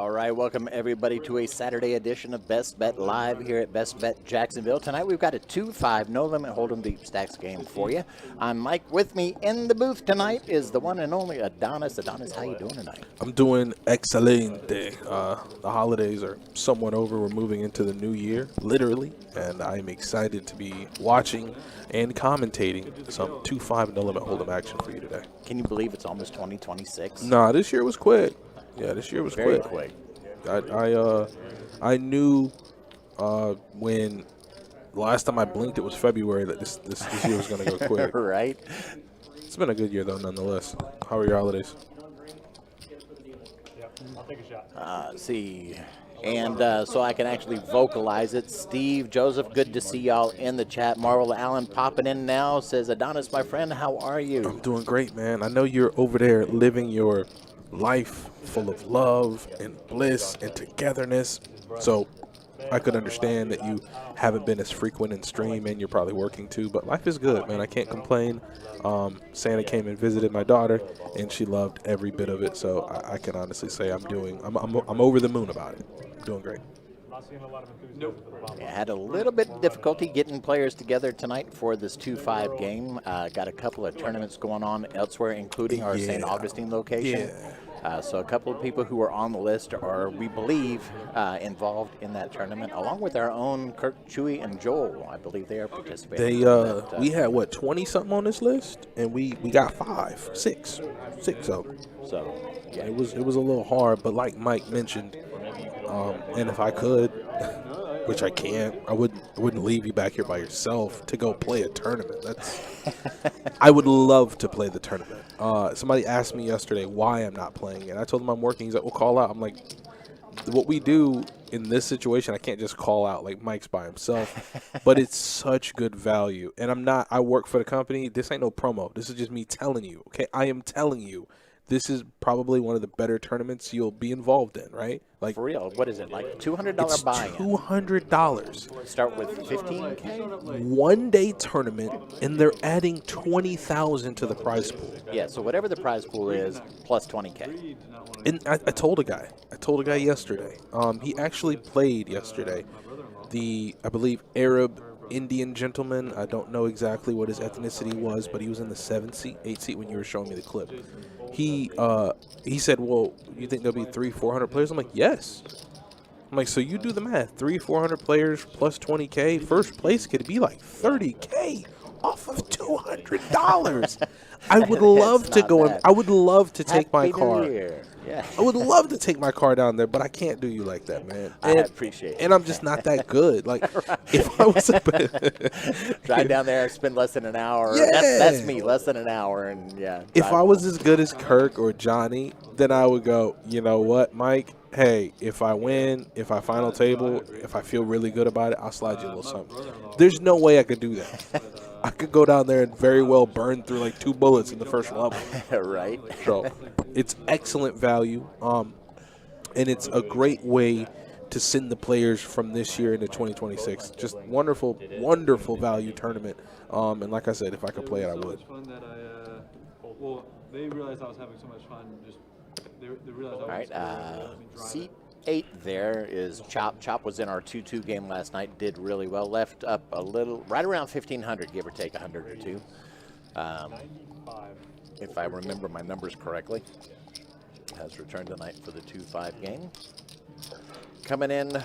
All right, welcome everybody to a Saturday edition of Best Bet Live here at Best Bet Jacksonville. Tonight we've got a 2-5 no limit hold'em deep stacks game for you. I'm Mike. With me in the booth tonight is the one and only Adonis. Adonis, how you doing tonight? I'm doing excelente. The holidays are somewhat over. We're moving into the new year, literally, and I'm excited to be watching and commentating some 2-5 no limit hold'em action for you today. Can you believe it's almost 2026? Nah, this year was quick. Yeah, this year was Very quick. quick. I knew when the last time I blinked it was February that this year was going to go quick. Right? It's been a good year though, nonetheless. How are your holidays? I'll take a shot. See, and so I can actually vocalize it. Steve, Joseph, good to see y'all in the chat. Marvel Allen popping in now, says, Adonis, my friend, how are you? I'm doing great, man. I know you're over there living your life full of love and bliss and togetherness. So I could understand that you haven't been as frequent in stream and you're probably working too, but life is good, man. I can't complain. Santa came and visited my daughter and she loved every bit of it. So I can honestly say I'm over the moon about it. I'm doing great. I had a little bit of difficulty getting players together tonight for this 2-5 game. Got a couple of tournaments going on elsewhere, including our St. Augustine location. So a couple of people who are on the list are, we believe, involved in that tournament, along with our own Kirk, Chewy, and Joel. I believe they are participating. We had, what, 20-something on this list? And we got six of them. So, yeah. It was a little hard, but like Mike mentioned, and if I could, which I can't, I wouldn't leave you back here by yourself to go play a tournament. I would love to play the tournament. Somebody asked me yesterday why I'm not playing it. I told them I'm working. He's like, "We'll call out." I'm like, what we do in this situation, I can't just call out like Mike's by himself, but it's such good value. And I work for the company. This ain't no promo. This is just me telling you, okay? I am telling you. This is probably one of the better tournaments you'll be involved in, right? Like, for real, what is it, like $200 buy-in? $200. Start with $15K? One-day tournament, and they're adding $20,000 to the prize pool. Yeah, so whatever the prize pool is, plus $20K. And I told a guy yesterday. He actually played yesterday. I believe, Arab Indian gentleman. I don't know exactly what his ethnicity was, but he was in the 8 seat when you were showing me the clip. He said, well, you think there'll be 300-400 players? I'm like, yes. I'm like, so you do the math. 300-400 players plus $20K. First place could be like $30K off of $200. I would love to go. I would love to take my car. Yeah. I would love to take my car down there, but I can't do you like that, man. I appreciate it. And I'm just not that good. Like, if I was drive down there, spend less than an hour. Yeah. That's me, less than an hour, and yeah. If I was as good as Kirk or Johnny, then I would go, you know what, Mike? Hey, if I win, if I final table, if I feel really good about it, I'll slide you a little something. There's no way I could do that. I could go down there and very well burn through like 2 bullets in the first level. Right. So it's excellent value, and it's a great way to send the players from this year into 2026. Just wonderful, wonderful value tournament. And like I said, if I could play it, I would. Well, they realized I was having so much fun. They realized I was. All right. Seat 8 there is Chop. Chop was in our 2-2 game last night. Did really well. Left up a little, right around 1,500, give or take 100 or 2. If I remember my numbers correctly. Has returned tonight for the 2-5 game. Coming in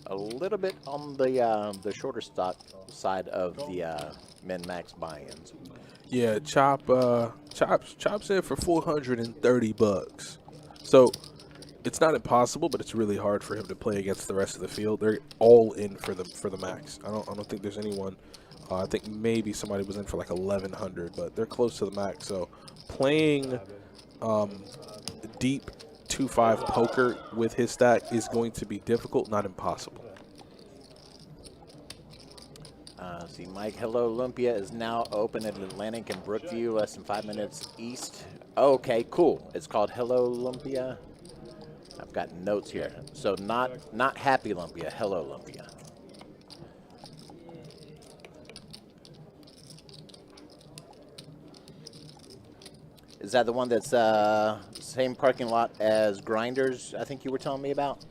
a little bit on the shorter side of the min-max buy-ins. Yeah, Chop's in for $430. So it's not impossible, but it's really hard for him to play against the rest of the field. They're all in for the max. I don't think there's anyone. I think maybe somebody was in for like 1,100, but they're close to the max. So playing deep 2-5 poker with his stack is going to be difficult, not impossible. See, Mike, Hello Olympia is now open at Atlantic and Brookview, less than 5 minutes east. Okay, cool. It's called Hello Olympia. I've got notes here. So not Happy Olympia, Hello Olympia. Is that the one that's same parking lot as Grinders, I think you were telling me about.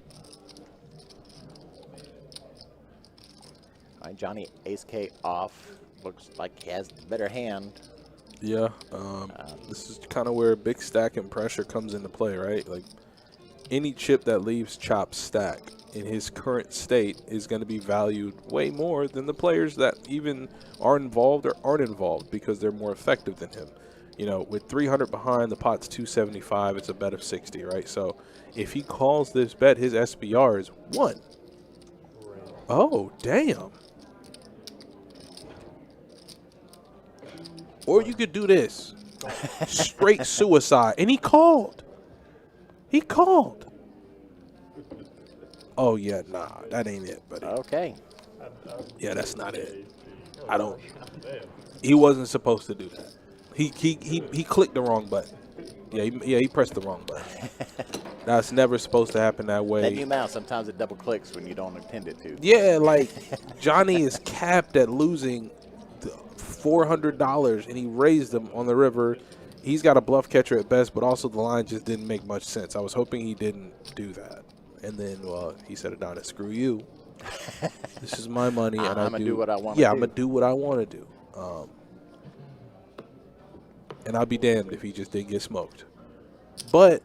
All right, Johnny, ace K off. Looks like he has the better hand. Yeah, this is kind of where big stack and pressure comes into play, right? Like, any chip that leaves Chop's stack in his current state is going to be valued way more than the players that even are involved or aren't involved because they're more effective than him. You know, with 300 behind, the pot's 275. It's a bet of 60, right? So if he calls this bet, his SBR is 1. Oh, damn. Or you could do this. Straight suicide. And he called. He called. Oh, yeah, nah, that ain't it, buddy. Okay. Yeah, that's not it. I don't. He wasn't supposed to do that. He clicked the wrong button. Yeah, he pressed the wrong button. That's never supposed to happen that way. That new mouse, sometimes it double clicks when you don't intend it to. Yeah, like Johnny is capped at losing $400, and he raised them on the river. He's got a bluff catcher at best, but also the line just didn't make much sense. I was hoping he didn't do that. And then, well, he said, Adonis, screw you. This is my money, and I'm going to do what I want to do. Yeah, I'm going to do what I want to do. And I'll be damned if he just didn't get smoked. But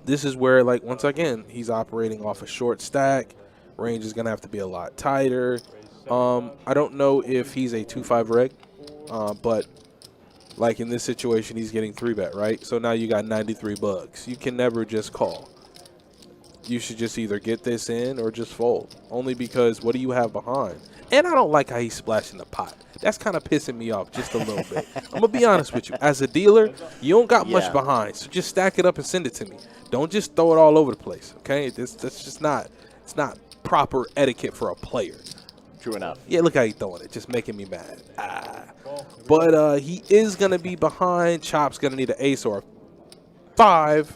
this is where, like, once again, he's operating off a short stack. Range is going to have to be a lot tighter. I don't know if he's a 2-5 reg, but like in this situation, he's getting 3-bet, right? So now you got 93 bucks. You can never just call. You should just either get this in or just fold. Only because what do you have behind? And I don't like how he's splashing the pot. That's kind of pissing me off just a little bit. I'm going to be honest with you. As a dealer, you don't got much behind. So just stack it up and send it to me. Don't just throw it all over the place, okay? That's just not, it's not proper etiquette for a player. True enough. Yeah, look how he's throwing it. Just making me mad. But he is going to be behind. Chop's going to need an ace or a 5.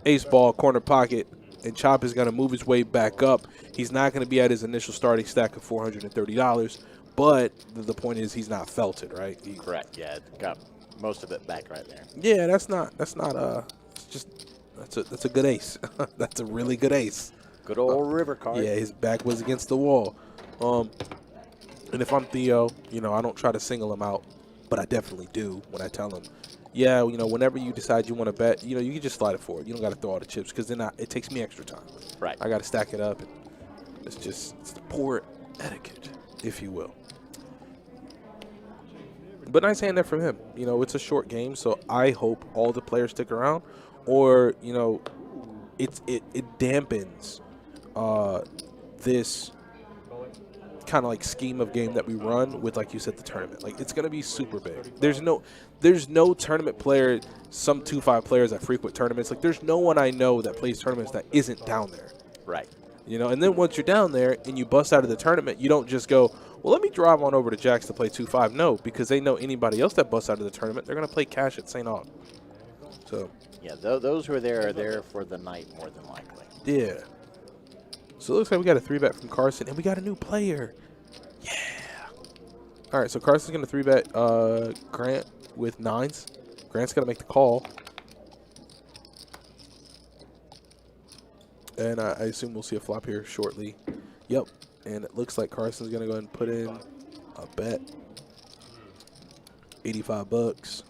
Ace ball, corner pocket. And Chop is going to move his way back up. He's not going to be at his initial starting stack of $430. But the point is he's not felted, right? Correct. Yeah, got most of it back right there. Yeah, that's not it's a good ace. That's a really good ace. Good old river card. Yeah, his back was against the wall. And if I'm Theo, you know, I don't try to single him out, but I definitely do when I tell him, yeah, you know, whenever you decide you want to bet, you know, you can just slide it forward. You don't got to throw all the chips because then it takes me extra time. Right. I got to stack it up. And it's the poor etiquette, if you will. But nice hand there from him. You know, it's a short game, so I hope all the players stick around, or you know, it dampens this kind of like scheme of game that we run with, like you said, the tournament. Like, it's going to be super big. There's no tournament player, some 2-5 players that frequent tournaments. Like, there's no one I know that plays tournaments that isn't down there. Right. You know, and then once you're down there and you bust out of the tournament, you don't just go, well, let me drive on over to Jax to play 2-5. No, because they know anybody else that busts out of the tournament, they're going to play cash at St. Aug. So. Yeah, those who are there for the night more than likely. Yeah. So it looks like we got a 3-bet from Carson, and we got a new player. Yeah. All right, so Carson's going to 3-bet Grant with 9s. Grant's going to make the call. And I assume we'll see a flop here shortly. Yep. And it looks like Carson's going to go ahead and put in a bet. 85 bucks.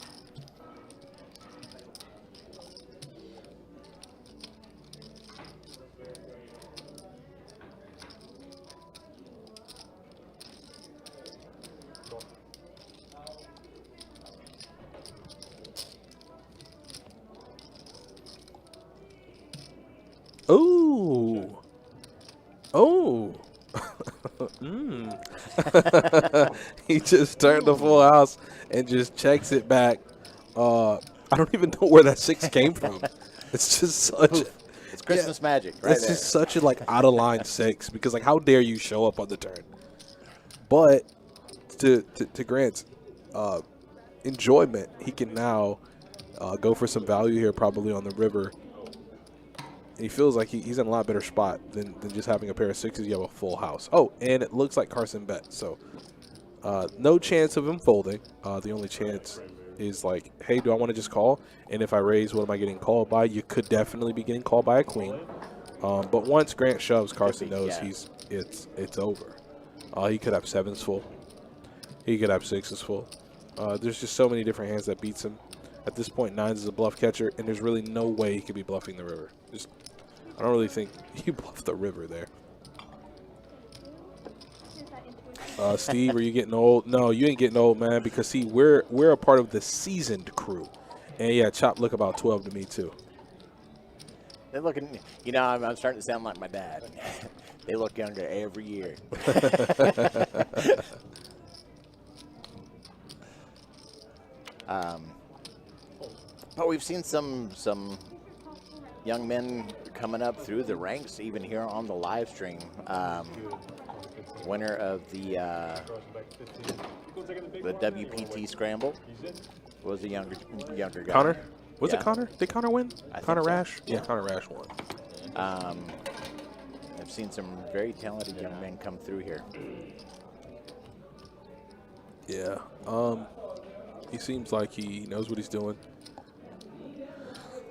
Ooh. Oh. He just turned the full house and just checks it back. I don't even know where that 6 came from. It's just such it's Christmas magic right it's there. just such a like out of line 6 because like how dare you show up on the turn. But to Grant's enjoyment, he can now go for some value here probably on the river. He feels like he's in a lot better spot than just having a pair of 6s. You have a full house. Oh, and it looks like Carson bet. So no chance of him folding. The only chance is like, hey, do I want to just call? And if I raise, what am I getting called by? You could definitely be getting called by a queen. But once Grant shoves, Carson knows it's over. He could have 7s full. He could have 6s full. There's just so many different hands that beats him. At this point, 9s is a bluff catcher, and there's really no way he could be bluffing the river. I don't really think he bluffed the river there. Steve, are you getting old? No, you ain't getting old, man, because, see, we're a part of the seasoned crew. And, yeah, Chop look about 12 to me, too. They're looking, you know, I'm starting to sound like my dad. They look younger every year. But we've seen some young men coming up through the ranks, even here on the live stream. Winner of the WPT Scramble was a younger guy. Connor? Was it Connor? Did Connor win? Connor Rash? Yeah. Yeah, Connor Rash won. I've seen some very talented young men come through here. Yeah. He seems like he knows what he's doing.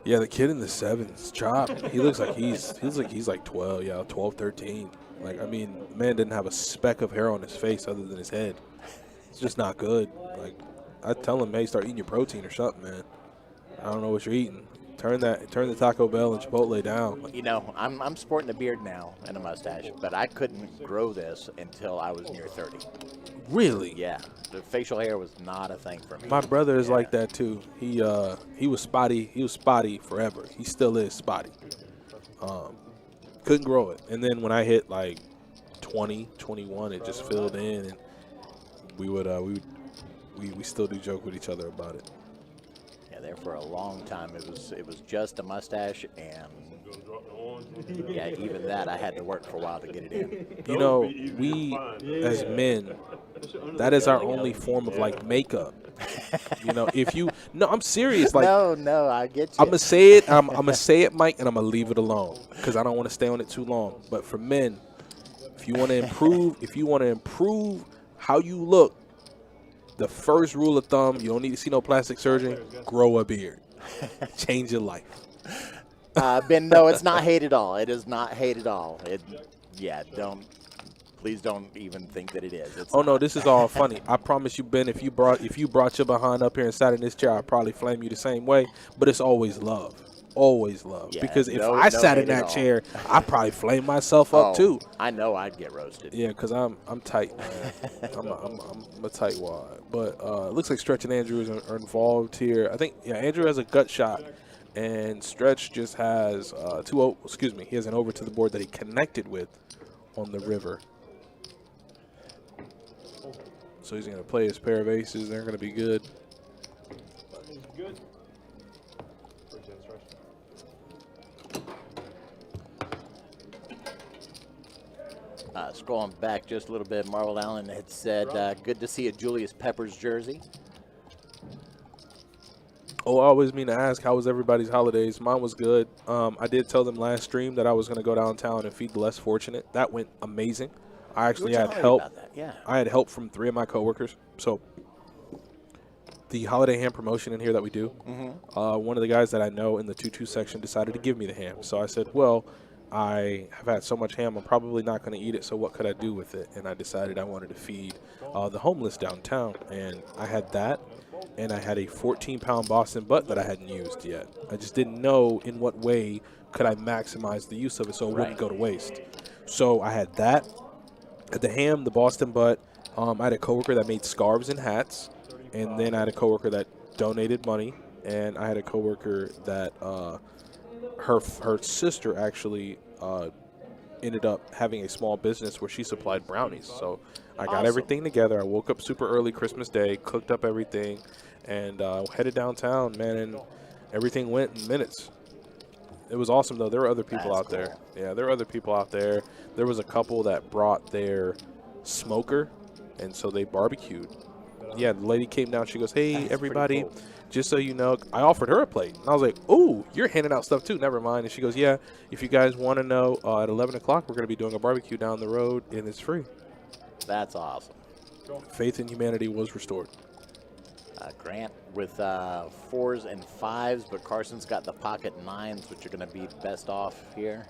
Yeah, the kid in the 7s, Chop. He looks like he's like 12. Yeah, 12, 13. Like, I mean, the man didn't have a speck of hair on his face other than his head. It's just not good. Like, I tell him, hey, start eating your protein or something, man. I don't know what you're eating. Turn the Taco Bell and Chipotle down. You know, I'm sporting a beard now and a mustache, but I couldn't grow this until I was near 30. Really? Yeah, the facial hair was not a thing for me. My brother is like that too. He was spotty. He was spotty forever. He still is spotty. Couldn't grow it. And then when I hit like 20, 21, it just filled in, and we still do joke with each other about it. Yeah, there for a long time it was just a mustache, and yeah, even that I had to work for a while to get it in. You know, we as men, that is our only form of like makeup. You know, I'm serious. Like, no, I get you. I'm gonna say it. I'm gonna say it, Mike, and I'm gonna leave it alone because I don't want to stay on it too long. But for men, if you want to improve how you look, the first rule of thumb: you don't need to see no plastic surgeon. Grow a beard. Change your life. Ben, no, it's not hate at all. It is not hate at all. Please don't even think that it is. It's no, this is all funny. I promise you, Ben, if you brought your behind up here and sat in this chair, I'd probably flame you the same way. But it's always love. Always love. Yeah, because if I sat in that chair, I'd probably flame myself up too. I know I'd get roasted. Yeah, because I'm tight, man. I'm a tight wad. But it looks like Stretch and Andrew are involved here. I think, Andrew has a gut shot. And Stretch just has he has an over to the board that he connected with on the river. So he's going to play his pair of aces. They're going to be good. Scrolling back just a little bit, Marvel Allen had said, good to see a Julius Peppers jersey. Oh, I always mean to ask, how was everybody's holidays? Mine was good. I did tell them last stream that I was going to go downtown and feed the less fortunate. That went amazing. I actually had help. Yeah. I had help from 3 of my coworkers. So the holiday ham promotion in here that we do, one of the guys that I know in the 2-2 section decided to give me the ham. So I said, well, I have had so much ham, I'm probably not going to eat it, so what could I do with it? And I decided I wanted to feed the homeless downtown. And I had that, and I had a 14-pound Boston butt that I hadn't used yet. I just didn't know in what way could I maximize the use of it so it wouldn't go to waste. So I had that. At the ham, the Boston butt, I had a coworker that made scarves and hats, and then I had a coworker that donated money, and I had a coworker that her sister actually ended up having a small business where she supplied brownies. So I got everything together. I woke up super early Christmas Day, cooked up everything, and headed downtown, man, and everything went in minutes. It was awesome, though. There were other people out there. Yeah, there were other people out there. There was a couple that brought their smoker, and so they barbecued. Yeah, the lady came down. She goes, hey, everybody, just so you know, I offered her a plate. And I was like, oh, you're handing out stuff, too. Never mind. And she goes, yeah, if you guys want to know, at 11 o'clock, we're going to be doing a barbecue down the road, and it's free. That's awesome. Faith in humanity was restored. Grant with 4s and 5s, but Carson's got the pocket 9s, which are going to be best off here.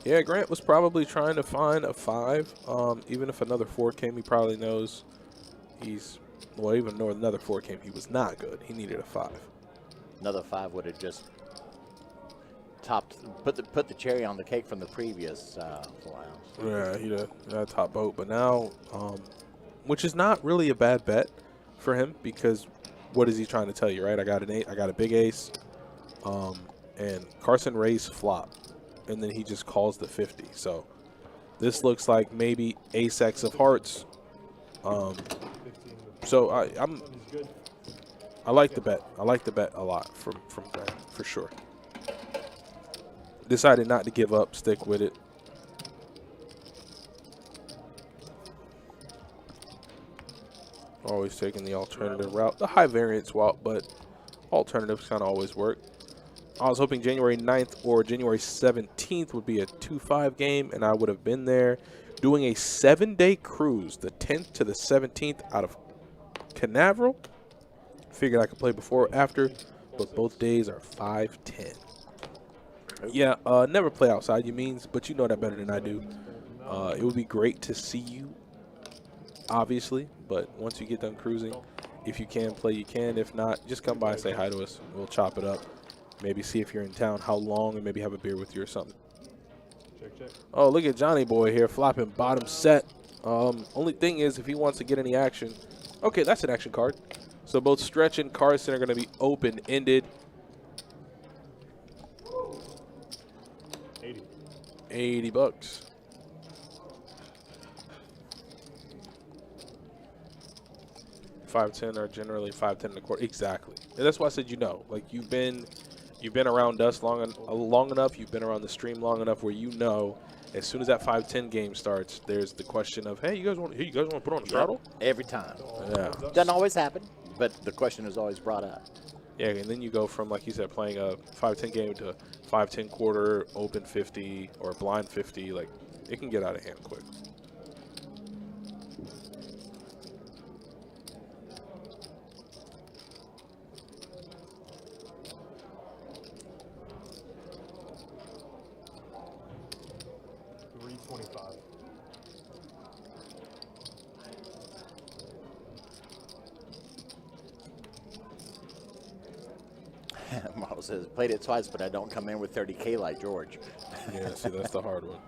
Yeah, Grant was probably trying to find a 5. Even if another 4 came, he probably knows he's, well, even though another 4 came, he was not good. He needed a 5. Another 5 would have just put the cherry on the cake from the previous full house. Yeah, he had top boat, but now, which is not really a bad bet for him, because what is he trying to tell you, right? I got an 8, I got a big ace, and Carson raised flop, and then he just calls the 50. So this looks like maybe ace X of hearts. So I like the bet. I like the bet a lot from Grant, for sure. Decided not to give up, stick with it. Always taking the alternative route, the high variance route, but alternatives kind of always work. I was hoping January 9th or January 17th would be a 2-5 game, and I would have been there doing a 7-day cruise, the 10th to the 17th out of Canaveral. Figured I could play before or after, but both days are 5-10. Yeah, never play outside, you means, but you know that better than I do. It would be great to see you, obviously, but once you get done cruising, if you can play, you can. If not, just come by and say hi to us. We'll chop it up. Maybe see if you're in town, how long, and maybe have a beer with you or something. Check. Oh, look at Johnny Boy here, flopping bottom set. Only thing is, if he wants to get any action. Okay, that's an action card. So both Stretch and Carson are going to be open-ended. 80 bucks. $5.10 are generally $5.10 and a quarter. Exactly. And that's why I said, you know, like you've been around us long enough. You've been around the stream long enough where you know, as soon as that 5-10 game starts, there's the question of, hey, you guys want to put on a straddle? Every time. Yeah. Doesn't always happen, but the question is always brought up. Yeah, and then you go from, like you said, playing a 5-10 game to 5-10 quarter, open 50, or blind 50. Like, it can get out of hand quick. Marvel says, played it twice, but I don't come in with 30K like George. Yeah, see, that's the hard one.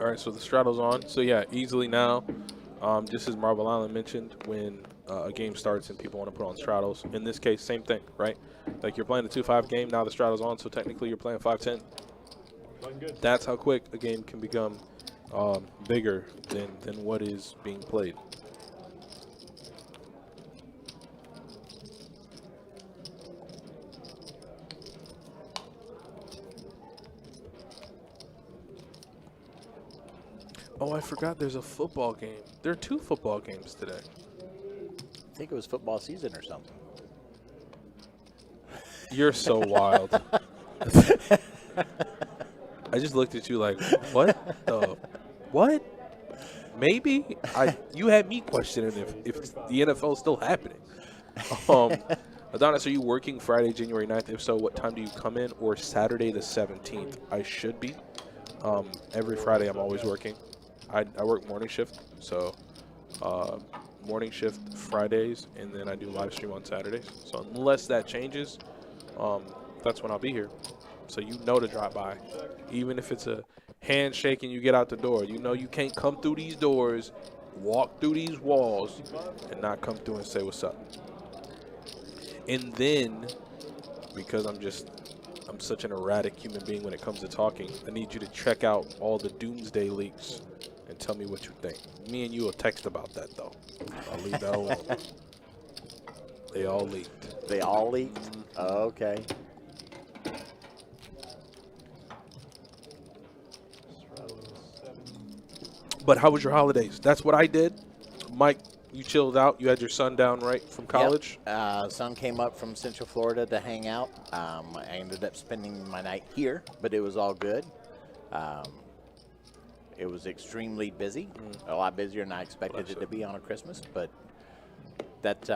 All right, so the straddle's on. So, yeah, easily now, just as Marble Island mentioned, when a game starts and people want to put on straddles, in this case, same thing, right? Like you're playing a 2-5 game, now the straddle's on, so technically you're playing 5-10. That's how quick a game can become bigger than what is being played. Oh, I forgot there's a football game. There are 2 football games today. I think it was football season or something. You're so wild. I just looked at you like, what the, what? Maybe? You had me questioning if the NFL is still happening. Adonis, are you working Friday, January 9th? If so, what time do you come in? Or Saturday the 17th? I should be. Every Friday I'm always working. I work morning shift, so morning shift Fridays, and then I do live stream on Saturdays. So unless that changes, that's when I'll be here. So you know to drop by. Even if it's a handshake and you get out the door, you know you can't come through these doors, walk through these walls, and not come through and say what's up. And then, because I'm such an erratic human being when it comes to talking, I need you to check out all the doomsday leaks and tell me what you think. Me and you will text about that, though. I'll leave that alone. They all leaked. They all leaked? Okay. But how was your holidays? That's what I did. Mike, you chilled out. You had your son down, right, from college? Yep. Son came up from Central Florida to hang out. I ended up spending my night here, but it was all good. It was extremely busy, a lot busier than I expected it to be on a Christmas, but that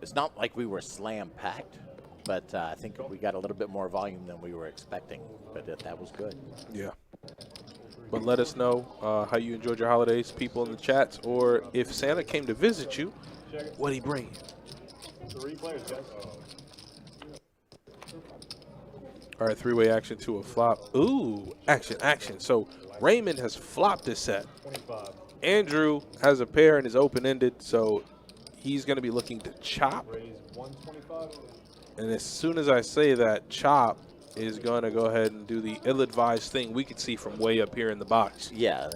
it's not like we were slam-packed, but I think we got a little bit more volume than we were expecting, but that was good. Yeah. But let us know how you enjoyed your holidays, people in the chats, or if Santa came to visit you, what'd he bring you? 3 players, guys. All right, 3-way action to a flop. Ooh, action, action. So Raymond has flopped this set. 25. Andrew has a pair and is open-ended, so he's going to be looking to chop. Raise 125. And as soon as I say that, Chop is going to go ahead and do the ill-advised thing we can see from way up here in the box. Yeah.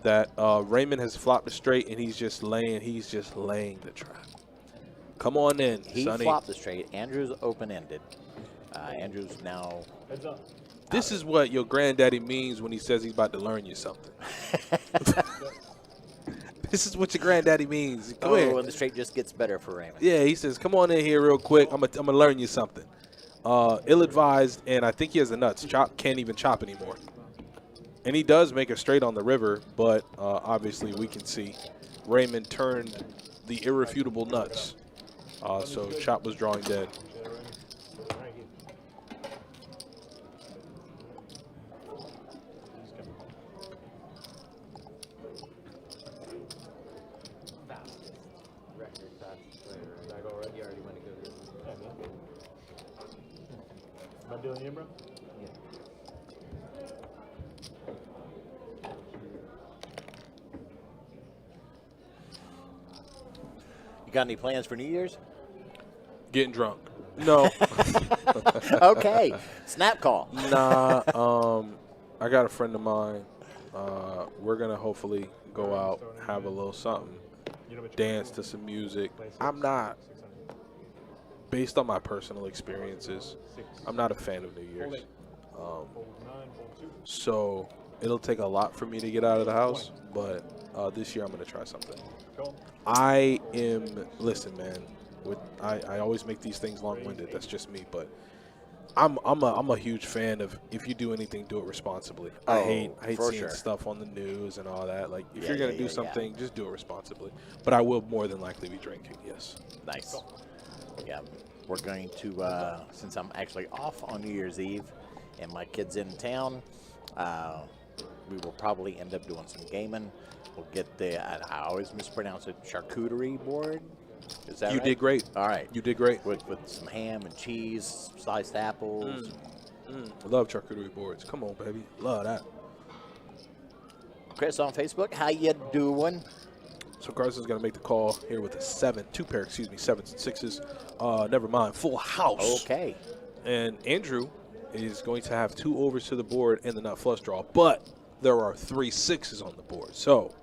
That Raymond has flopped a straight, and he's just laying the trap. Come on in, He Sonny. flopped the straight. Andrew's open-ended. Andrew's now... Heads up. This is what your granddaddy means when he says he's about to learn you something. This is what your granddaddy means. Come here. And the straight just gets better for Raymond. Yeah, he says, come on in here real quick. I'm gonna learn you something. Ill-advised, and I think he has the nuts. Chop can't even chop anymore. And he does make a straight on the river, but obviously we can see Raymond turned the irrefutable nuts. So Chop was drawing dead. Am I doing you, bro? You got any plans for New Year's? Getting drunk. No. Okay. Snap call. Nah. I got a friend of mine. We're going to hopefully go out, have a little something, dance to some music. I'm not, based on my personal experiences, I'm not a fan of New Year's. So it'll take a lot for me to get out of the house, but this year I'm going to try something. Listen, man, I always make these things long-winded. That's just me, but I'm a huge fan of, if you do anything, do it responsibly. I hate seeing stuff on the news and all that. Like, if you're going to do something, just do it responsibly. But I will more than likely be drinking, yes. Nice. Yeah. We're going to, since I'm actually off on New Year's Eve and my kid's in town, we will probably end up doing some gaming. We'll get the, I always mispronounce it, charcuterie board. Is that right? You did great. All right. You did great. With some ham and cheese, sliced apples. I love charcuterie boards. Come on, baby. Love that. Chris on Facebook, how you doing? So Carson's going to make the call here with a 7s and 6s. Never mind, full house. Okay. And Andrew is going to have 2 overs to the board and the nut flush draw, but there are 3 6s on the board. So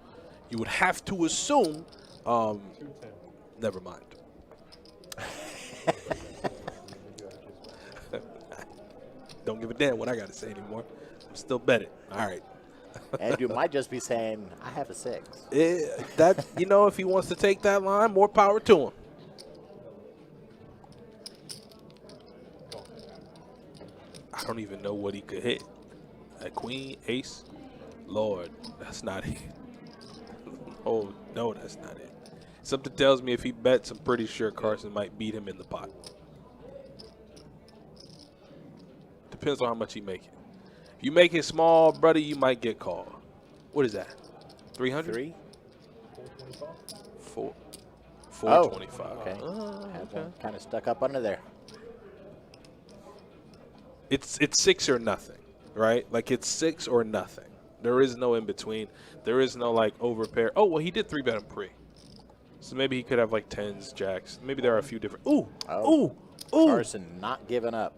you would have to assume, never mind. Don't give a damn what I got to say anymore. I'm still betting. All right. Andrew might just be saying, I have a 6. If he wants to take that line, more power to him. I don't even know what he could hit. A queen, ace, Lord, that's not it. Oh, no, that's not it. Something tells me if he bets, I'm pretty sure Carson might beat him in the pot. Depends on how much he make it. If you make it small, brother, you might get called. What is that? 300? 3? 425. Okay. Okay. Kind of stuck up under there. It's 6 or nothing, right? Like, it's 6 or nothing. There is no in between. There is no like overpair. Oh, well, he did 3-bet him pre. So maybe he could have like 10s, jacks. Maybe there are a few different. Ooh, ooh. Carson not giving up.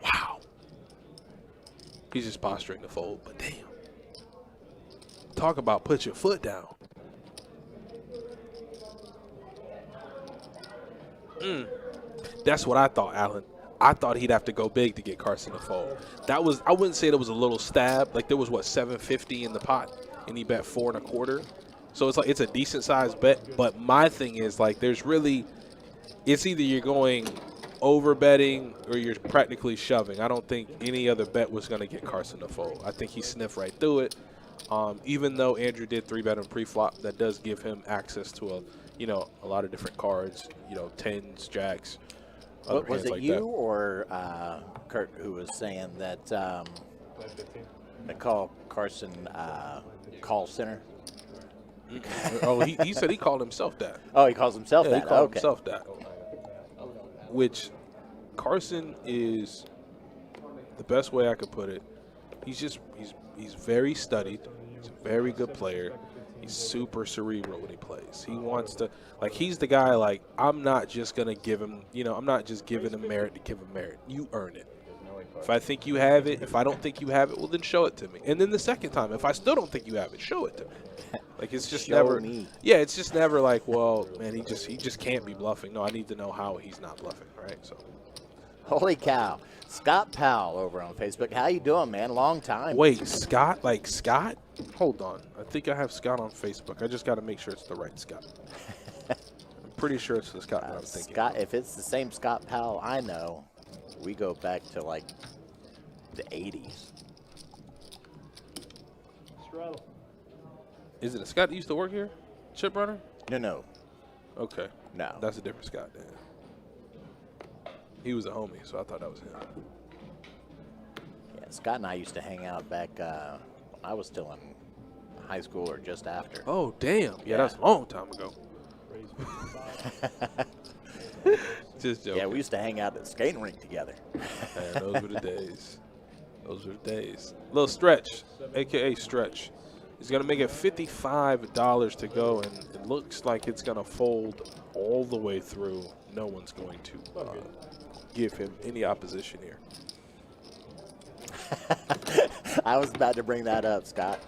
Wow. He's just posturing to fold, but damn. Talk about put your foot down. That's what I thought, Alan. I thought he'd have to go big to get Carson to fold. That was, I wouldn't say that was a little stab. Like there was what, 750 in the pot, and he bet 4 1/4. So it's like it's a decent sized bet. But my thing is like there's really, it's either you're going over betting or you're practically shoving. I don't think any other bet was going to get Carson to fold. I think he sniffed right through it. Even though Andrew did 3-bet on pre-flop, that does give him access to a lot of different cards. 10s, jacks. Was it you or Kurt who was saying that they call Carson call center? Oh, he said he called himself that. Oh, he calls himself that. He called okay. himself that. Which Carson is the best way I could put it. He's very studied. He's a very good player. He's super cerebral when he plays. He wants to, like, he's the guy, like, I'm not just going to give him, I'm not just giving him merit to give him merit. You earn it. If I think you have it, if I don't think you have it, well, then show it to me. And then the second time, if I still don't think you have it, show it to me. Like, it's just never, yeah, it's just never like, well, man, he just can't be bluffing. No, I need to know how he's not bluffing, right? So. Holy cow. Scott Powell over on Facebook. How you doing, man? Long time. Wait, Scott? Like Scott? Hold on. I think I have Scott on Facebook. I just got to make sure it's the right Scott. I'm pretty sure it's the Scott that I'm thinking. Scott, if it's the same Scott Powell I know, we go back to like the 80s. Is it a Scott that used to work here? Chip runner? No. Okay. No. That's a different Scott then. He was a homie, so I thought that was him. Yeah, Scott and I used to hang out back when I was still in high school or just after. Oh, damn. Yeah, that's a long time ago. Just joking. Yeah, we used to hang out at the skating rink together. Man, those were the days. Those were the days. Little Stretch, a.k.a. Stretch. He's going to make it $55 to go, and it looks like it's going to fold all the way through. No one's going to give him any opposition here. I was about to bring that up, Scott.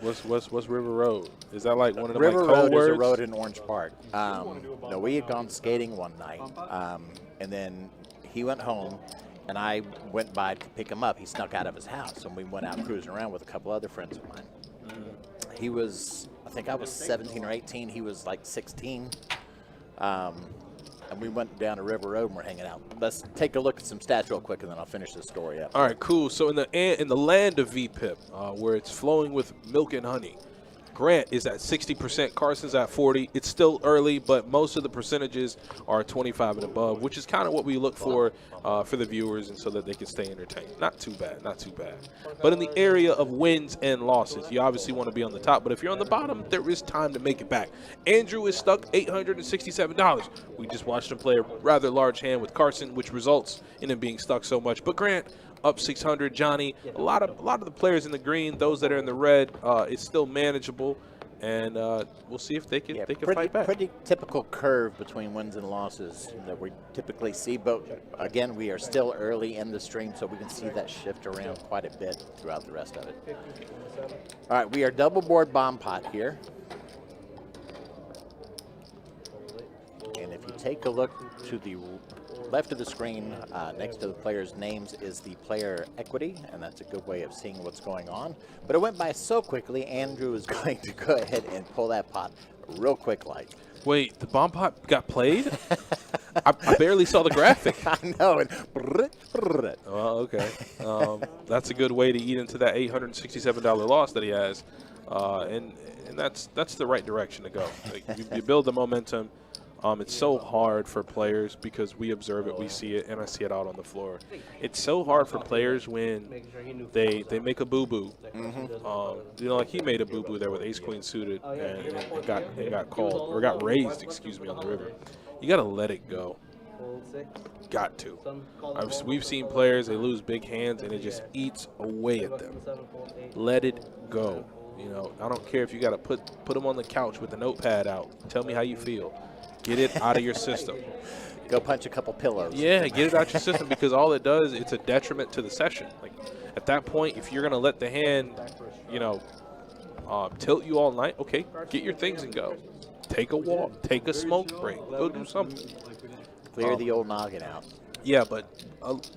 What's River Road? Is that like one of the River code Road words? is a road in Orange Park. No, we had gone skating one night, and then he went home, and I went by to pick him up. He snuck out of his house, and we went out cruising around with a couple other friends of mine. He was, I think I was 17 or 18. He was like 16. And we went down to River Road and we're hanging out. Let's take a look at some stats real quick, and then I'll finish this story up. All right, cool. So in the land of VPIP, where it's flowing with milk and honey, Grant is at 60%, Carson's at 40%. It's still early, but most of the percentages are 25 and above, which is kind of what we look for the viewers, and so that they can stay entertained. Not too bad, not too bad. But in the area of wins and losses, you obviously want to be on the top, but if you're on the bottom, there is time to make it back. Andrew is stuck $867. We just watched him play a rather large hand with Carson, which results in him being stuck so much. But Grant, up 600. Johnny, a lot of the players in the green, those that are in the red, it's still manageable, and we'll see if they can fight back. Pretty typical curve between wins and losses that we typically see, but again, we are still early in the stream, so we can see that shift around quite a bit throughout the rest of it. All right, we are double board bomb pot here. And if you take a look to the left of the screen, next to the players' names is the player equity, and that's a good way of seeing what's going on. But it went by so quickly, Andrew is going to go ahead and pull that pot real quick like. Wait, the bomb pot got played? I barely saw the graphic. I know. Well, okay. That's a good way to eat into that $867 loss that he has. And that's the right direction to go. Like, you build the momentum. It's so hard for players because we observe it, we see it, and I see it out on the floor. It's so hard for players when they make a boo-boo. Like he made a boo-boo there with ace-queen suited and got called, or got raised, excuse me, on the river. You got to let it go. Got to. We've seen players, they lose big hands, and it just eats away at them. Let it go. I don't care if you got to put them on the couch with the notepad out. Tell me how you feel. Get it out of your system. Go punch a couple pillows. Yeah, get it out your system, because all it does, it's a detriment to the session. Like, At that point, if you're going to let the hand, you know, tilt you all night, okay, get your things and go. Take a walk. Take a smoke break. Go do something. Clear the old noggin out. Yeah, but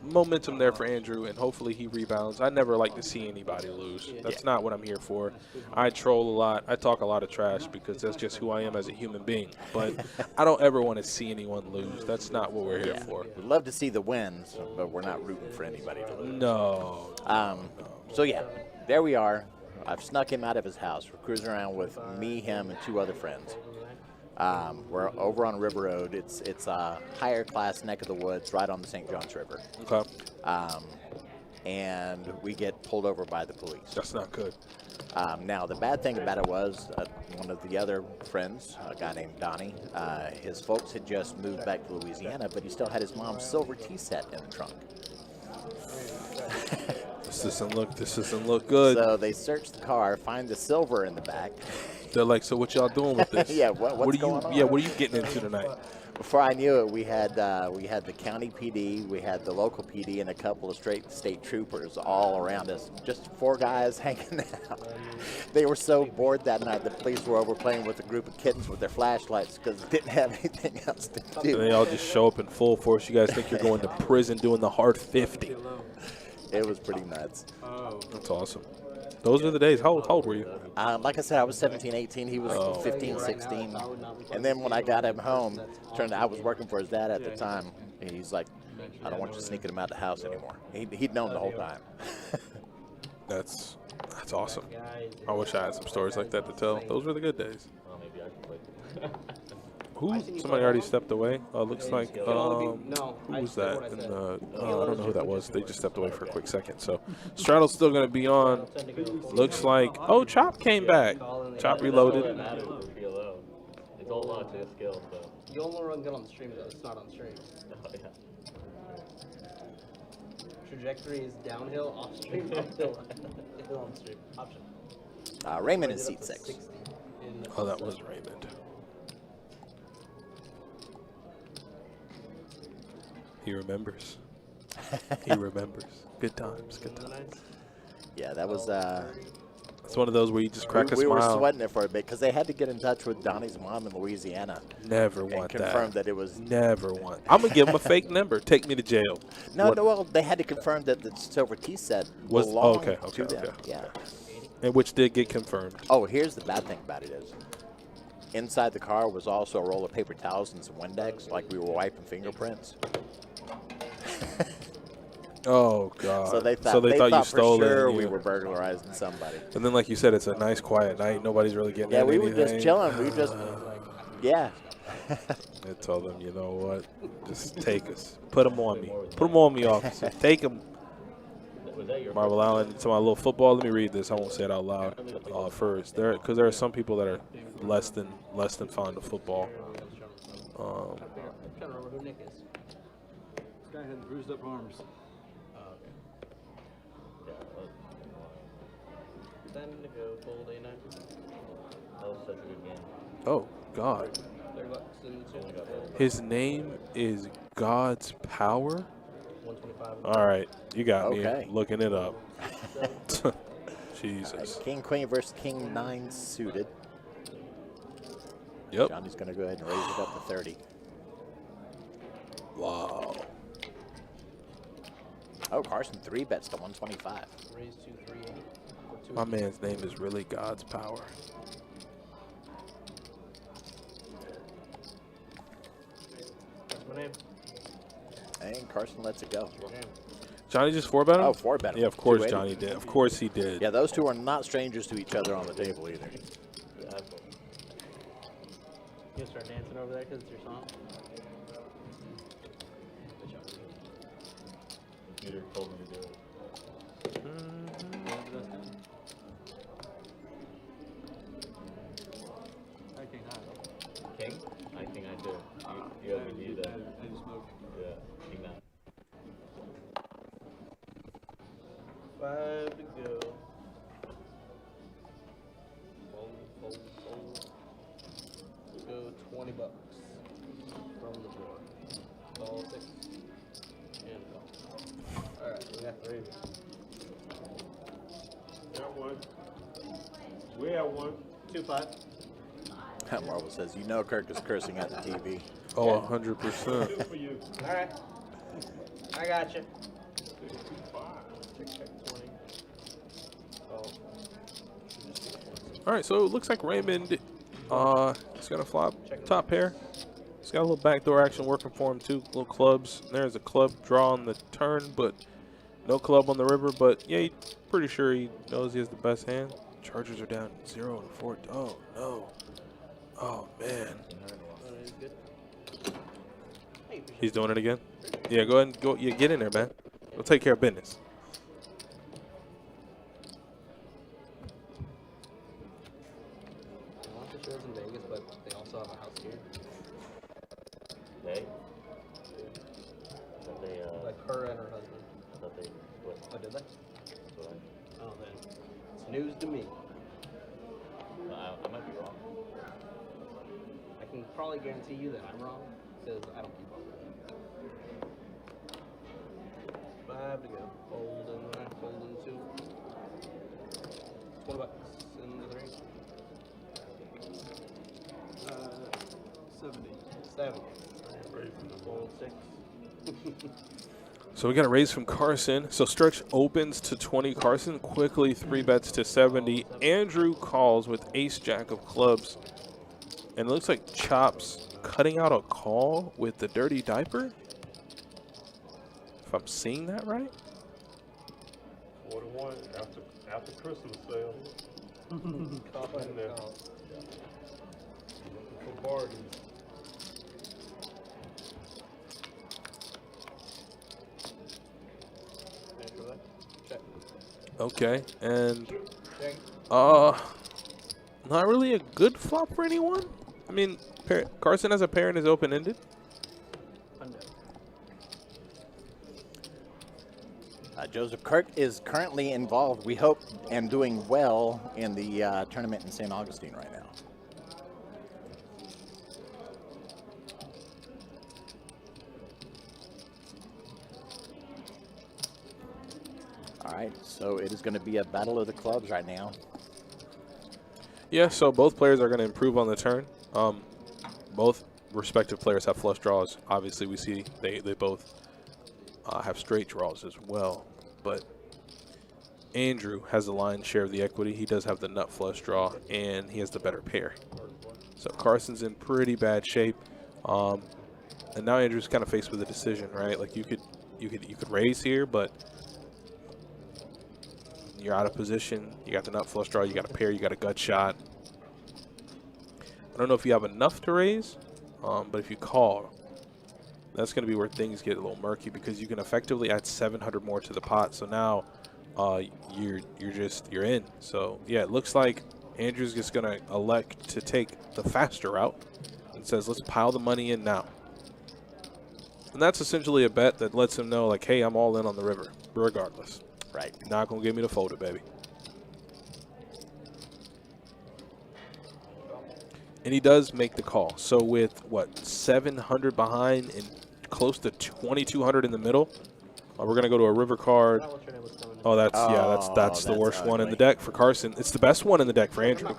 momentum there for Andrew, and hopefully he rebounds. I never like to see anybody lose. That's not what I'm here for. I troll a lot. I talk a lot of trash because that's just who I am as a human being. But I don't ever want to see anyone lose. That's not what we're here for. We'd love to see the wins, but we're not rooting for anybody to lose. No. So, yeah, there we are. I've snuck him out of his house. We're cruising around with me, him, and 2 other friends. We're over on River Road. It's a higher class neck of the woods right on the St. Johns River. Okay. And we get pulled over by the police. That's not good. Now, the bad thing about it was one of the other friends, a guy named Donnie, his folks had just moved back to Louisiana, but he still had his mom's silver tea set in the trunk. This doesn't look good. So they search the car, find the silver in the back. They're like, so what y'all doing with this? Yeah, what's going on? Yeah, what are you getting into tonight? Before I knew it, we had the county PD, we had the local PD, and a couple of state troopers all around us. Just 4 guys hanging out. They were so bored that night. The police were over playing with a group of kittens with their flashlights because they didn't have anything else to do. And they all just show up in full force. You guys think you're going to prison doing the hard 50. It was pretty nuts. That's awesome. Those are the days. How old were you? Like I said, I was 17, 18. He was 15, 16. And then when I got him home, turned out I was working for his dad at the time. And he's like, I don't want you sneaking him out of the house anymore. He'd known the whole time. That's awesome. I wish I had some stories like that to tell. Those were the good days. Somebody already stepped away. Looks like, who was that? I don't know who that was. They just stepped away for a quick second. So Straddle's still going to be on. Looks like, Chop came back. Chop reloaded. It's all about to skill, so. You only run good on the stream, though. It's not on stream. Trajectory is downhill, off stream, uphill. On stream. Option. Raymond in seat 6. Oh, that was Raymond. He remembers. He remembers. Good times. Good times. Yeah, that was. It's one of those where you just crack a smile. We were sweating it for a bit because they had to get in touch with Donnie's mom in Louisiana. Never want and confirm that it was. Never want. I'm gonna give him a fake number. Take me to jail. No, well, they had to confirm that the silver tea set belonged to them. Yeah. And which did get confirmed. Oh, here's the bad thing about it is, inside the car was also a roll of paper towels and some Windex, like we were wiping fingerprints. Oh God! So they thought you stole for sure it. We were burglarizing somebody. And then, like you said, it's a nice, quiet night. Nobody's really getting. Yeah, we were just chilling. We just, yeah. I told them, you know what? Just take us. Put them on me. Put them on me, officer. Take them. Marvel Allen. To my little football. Let me read this. I won't say it out loud first. Because there are some people that are less than fond of football. I'm trying to remember who Nick is. This guy had bruised up arms. Then to go full day night. That was such a good game. Oh God. His name is God's Power. 125. All right, you got Okay. me looking it up. Jesus. King Queen versus King 9 suited. Yep. Johnny's going to go ahead and raise it up to 30. Wow. Oh, Carson 3 bets to 125. Raise to 380. My man's name is really God's Power. That's my name. And Carson lets it go. Johnny just 4-bet him? Oh, 4-bet him. Yeah, of course 280. Johnny did. Of course he did. Yeah, those two are not strangers to each other on the table either. You gonna start dancing over there because it's your song? Computer told me to do it. King? I think I do. You have me do that. I just smoked. Yeah, King 9. 5 to go. Fold. We'll go $20 from the board. Ball 6 and ball. Alright, we got 3. We have one. 2-5. Marvel says, you know Kirk is cursing at the TV. Oh, 100%. Good for you. All right. I got you. 20. Oh. All right, so it looks like Raymond is going to flop top pair. He's got a little backdoor action working for him, too. Little clubs. There's a club draw on the turn, but no club on the river. But, yeah, he's pretty sure he knows he has the best hand. Chargers are down 0-4. Oh, no. Oh, man. He's doing it again? Yeah, go ahead and go. Yeah, get in there, man. Go take care of business. I want the shows in Vegas, but they also have a house here. They? That they, Like her and her husband. I thought they split. Oh, did they? So Oh, then it's news to me. I might be wrong. I can probably guarantee you that I'm wrong because I don't keep up with it. 5 to go. Fold in 1, fold in 2. $20 in the 3. 70. 7. Fold 6. So we got a raise from Carson. So stretch opens to 20. Carson quickly 3-bets to 70. Andrew calls with ace-jack of clubs. And it looks like Chop's cutting out a call with the dirty diaper. If I'm seeing that right. 41 after Christmas sale. Call in there. call. Looking for bargains. Check. Okay, and Check. not really a good flop for anyone. I mean, Carson has a pair and is open-ended. Joseph Kirk is currently involved, we hope, and doing well in the tournament in St. Augustine right now. All right, so it is going to be a battle of the clubs right now. Yeah, so both players are going to improve on the turn. Both respective players have flush draws. Obviously, we see they both have straight draws as well. But Andrew has the lion's share of the equity. He does have the nut flush draw, and he has the better pair. So Carson's in pretty bad shape. And now Andrew's kind of faced with a decision, right? Like you could raise here, but you're out of position. You got the nut flush draw. You got a pair. You got a gut shot. I don't know if you have enough to raise, but if you call, that's going to be where things get a little murky because you can effectively add 700 more to the pot. So now you're in. So yeah, it looks like Andrew's just going to elect to take the faster route and says, let's pile the money in now. And that's essentially a bet that lets him know, like, hey, I'm all in on the river, regardless. Right. You're not going to give me the folder, baby. And he does make the call. So with, what, 700 behind and close to 2,200 in the middle, we're going to go to a river card. Oh, that's the worst one in the deck for Carson. It's the best one in the deck for Andrew.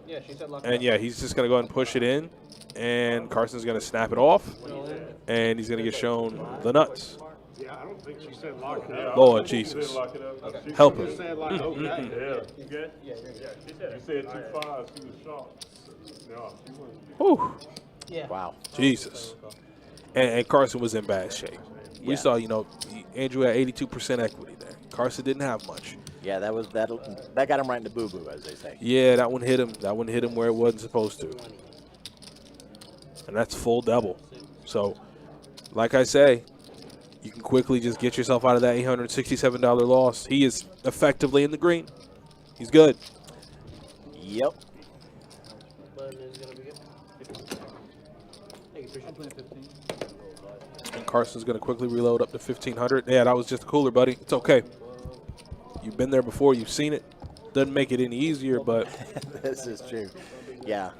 Yeah, she said lock it and up. yeah, he's just going to go ahead and push it in. And Carson's going to snap it off. And he's going to get shown the nuts. Yeah, I don't think she said lock it up. Lord Jesus. Lock it up. Okay. She Help him. just said like, okay. Yeah. You good? Yeah, you're good. You said 2-5. She was shocked. No, she wasn't. Whew. Yeah. Wow. Jesus. And Carson was in bad shape. We saw, Andrew had 82% equity there. Carson didn't have much. Yeah, that got him right in the boo-boo, as they say. Yeah, that one hit him. That one hit him where it wasn't supposed to. And that's full double. So, like I say, you can quickly just get yourself out of that $867 loss. He is effectively in the green. He's good. Yep. Button is going to be good. Thank you, I'm playing 15. And Carson's going to quickly reload up to 1,500. Yeah, that was just a cooler, buddy. It's okay. You've been there before. You've seen it. Doesn't make it any easier, but This is true. Yeah.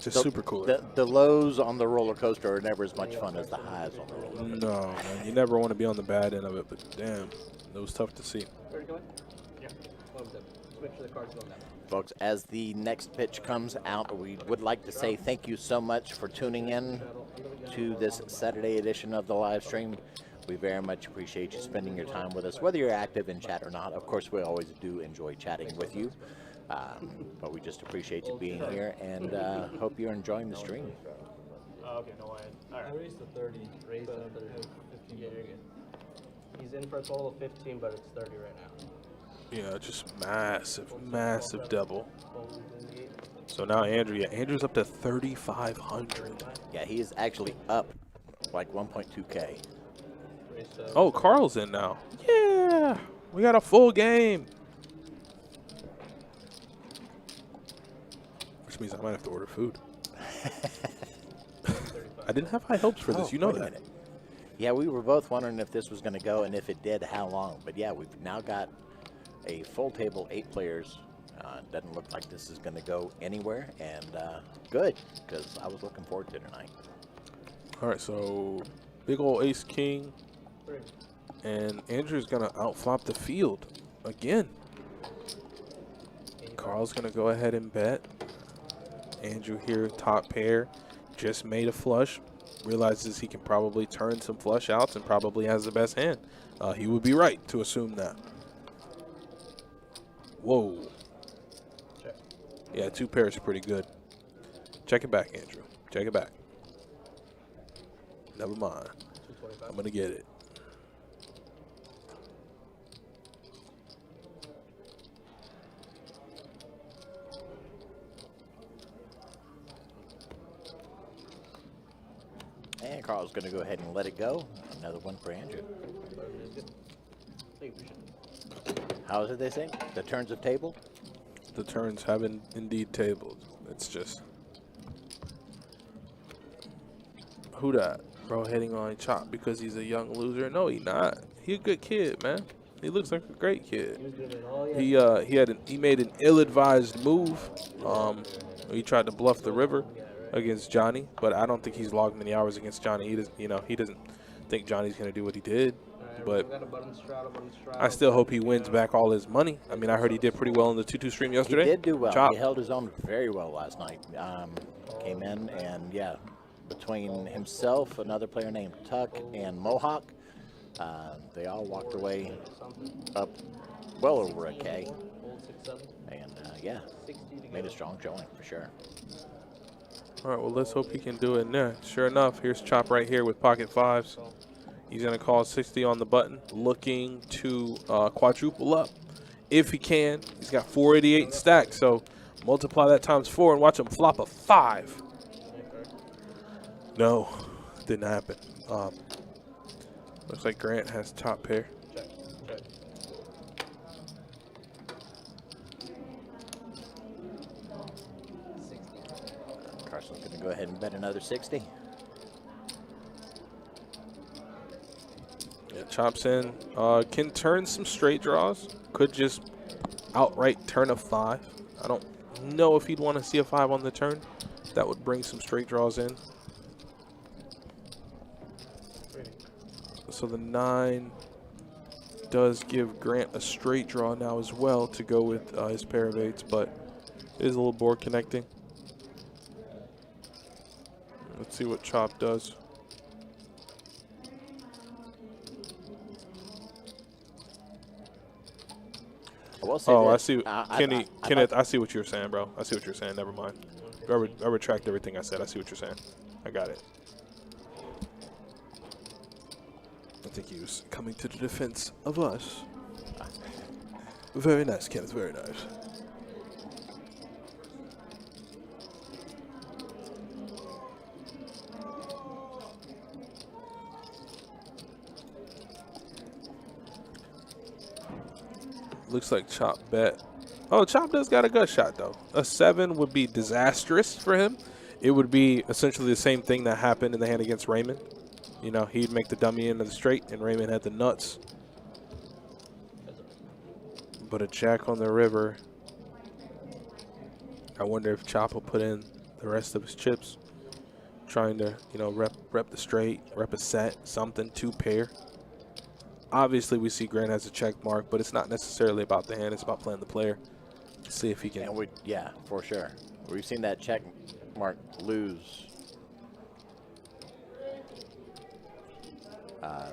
just super cooler. The lows on the roller coaster are never as much fun as the highs on the roller coaster. No, man. You never want to be on the bad end of it, but damn, it was tough to see. Ready to go in? Yeah. Make sure the card's going that way. Folks, as the next pitch comes out, we would like to say thank you so much for tuning in to this Saturday edition of the live stream. We very much appreciate you spending your time with us, whether you're active in chat or not. Of course, we always do enjoy chatting with you, but we just appreciate you being here and hope you're enjoying the stream. Okay, no way. All right. I raised the 30. Raise the 30. 15. Yeah, you're good. He's in for a total of 15, but it's 30 right now. Yeah, just massive double. Fold in the 8. So now Andrew's up to 3,500. Yeah, he is actually up like 1.2K. Raise the Oh, Carl's in now. Yeah, we got a full game. Which means I might have to order food. I didn't have high hopes for this. You know Wait a that. minute. Yeah, we were both wondering if this was going to go, and if it did, how long. But yeah, we've now got a full table, 8 players. Doesn't look like this is going to go anywhere, and good, because I was looking forward to tonight. All right, so big old ace king, 3. and Andrew's gonna outflop the field again. Carl's gonna go ahead and bet. Andrew here, top pair, just made a flush. Realizes he can probably turn some flush outs and probably has the best hand. He would be right to assume that. Whoa. Check. Yeah, 2 pairs are pretty good. Check it back, Andrew. Check it back. Never mind. 225. I'm gonna get it. And Carl's going to go ahead and let it go. Another one for Andrew. Thank you. How is it they say? The turns of table? The turns have indeed tabled. It's just who that? Bro hitting on Chop because he's a young loser. No, he not. He a good kid, man. He looks like a great kid. He was gonna win all year. He made an ill-advised move. He tried to bluff the river against Johnny, but I don't think he's logged many hours against Johnny. He doesn't think Johnny's gonna do what he did. But We got a button straddle. I still hope he wins back all his money. I mean, I heard he did pretty well in the 2-2 stream yesterday. He did do well. Chop. He held his own very well last night. Came in and, yeah, between himself, another player named Tuck, and Mohawk, they all walked away up well over a K. Hold 6-7. And, yeah, 60 to made go. a strong showing for sure. All right, well, let's hope he can do it there. Sure enough, here's Chop right here with pocket 5s. He's going to call 60 on the button, looking to quadruple up if he can. He's got 488 stacked, so multiply that times 4 and watch him flop a 5. No, didn't happen. Looks like Grant has top pair. Check. Check. Carson's going to go ahead and bet another 60. Yeah, Chops in. Can turn some straight draws. Could just outright turn a 5. I don't know if he'd want to see a 5 on the turn. That would bring some straight draws in. So the 9 does give Grant a straight draw now as well to go with his pair of 8s, but it is a little board connecting. Let's see what Chop does. I will say Oh, this. I see. Kenny, I Kenneth, I see what you're saying, bro. I see what you're saying. Never mind. I retract everything I said. I see what you're saying. I got it. I think he was coming to the defense of us. Very nice, Kenneth. Very nice. Looks like Chop bet. Oh, Chop does got a gut shot, though. A 7 would be disastrous for him. It would be essentially the same thing that happened in the hand against Raymond. You know, he'd make the dummy into the straight, and Raymond had the nuts. But a jack on the river. I wonder if Chop will put in the rest of his chips. Trying to, you know, rep the straight, rep a set, something, 2 pair. Obviously, we see Grant has a check mark, but it's not necessarily about the hand. It's about playing the player. See if he can. And yeah, for sure. We've seen that check mark lose. I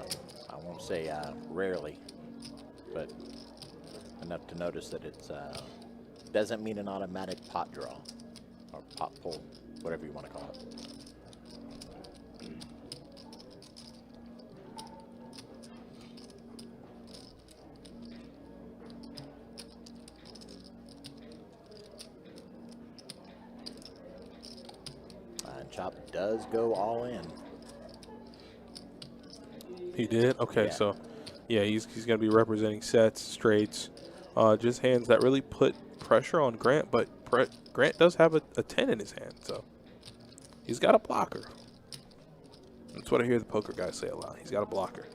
won't say rarely, but enough to notice that it's doesn't mean an automatic pot draw or pot pull, whatever you want to call it. Chop does go all in. He did? Okay, Yeah. so, yeah, he's going to be representing sets, straights, just hands that really put pressure on Grant, but Grant does have a 10 in his hand, so he's got a blocker. That's what I hear the poker guys say a lot. He's got a blocker.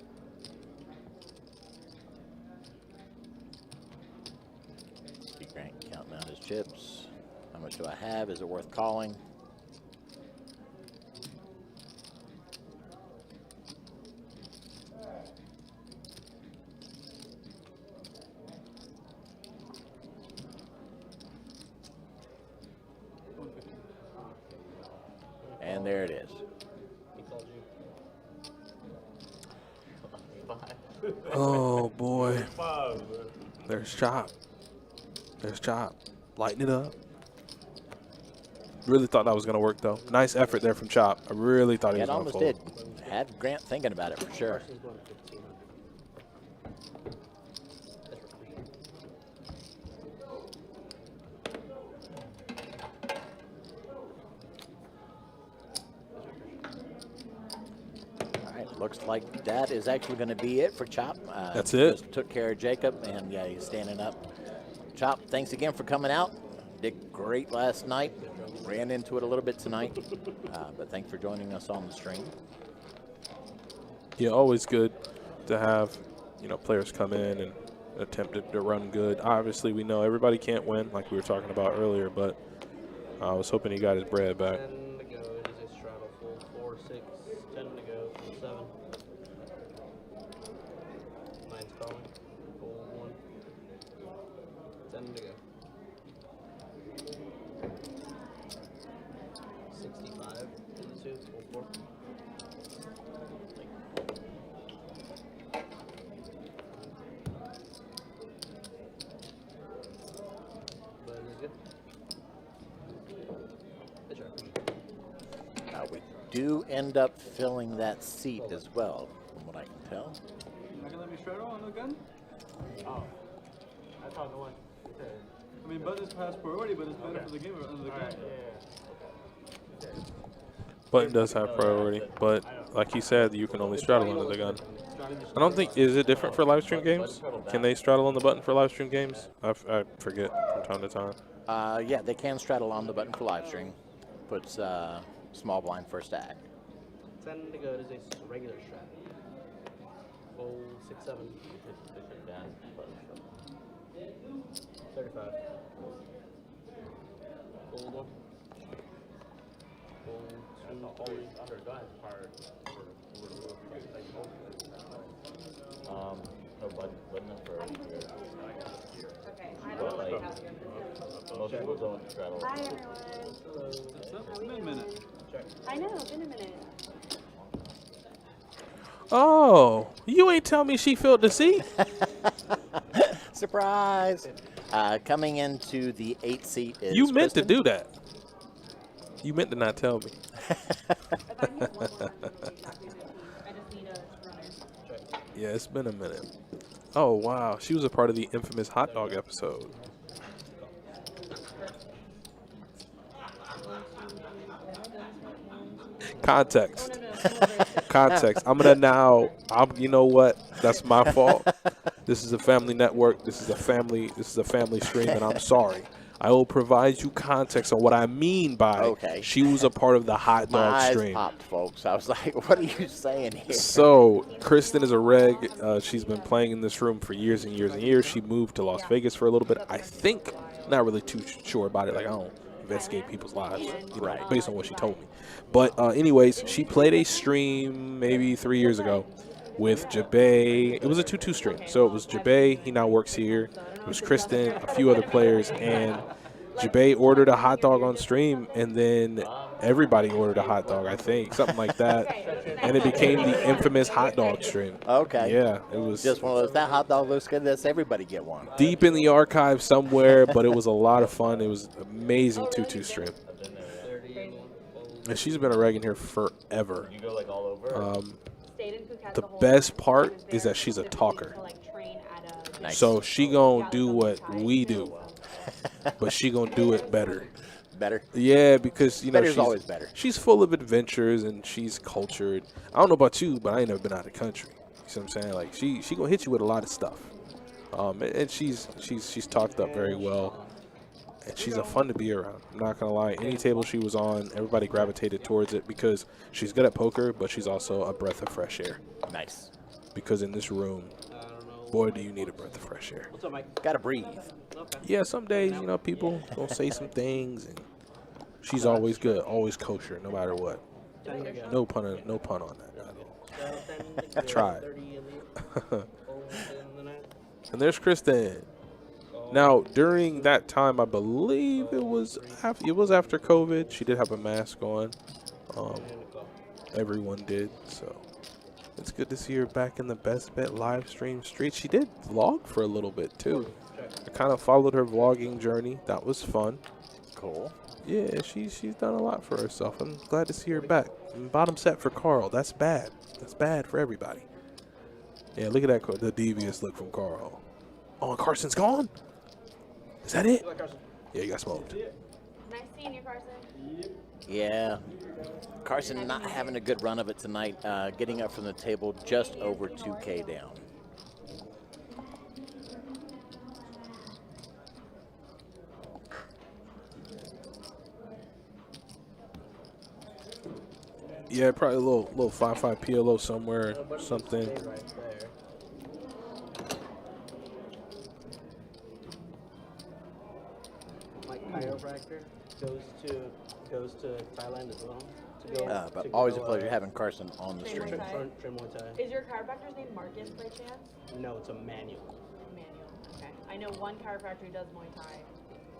See Grant counting out his chips. How much do I have? Is it worth calling? And there it is. He called you. Oh, boy. 5, man. There's Chop. There's Chop. Lighten it up. Really thought that was going to work, though. Nice effort there from Chop. I really thought he It was going to almost fold. did. Had Grant thinking about it for sure. Carson's going to 1500. All right, looks like that is actually going to be it for Chop. That's it. Just took care of Jacob, and yeah, he's standing up. Chop, thanks again for coming out. Did great last night. Ran into it a little bit tonight, but thanks for joining us on the stream. Yeah, always good to have, players come in and attempt to run good. Obviously, we know everybody can't win, like we were talking about earlier, but I was hoping he got his bread back. 10 to go. It is a straddle full. 4, 6, 10 to go. 7. 9's calling. Full 1. 10 to go. 65. 2, full 4. But it's good. Good job. We do end up filling that seat as well, from what I can tell. You're not gonna let me straddle on the gun? Oh. I thought the one. Okay. I mean, buttons pass priority, but it's better for the game under the gun. Alright, yeah. Button does have priority, but like he said, you can only straddle under the gun. I don't think, is it different for live stream games? Can they straddle on the button for live stream games? I forget from time to time. Yeah, they can straddle on the button for live stream. Puts small blind first stack. 10 to go. It is a regular strat. Full 6, 7. 35. Full 1. Full 2, 3. Under gun part. No button for Okay, I don't really have to. most people don't straddle. Hi, everyone. What's up? It's been a minute. I know, been a minute. Oh, you ain't tell me she filled the seat. Surprise! Coming into the 8th seat is You meant to Kristen. do that. You meant to not tell me. If I'm here one more, I just need a runner. Yeah, it's been a minute. Oh, wow. She was a part of the infamous hot dog episode. Context. Context. I'm going to now, you know what? That's my fault. This is a family network. This is a family stream, and I'm sorry. I will provide you context on what I mean by she was a part of the hot My dog eyes stream. popped, folks. I was like, what are you saying here? So, Kristen is a reg. She's been playing in this room for years and years and years. She moved to Las Vegas for a little bit. I think, not really too sure about it. Like, I don't investigate people's lives, based on what she told me. But anyways, she played a stream maybe 3 years ago. with Jabay. It was a 2-2 stream. So it was Jabay. He now works here. It was Kristen, a few other players, and Jabay ordered a hot dog on stream, and then everybody ordered a hot dog, I think, something like that. And it became the infamous hot dog stream. Okay. Yeah, it was Just one of those, that hot dog looks good, let's everybody get one. deep in the archive somewhere, but it was a lot of fun. It was an amazing 2-2 stream. And she's been a reg in here forever. The best part is that she's a talker. Nice. So she gonna do what we do, but she gonna do it better. Better? Yeah, because, you know, Better's always better. She's full of adventures and she's cultured. I don't know about you, but I ain't never been out of the country. You see what I'm saying? Like, she gonna hit you with a lot of stuff. And she's talked up very well. And she's a fun to be around. I'm not gonna lie. Any table she was on, everybody gravitated towards it because she's good at poker, but she's also a breath of fresh air. Nice. Because in this room, boy, do you need a breath of fresh air. What's up, Mike? Gotta breathe. Yeah, some days, you know, people gonna say some things, and she's always good, always kosher, no matter what. No pun on that at all. I tried. And there's Kristen. Now, during that time, I believe it was after COVID. She did have a mask on. Everyone did, so it's good to see her back in the Best Bet live stream street. She did vlog for a little bit too. I kind of followed her vlogging journey. That was fun. Cool. Yeah, she's done a lot for herself. I'm glad to see her back. And bottom set for Carl. That's bad. That's bad for everybody. Yeah, look at that, the devious look from Carl. Oh, and Carson's gone? Is that it? Yeah, you got smoked. Nice seeing you, Carson. Yeah. Carson not having a good run of it tonight, getting up from the table just over 2K down. Yeah, probably a little 5-5 PLO somewhere, something. Chiropractor goes to Thailand as well. But always a pleasure having Carson on the stream. Train Muay Thai. Is your chiropractor's name Marcus by chance? No, it's Emmanuel. Manuel. Okay. I know one chiropractor who does Muay Thai.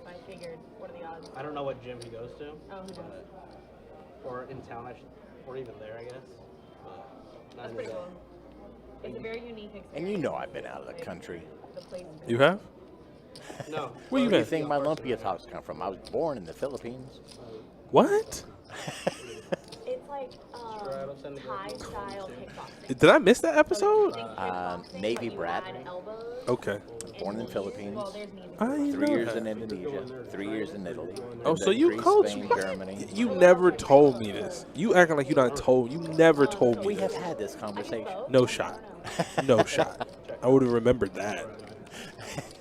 So I figured, what are the odds? I don't know what gym he goes to. Oh, who does? Or in town, or even there, I guess. Not That's in pretty the- cool. It's a very unique experience. And you know I've been out of the country. The place. You have? No. Where you Where do you been? think my lumpia talks come from? I was born in the Philippines. What? It's like Thai style kickboxing. Did I miss that episode? Navy brat. Okay. Born in the Philippines. I didn't 3 know years that. in Indonesia. 3 years in Italy. Oh, and so then you Greece, coach? Spain, Germany. You never told me this. You acting like you not told. You never told me We this. have had this conversation. No shot. No shot. I would have remembered that.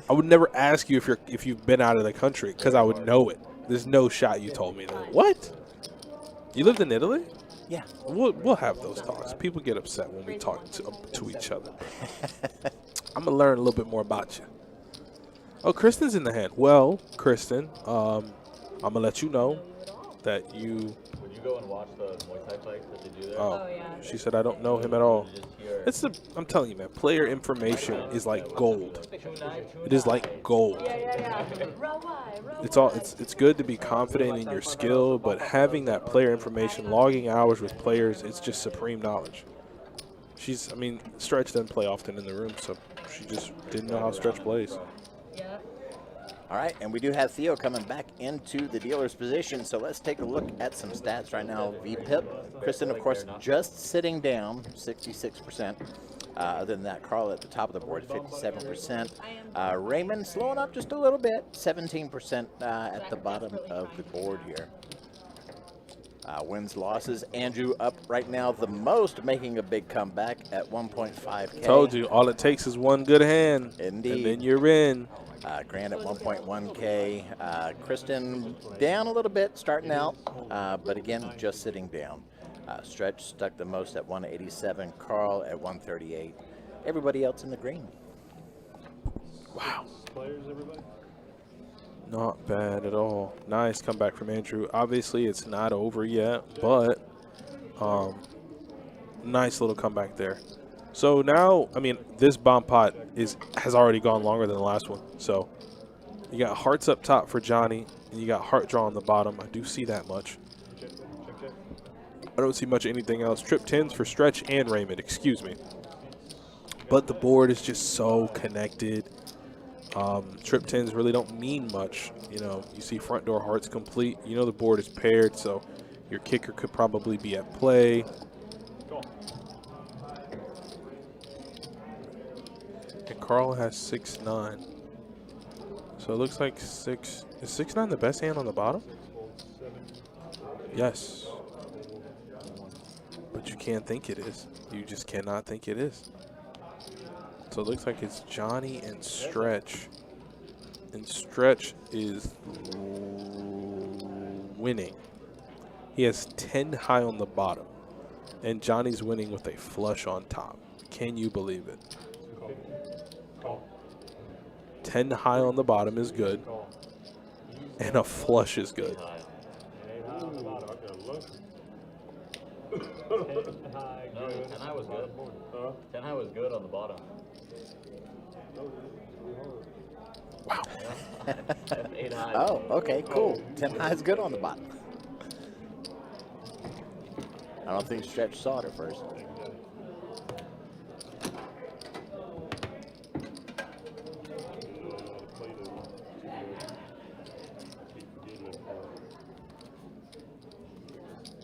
I would never ask you if you've been out of the country because I would know it. There's no shot you told me that. What? You lived in Italy? Yeah. We'll have those talks. People get upset when we talk to each other. I'm gonna learn a little bit more about you. Oh, Kristen's in the hand. Well, Kristen, I'm gonna let you know that you. Would you go and watch the Muay Thai fights that they do there? Oh, Oh, yeah. she said I don't know him at all. I'm telling you, man. Player information is like gold. It is like gold. Yeah. It's good to be confident in your skill, but having that player information, logging hours with players, it's just supreme knowledge. Stretch doesn't play often in the room, so she just didn't know how Stretch plays. Yeah. All right, and we do have Theo coming back into the dealer's position, so let's take a look at some stats right now. VPIP, Kristen, of course, just sitting down, 66%. Other than that, Carl at the top of the board, 57%. Raymond slowing up just a little bit, 17% at the bottom of the board here. Wins, losses. Andrew up right now the most, making a big comeback at 1.5K. Told you, all it takes is one good hand. Indeed. And then you're in. Grant at 1.1K. Kristen down a little bit starting out, but again, just sitting down. Stretch stuck the most at 187. Carl at 138. Everybody else in the green. Wow. Players, everybody? Not bad at all. Nice comeback from Andrew. Obviously, it's not over yet, but nice little comeback there. So now, I mean, this bomb pot has already gone longer than the last one. So you got hearts up top for Johnny, and you got heart draw on the bottom. I do see that much. I don't see much anything else. Trip 10s for Stretch and Raymond, excuse me. But the board is just so connected. Trip 10s really don't mean much. You know, you see front door hearts complete. You know the board is paired, so your kicker could probably be at play. And Carl has 6-9. So it looks like is 6-9 the best hand on the bottom? Yes. But you can't think it is. You just cannot think it is. So it looks like it's Johnny and Stretch. And Stretch is winning. He has 10 high on the bottom. And Johnny's winning with a flush on top. Can you believe it? 10 high on the bottom is good. And a flush is good. No, 10 high was good. 10 high was good on the bottom. Wow. That's 8 high. Oh, okay, cool. 10 high is good on the bottom. I don't think Stretch saw it at first.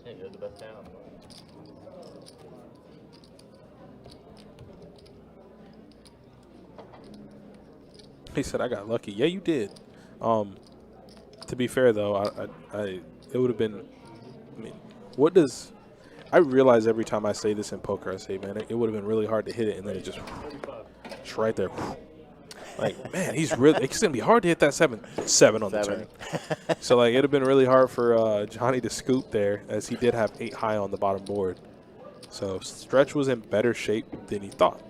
Yeah, you're the best hand on the bottom. He said, I got lucky. Yeah, you did. To be fair, though, it would have been, I mean, what does, I realize every time I say this in poker, I say, man, it would have been really hard to hit it, and then it's right there. Like, man, it's going to be hard to hit that 7 on the turn. So, like, it would have been really hard for Johnny to scoop there, as he did have 8 high on the bottom board. So, Stretch was in better shape than he thought.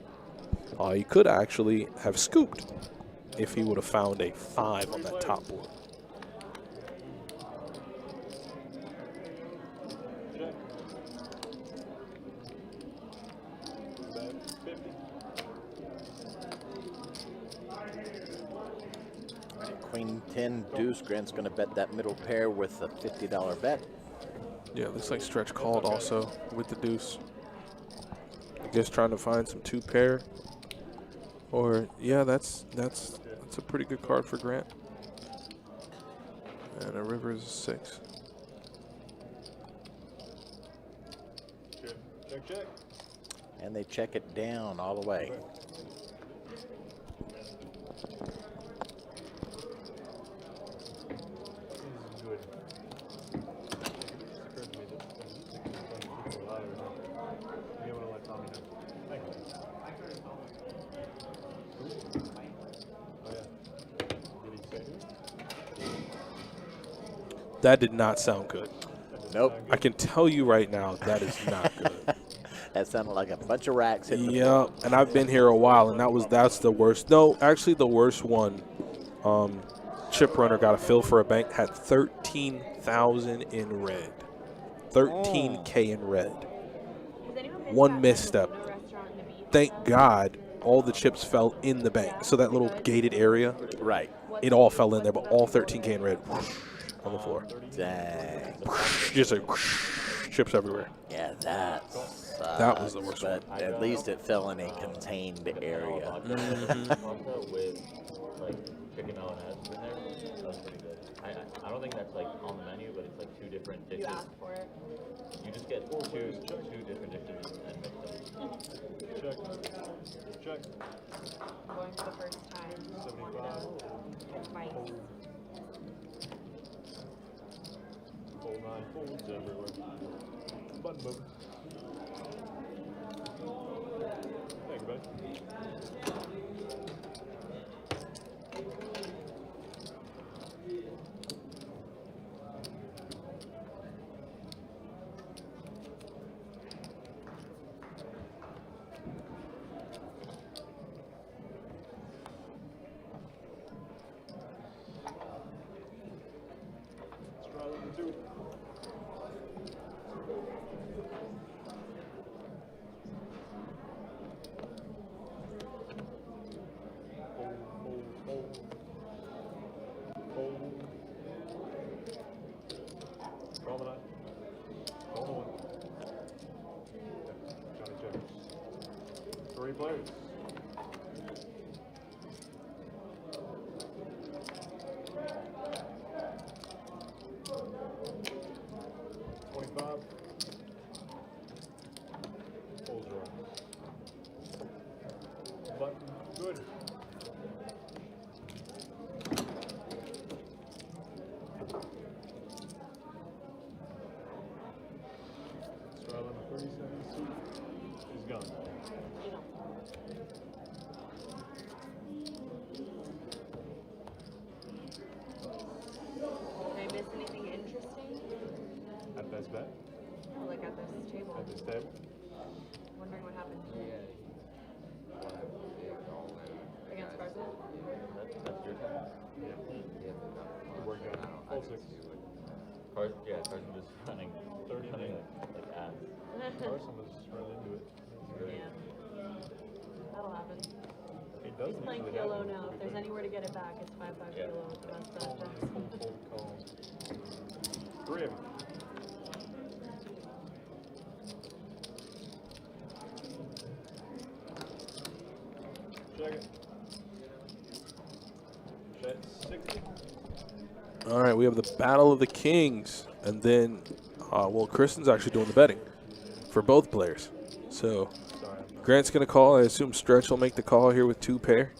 He could actually have scooped if he would have found a 5 on that top board. Queen 10 deuce. Grant's going to bet that middle pair with a $50 bet. Yeah, looks like Stretch called also with the deuce. I guess trying to find some 2 pair. Or yeah, that's a pretty good card for Grant. And a river is a 6. Check. And they check it down all the way. That did not sound good. Nope. I can tell you right now, that is not good. That sounded like a bunch of racks hitting the Yeah, and I've been here a while, and that's the worst. No, actually the worst one. Chip Runner got a fill for a bank, had 13,000 in red. 13K in red. One misstep. Thank God all the chips fell in the bank. So that little gated area, right. It all fell in there, but all 13K in red on the floor. Dang. Just like chips everywhere. Yeah, that was the worst one. But at least it fell in a contained area. With like chicken L&S in there, that's pretty good. I don't think that's like on the menu, but it's like 2 different dishes. You asked for it. You just get two different dishes and mix them. Check. I'm going for the first time. 75. Advice. Full 9 folds everywhere. Button moving. Thank you, bud. Let's try number 2. players. Close your eyes. Button, good. Straddle number 37 is gone. Did I miss anything interesting? At best bet, Like at this table? at this table. Wondering what happened. Against Carson? That's your time. Work on full six. Carson just running 30 like minutes. ass. Carson was just running into it. Yeah. That'll happen. He He's doesn't playing usually kilo have now. If there's anywhere to get it back, it's 5-5 Yeah. kilo with the best bet. Cold call. 3 of them. Check it. Bet 60. All right, we have the Battle of the Kings, and then, well, Kristen's actually doing the betting for both players. So Sorry. Grant's going to call. I assume Stretch will make the call here with 2 pair.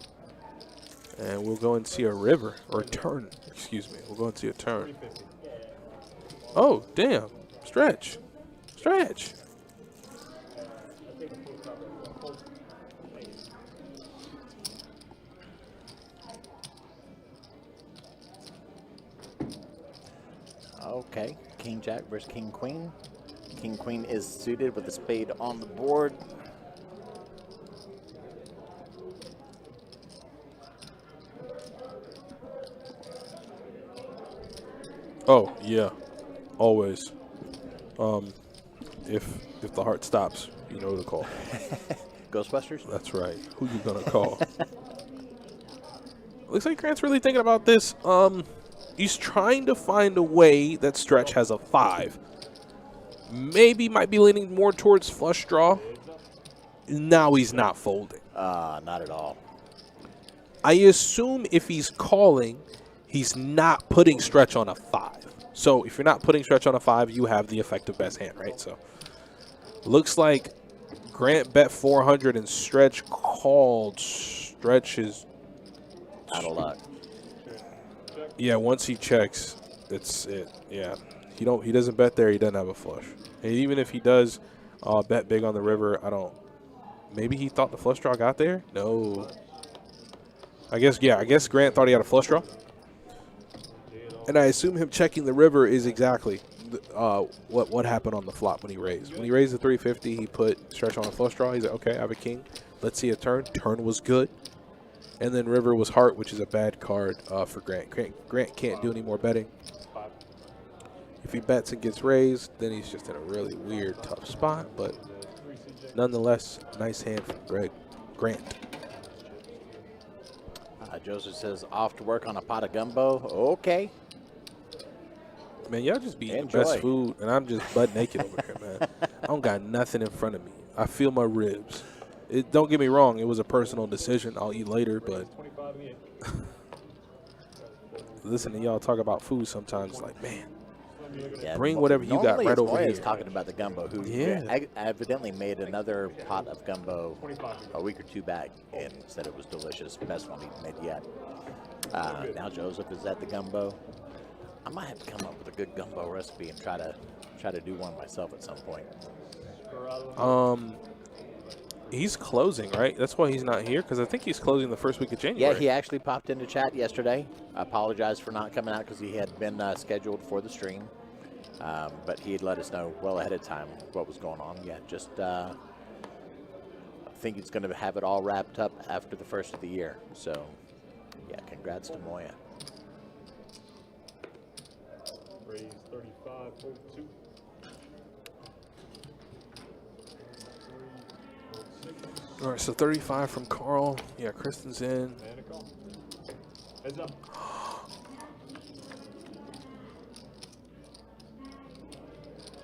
And we'll go and see a river, or turn, excuse me. We'll go and see a turn. 350. Oh, damn. Stretch. Stretch. Okay, King Jack versus King Queen. King Queen is suited with the spade on the board. Oh, yeah. Always. If the heart stops, you know who to call. Ghostbusters? That's right. Who you gonna call? Looks like Grant's really thinking about this. He's trying to find a way that Stretch has a 5. Maybe might be leaning more towards flush draw. Now he's not folding. Not at all. I assume if he's calling, he's not putting Stretch on a 5. So if you're not putting Stretch on a 5, you have the effective best hand, right? So looks like Grant bet 400 and Stretch called. Stretch is Out of luck. yeah. Once he checks, it's it. Yeah, he doesn't bet there. He doesn't have a flush. And even if he does bet big on the river, I don't. Maybe he thought the flush draw got there. No. I guess Grant thought he had a flush draw. And I assume him checking the river is exactly what happened on the flop when he raised. When he raised the 350, he put Stretch on a flush draw. He's like, okay, I have a king. Let's see a turn. Turn was good. And then river was heart, which is a bad card for Grant. Grant can't do any more betting. If he bets and gets raised, then he's just in a really weird, tough spot. But nonetheless, nice hand from Grant. Joseph says off to work on a pot of gumbo. Okay. Man, y'all just be eating the Enjoy. best food, and I'm just butt naked over here, man. I don't got nothing in front of me. I feel my ribs. Don't get me wrong, it was a personal decision. I'll eat later, but listen to y'all talk about food sometimes, like, man, Yeah, bring whatever you got normally right it's over Moya here. is talking about the gumbo, who Yeah. evidently made another pot of gumbo a week or 2 back and said it was delicious. Best one he's made yet. Now Joseph is at the gumbo. I might have to come up with a good gumbo recipe and try to do one myself at some point. He's closing, right? That's why he's not here, because I think he's closing the first week of January. Yeah, he actually popped into chat yesterday. I apologize for not coming out because he had been scheduled for the stream. But he had let us know well ahead of time what was going on. Yeah, just I think he's going to have it all wrapped up after the first of the year. So, yeah, congrats to Moya. Raise 35, fold 2. All right, so 35 from Carl. Yeah, Kristen's in. And a call. Heads up.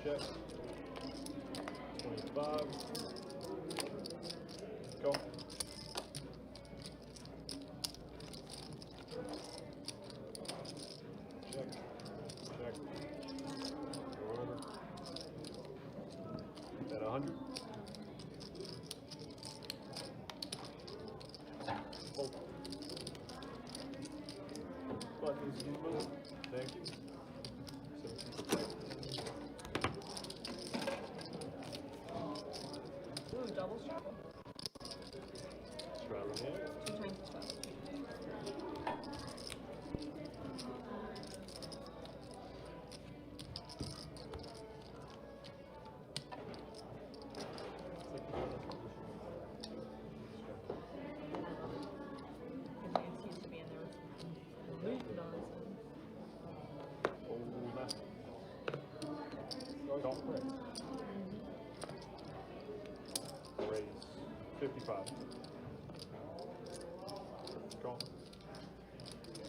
Check. 25. Go. Check. Check. Whatever. At 100. Oh. Buttons move. Thank you. 17. Ooh, double strap? Travel in. 2 times the strap. Advance used to be in there. Adonis. Oh, nice. Go. Raise 55. Go.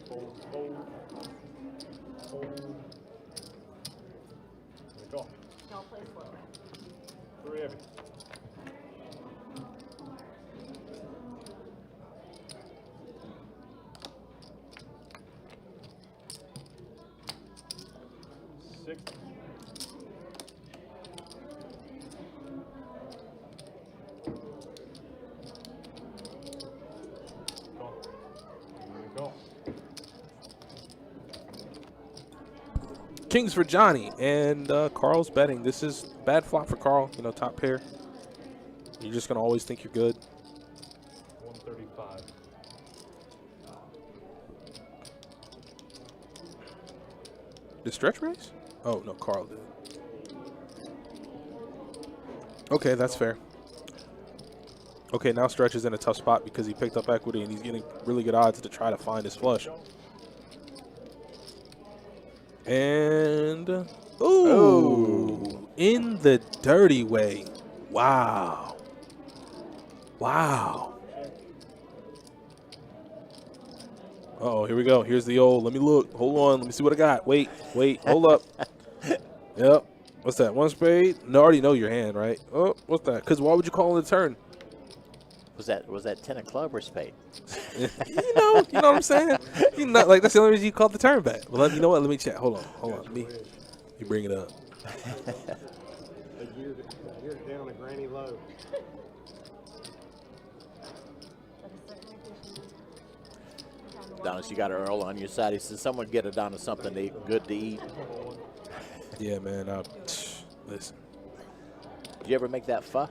Hold, hold. Hold. Go. Y'all play slow. 3 heavy. Six. Go. Go. Kings for Johnny, and Carl's betting. This is bad flop for Carl. You know, top pair. You're just gonna always think you're good. 135. Did Stretch raise? Oh no, Carl did. Okay, that's fair. Okay, now Stretch is in a tough spot because he picked up equity and he's getting really good odds to try to find his flush. And ooh, in the dirty way. Wow. Wow. Uh-oh, here we go. Here's the old, let me look. Hold on, let me see what I got. Wait, hold up. Yep. What's that, 1 spade? No, I already know your hand, right? Oh, what's that? Because why would you call on the turn? Was that 10 of club or spade? you know what I'm saying? You know, like, that's the only reason you called the turn bet. Well, you know what? Let me check. Hold on. Let me bring it up. You're down a granny low. Adonis, you got Earl on your side. He says, someone get Adonis something good to eat. Yeah, man. Listen. Did you ever make that pho?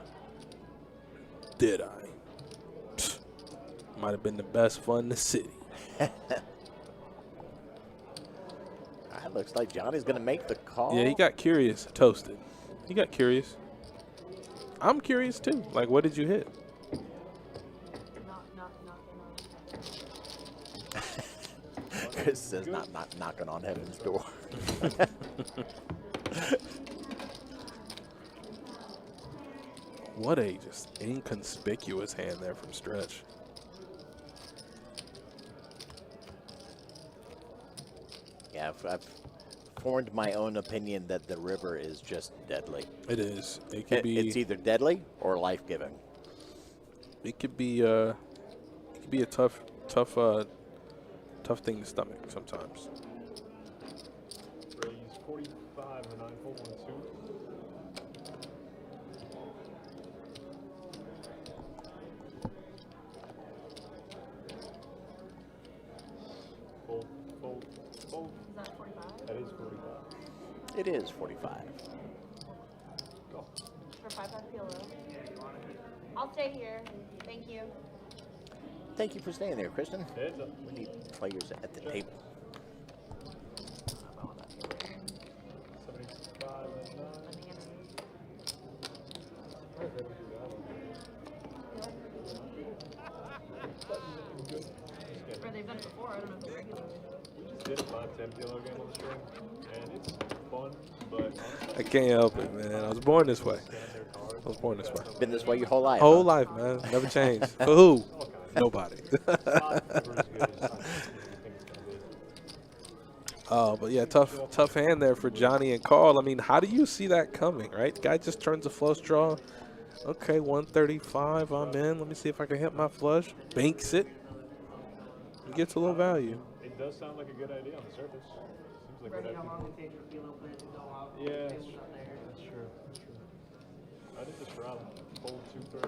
Did I? Might have been the best fun in the city. Looks like Johnny's going to make the call. Yeah, he got curious. Toasted. He got curious. I'm curious, too. Like, what did you hit? Chris says, not knocking on heaven's door. What a just inconspicuous hand there from Stretch. Yeah, I've formed my own opinion that the river is just deadly. It is. It could be. It's either deadly or life-giving. It could be a tough thing to stomach sometimes. Raise 45 and 9412. Fold. Is that 45? That is 45. It is 45. Go. For 5 kilo. I'll stay here. Thank you. Thank you for staying there, Kristen. Heads up. We need players at the table. 75 and 9. Or they've done it before. I don't know if it's regular. We just did a 5-10 kilo game on the stream, and it's fun, but I can't help it, man. I was born this way. Been this way your whole life. Whole huh? life, man. Never changed. For who? Nobody. But yeah, tough hand there for Johnny and Carl. I mean, how do you see that coming, right? The guy just turns a flush draw. Okay, 135. I'm in. Let me see if I can hit my flush. Banks it. Gets a little value. It does sound like a good idea on the surface. Seems like Ready what how I long it takes your field opener to go out. Yeah, Tables not there. that's true. That's true. I think this round, fold 2/3.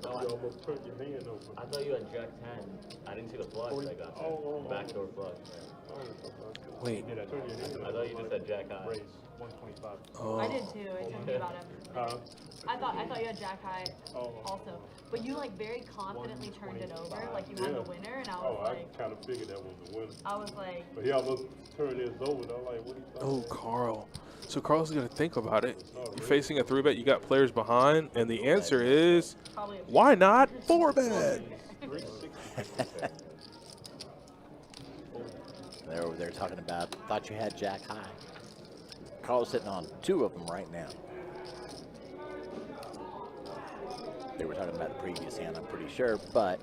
No, You almost put your hand over. I thought you had Jack 10. I didn't see the flush. I got backdoor flush. Wait. Yeah, I told you. I thought you just said Jack high. Raise 125. Oh. I did too. It took me about a minute. I thought you had Jack high also, but you like very confidently turned it over, like you had the winner, and I was like, I kind of figured that was the winner. I was like, But he almost turned his over. And I'm like, what are you talking Oh, Carl. So Carl's going to think about it. You're facing a 3-bet. You got players behind. And the answer is, probably. why not 4-bet? They're over there talking about, thought you had Jack high. Carl's sitting on 2 of them right now. They were talking about the previous hand, I'm pretty sure, but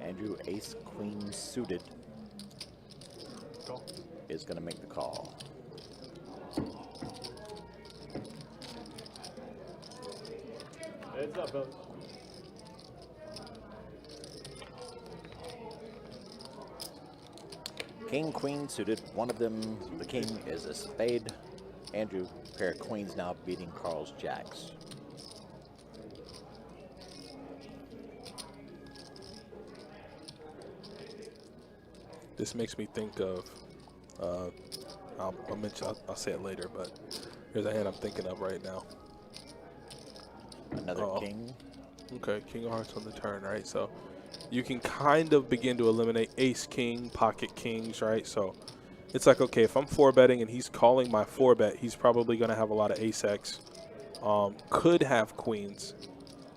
Andrew ace queen suited is going to make the call. Heads up, fellas. King, queen suited. One of them, the king, is a spade. Andrew, pair of queens now beating Carl's jacks. This makes me think of, I'll say it later, but here's a hand I'm thinking of right now. Another king. Okay, king of hearts on the turn, right? So you can kind of begin to eliminate ace king, pocket kings, right? So it's like, okay, if I'm 4-betting and he's calling my 4-bet, he's probably going to have a lot of ace x. Could have queens.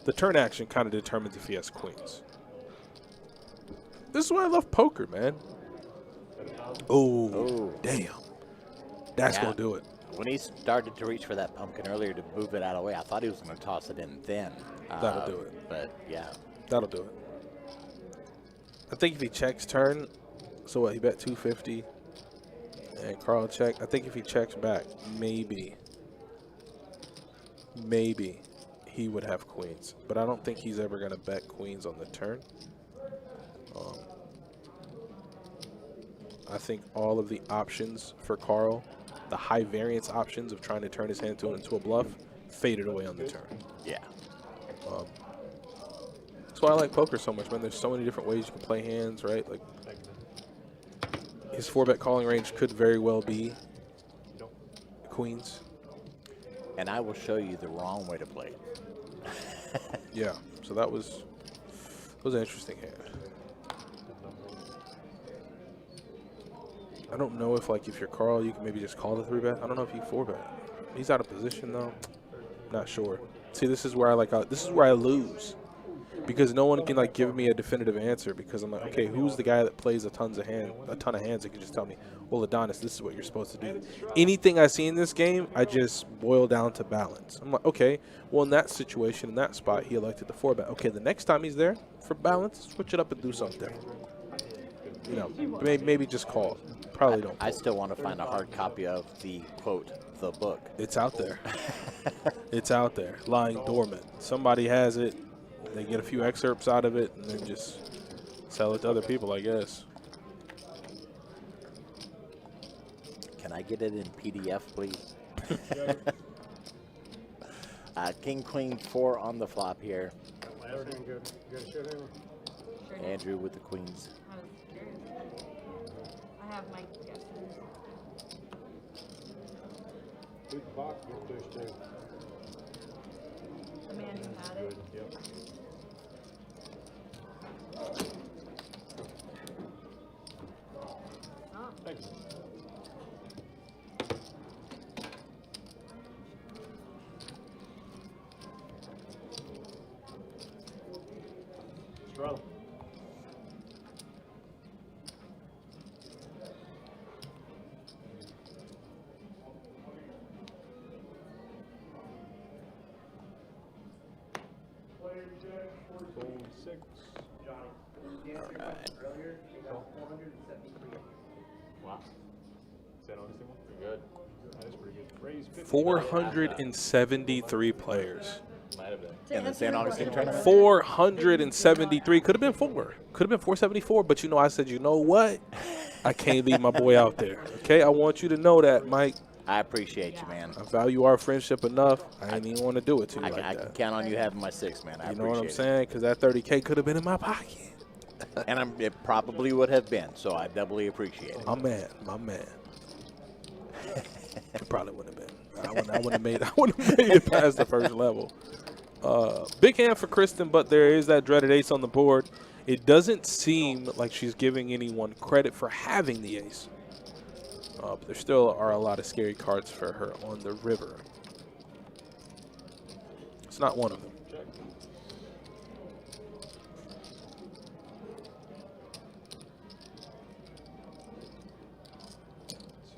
The turn action kind of determines if he has queens. This is why I love poker, man. Oh, damn. That's going to do it. When he started to reach for that pumpkin earlier to move it out of the way, I thought he was going to toss it in then. That'll do it. But, yeah. That'll do it. I think if he checks turn, so what, he bet 250, and Carl check. I think if he checks back, maybe he would have queens. But I don't think he's ever going to bet queens on the turn. I think all of the options for Carl, the high variance options of trying to turn his hand into a bluff, faded away on the turn. Yeah. That's why I like poker so much, man. There's so many different ways you can play hands, right? Like, his 4-bet calling range could very well be queens. And I will show you the wrong way to play it. Yeah, so that was an interesting hand. I don't know if, like, if you're Carl, you can maybe just call the 3-bet. I don't know if you 4-bet. He's out of position, though. Not sure. See, this is where I lose. Because no one can, like, give me a definitive answer, because I'm like, okay, who's the guy that plays a ton of hands that can just tell me, well, Adonis, this is what you're supposed to do. Anything I see in this game, I just boil down to balance. I'm like, okay, well, in that situation, in that spot, he elected the 4-bet. Okay, the next time he's there for balance, switch it up and do something. You know, maybe just call. Probably don't. I still want to find a hard copy of the, quote, the book. It's out there. It's out there, lying dormant. Somebody has it. They get a few excerpts out of it and then just sell it to other people, I guess. Can I get it in PDF, please? King, queen, 4 on the flop here. Everything good. Good showdown. Andrew with the queens. I was curious. I have my guesses. Big box, big fish, too. The man who had it. Yep. Oh. Thank you. Strong. Fold 6. All right. Earlier, he got 473. Wow. San Augustine one? Pretty good. That is pretty good. Raise 50. 473 players. Might have been. In the San Augustine tournament? 473. Could have been 4. Could have been 474. But you know, I said, you know what? I can't leave my boy out there. Okay, I want you to know that, Mike. I appreciate you, man. I value our friendship enough. I ain't even want to do it to you I like can that. count on you having my 6, man. I You know what I'm appreciate saying? Because that 30K could have been in my pocket. it. And it probably would have been, so I doubly appreciate it. My man, my man. It probably wouldn't have been. I wouldn't have made it past the first level. Big hand for Kristen, but there is that dreaded ace on the board. It doesn't seem like she's giving anyone credit for having the ace. But there still are a lot of scary cards for her on the river. It's not one of them. Check.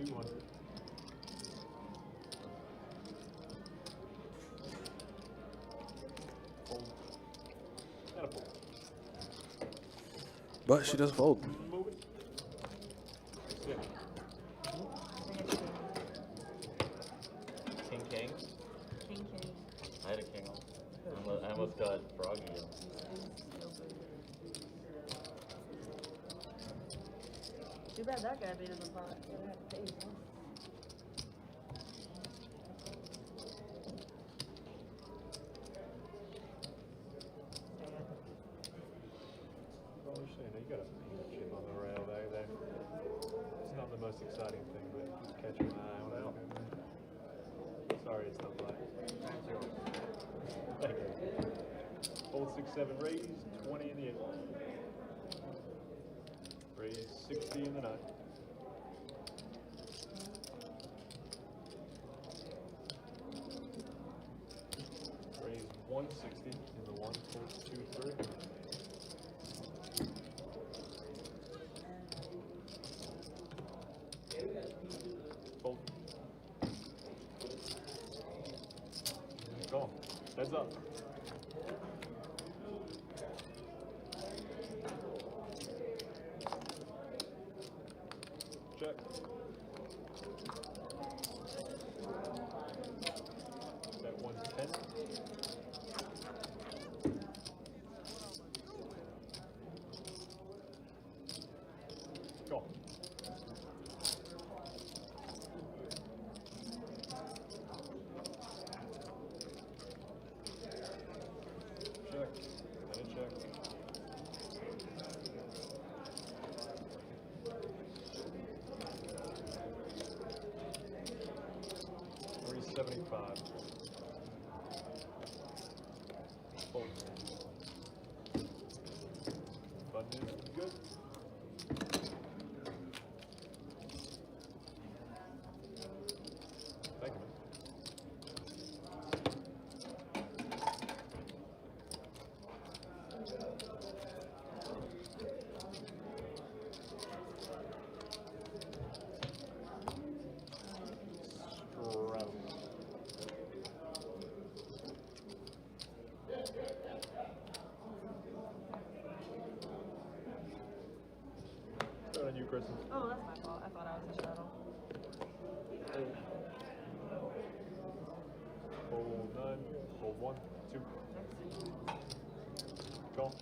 200. Fold. And a fold. But she does fold. Move it. Yeah. King, king. King, king. I had a king on. I almost got froggy. Too bad that guy made in the pot. I understand. You got a chip on the rail back there. It's not the most exciting thing, but just catch an eye on it. Sorry, it's not black. Thank you. Fold 6, 7, raise 20 in the 8. Raise 60 in the 9. Raise 160 in the 1, 4, 2, 3. Fold. Go on. Heads up. Check. That 110. Go. Check. And a check. $375. Fold. Button is good. Thank you, man. Straddle. Start on you, Kristen. Oh, that's my fault. I thought I was a shuttle. Hold 9. Hold 1, 2. Call.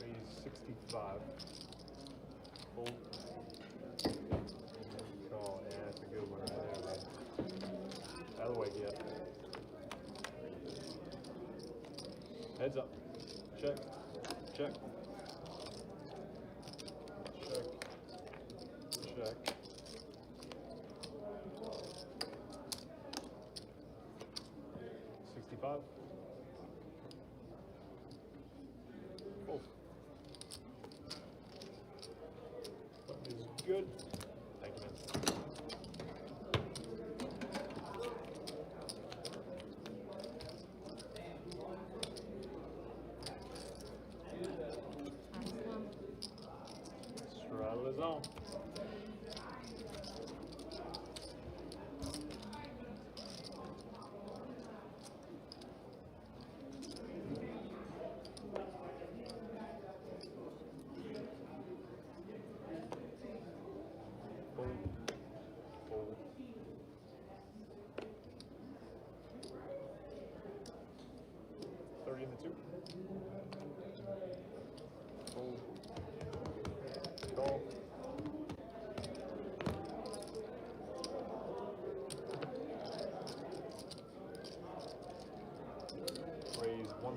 Raise 65. Fold. Call. Yeah, that's a good one right there, man. Out of the way, yeah. Heads up. Check. Check. Check. Check. $65. Fold. Button is good. Thank you, man. Straddle is on.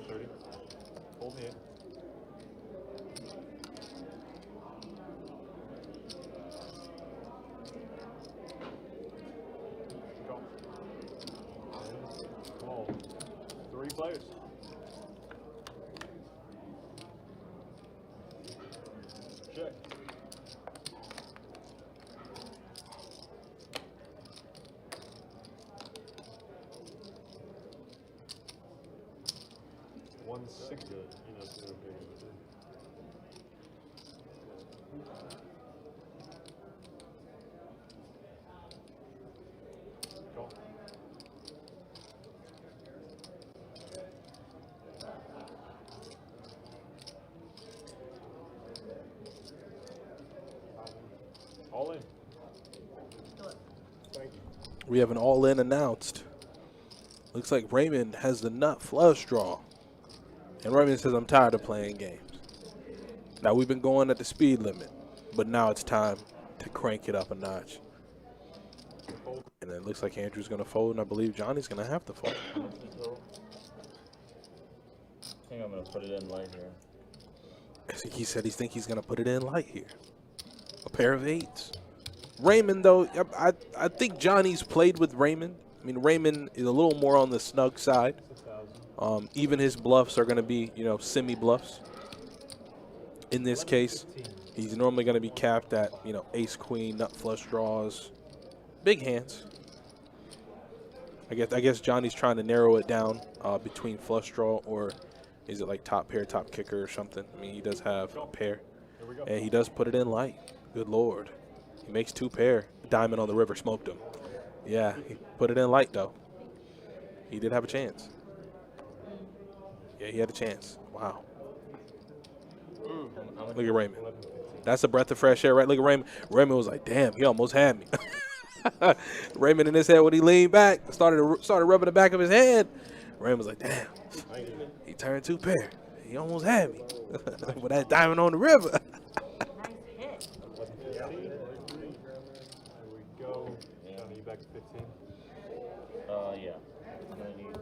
30. Hold the 8. Go. Call. 3 players. Check. $160. You know, it's no big of a deal. Call. All in. Thank you. We have an all-in announced. Looks like Raymond has the nut flush draw. And Raymond says, I'm tired of playing games. Now, we've been going at the speed limit, but now it's time to crank it up a notch. And it looks like Andrew's going to fold, and I believe Johnny's going to have to fold. I think I'm going to put it in light here. He said he's going to put it in light here. A pair of 8s. Raymond, though, I think Johnny's played with Raymond. I mean, Raymond is a little more on the snug side. Even his bluffs are going to be, you know, semi-bluffs. In this case, he's normally going to be capped at, you know, ace, queen, nut flush draws. Big hands. I guess Johnny's trying to narrow it down between flush draw, or is it like top pair, top kicker or something? I mean, he does have a pair. And he does put it in light. Good Lord. He makes 2 pair. Diamond on the river smoked him. Yeah, he put it in light, though. He did have a chance. Yeah, he had a chance. Wow. Look at Raymond. That's a breath of fresh air, right? Look at Raymond. Raymond was like, damn, he almost had me. Raymond in his head, when he leaned back, started rubbing the back of his head. Raymond was like, damn. He turned 2 pair. He almost had me. With that diamond on the river. Nice hit. There we go. Johnny, you back to 15? Yeah. I'm going to need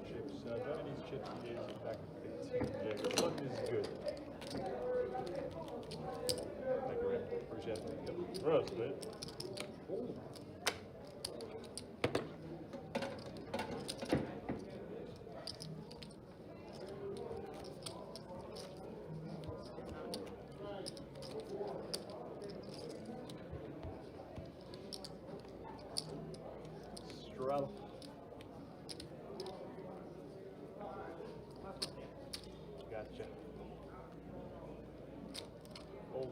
Chips. Johnny needs chips. He is back to 15. Yeah, button is good. Thank you, Ray. Appreciate it. Yep. Roast, man. Straddle. Gotcha. Hold.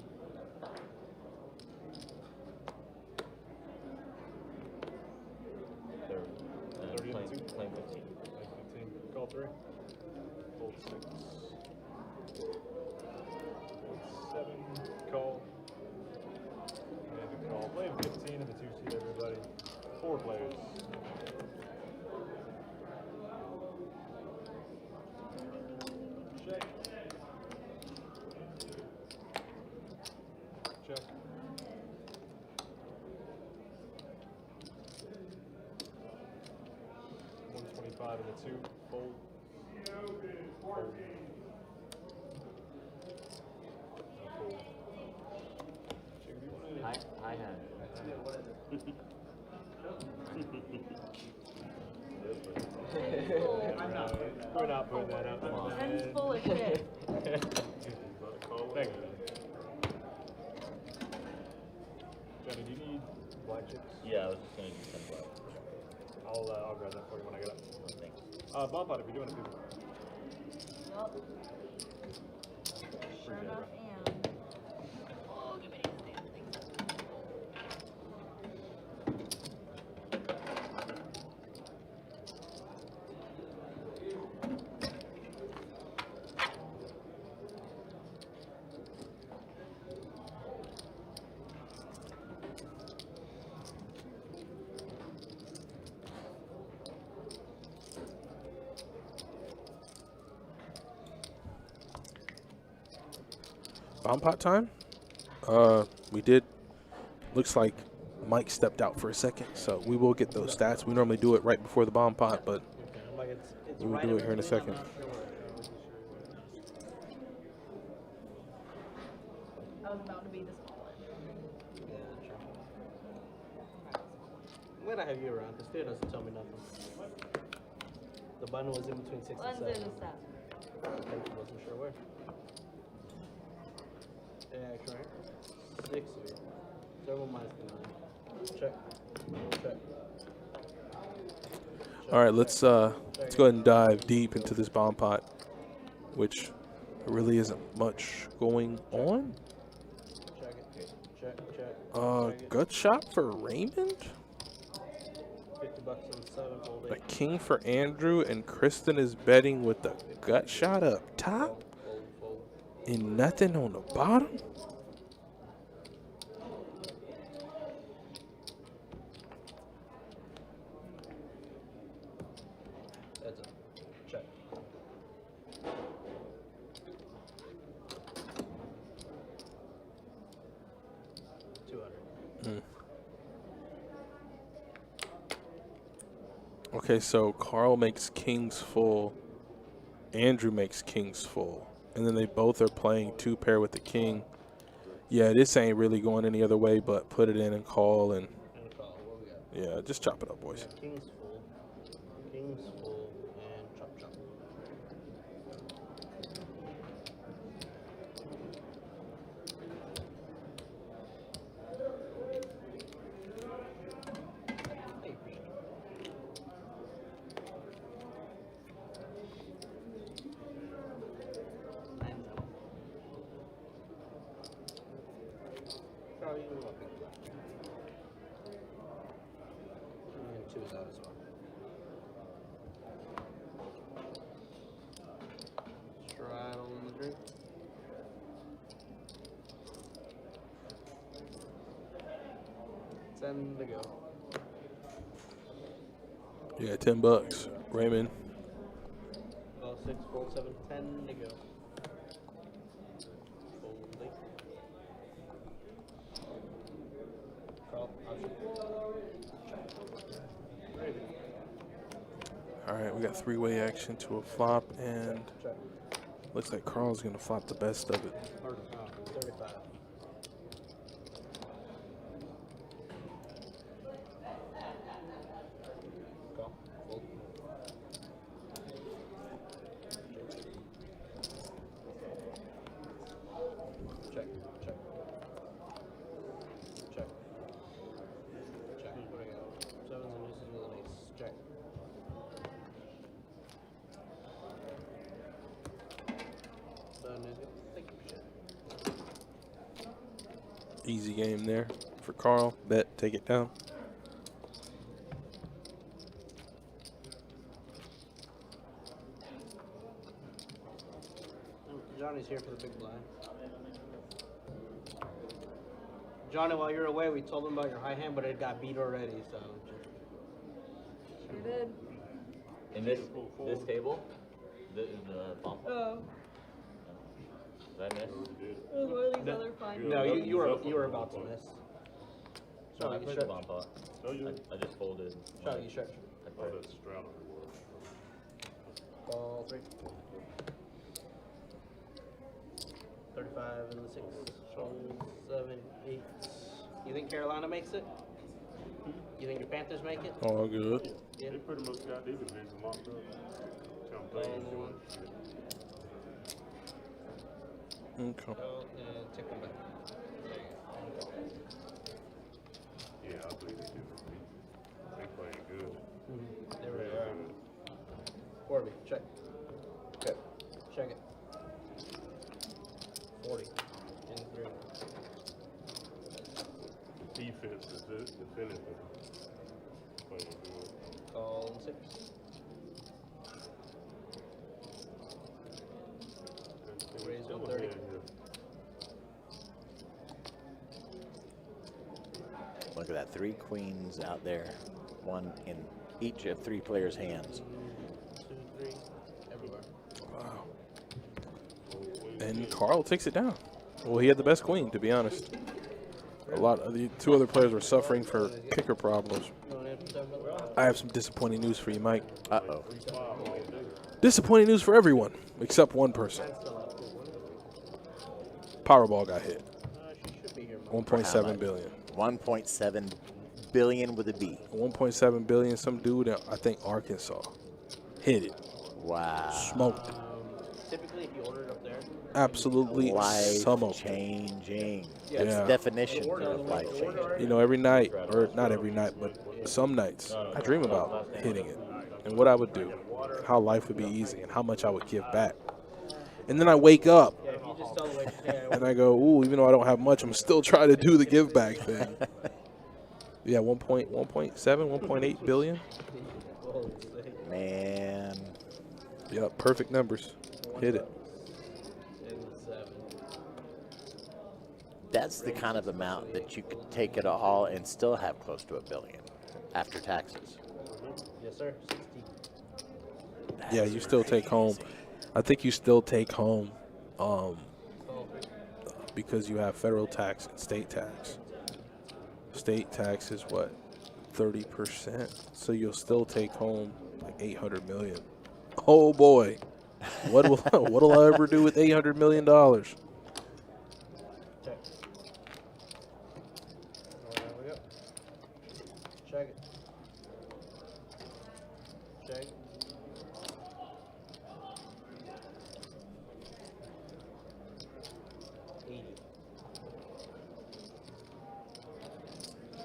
third. 30 and 2. Playing 15. 15. Call 3. Hold 6. Hold 7. Call. And a call. Playing 15 in the 2 seat, everybody. 4 players. Check. Check. $125 in the 2. Fold. Fold. Fold. Check, do you want to? I had. We're not putting that out there. Ken's full of shit. Thank you. Johnny, do you need black chips? Yeah, I was just going to do 10 black. I'll grab that for you when I get up. Thanks. Bomb pot if you're doing it, people. Yup. Sure enough, and. Oh, give me these damn things. Bomb pot time. We did. Looks like Mike stepped out for a second, so we will get those stats. We normally do it right before the bomb pot, but I'm like, We'll do it here in a second. I was about to be the small one. Yeah, true. I'm gonna have you around because Theo doesn't tell me nothing. The button was in between 6 and Let's 7. do this stuff. I wasn't sure where. Yeah, action right. 6 0. 7 minus the 9. Check. Check. All right, let's go ahead and dive deep into this bomb pot, which really isn't much going on. Check it. Check. Check. Gut shot for Raymond, $50 on 7 fold a 8. king for Andrew, and Kristen is betting with the gut shot up top Fold. and nothing on the bottom. That's it. Check. $200. Okay, so Carl makes kings full, Andrew makes kings full, and then they both are playing 2 pair with the king. Yeah, this ain't really going any other way but put it in and call, and And a call. What we got? yeah, just chop it up, boys. King's full, and chop chop. Hey, appreciate it. Probably you up big black. And 2 is out as well. Straddle in the drink. $10 to go. Yeah, $10. Raymond. Well, 6, fold 7, 10 to go. Fold 8. Call, option. Ready. All right, we got 3-way action to a flop, and Check. looks like Carl's gonna flop the best of it. 35. Call. Fold. Check. Check. Check. Check. What do I got? 7s and deuces with an ace. Check. Done is good. Thank you. Shit. Easy game there for Carl. Bet, take it down. Johnny's here for the big blind. Johnny, while you're away, we told him about your high hand, but it got beat already, so. Sure did. In this table, the bump. Oh. Did I miss? One of these other fine. No, you were about to miss. No, I you played the stretch. bomb pot. I just folded. Shot, you stretch. I played. Ball 3. 35 and the 6. Fold 7, 8. You think Carolina makes it? You think your Panthers make it? All good. Yeah. They pretty much got their division locked up. Ball 1. Okay. Go and take them back. Yeah, I believe they do. They playing good. There we are. Corby, check. Okay. Check it. 40. And 3. Defense is defending them. Playing good. Call 6. Raise Still 130. ahead here. Look at that, 3 queens out there, 1 in each of 3 players' hands. 2, 3. Everywhere. Wow. And Carl takes it down. Well, he had the best queen, to be honest. A lot of the 2 other players were suffering for kicker problems. You want to answer 7? I have some disappointing news for you, Mike. Uh-oh. Disappointing news for everyone except one person. Powerball got hit. She should be here. 1.7 billion. 1.7 billion with a B. 1.7 billion. Some dude in, I think, Arkansas hit it. Wow. Smoked. Typically, if you order it up there, Absolutely smoked. Life-changing. Yeah. That's the definition of life-changing. You know, every night, or not every night, but some nights, I dream about hitting it and what I would do, how life would be easy, and how much I would give back. And then I wake up yeah, if you just tell the waitress, hey, and I go, ooh, even though I don't have much, I'm still trying to do the give back thing. Yeah, 1.7, 1.8 billion. Man. Yeah, perfect numbers. Hit it. That's the kind of amount that you could take it all and still have close to $1 billion after taxes. Yes, sir. 60. Yeah, you still take home. I think you still take home because you have federal tax and state tax. State tax is what, 30%. So you'll still take home like 800 million. Oh boy, what'll I ever do with $800 million? Check. There we go. Check it. Check.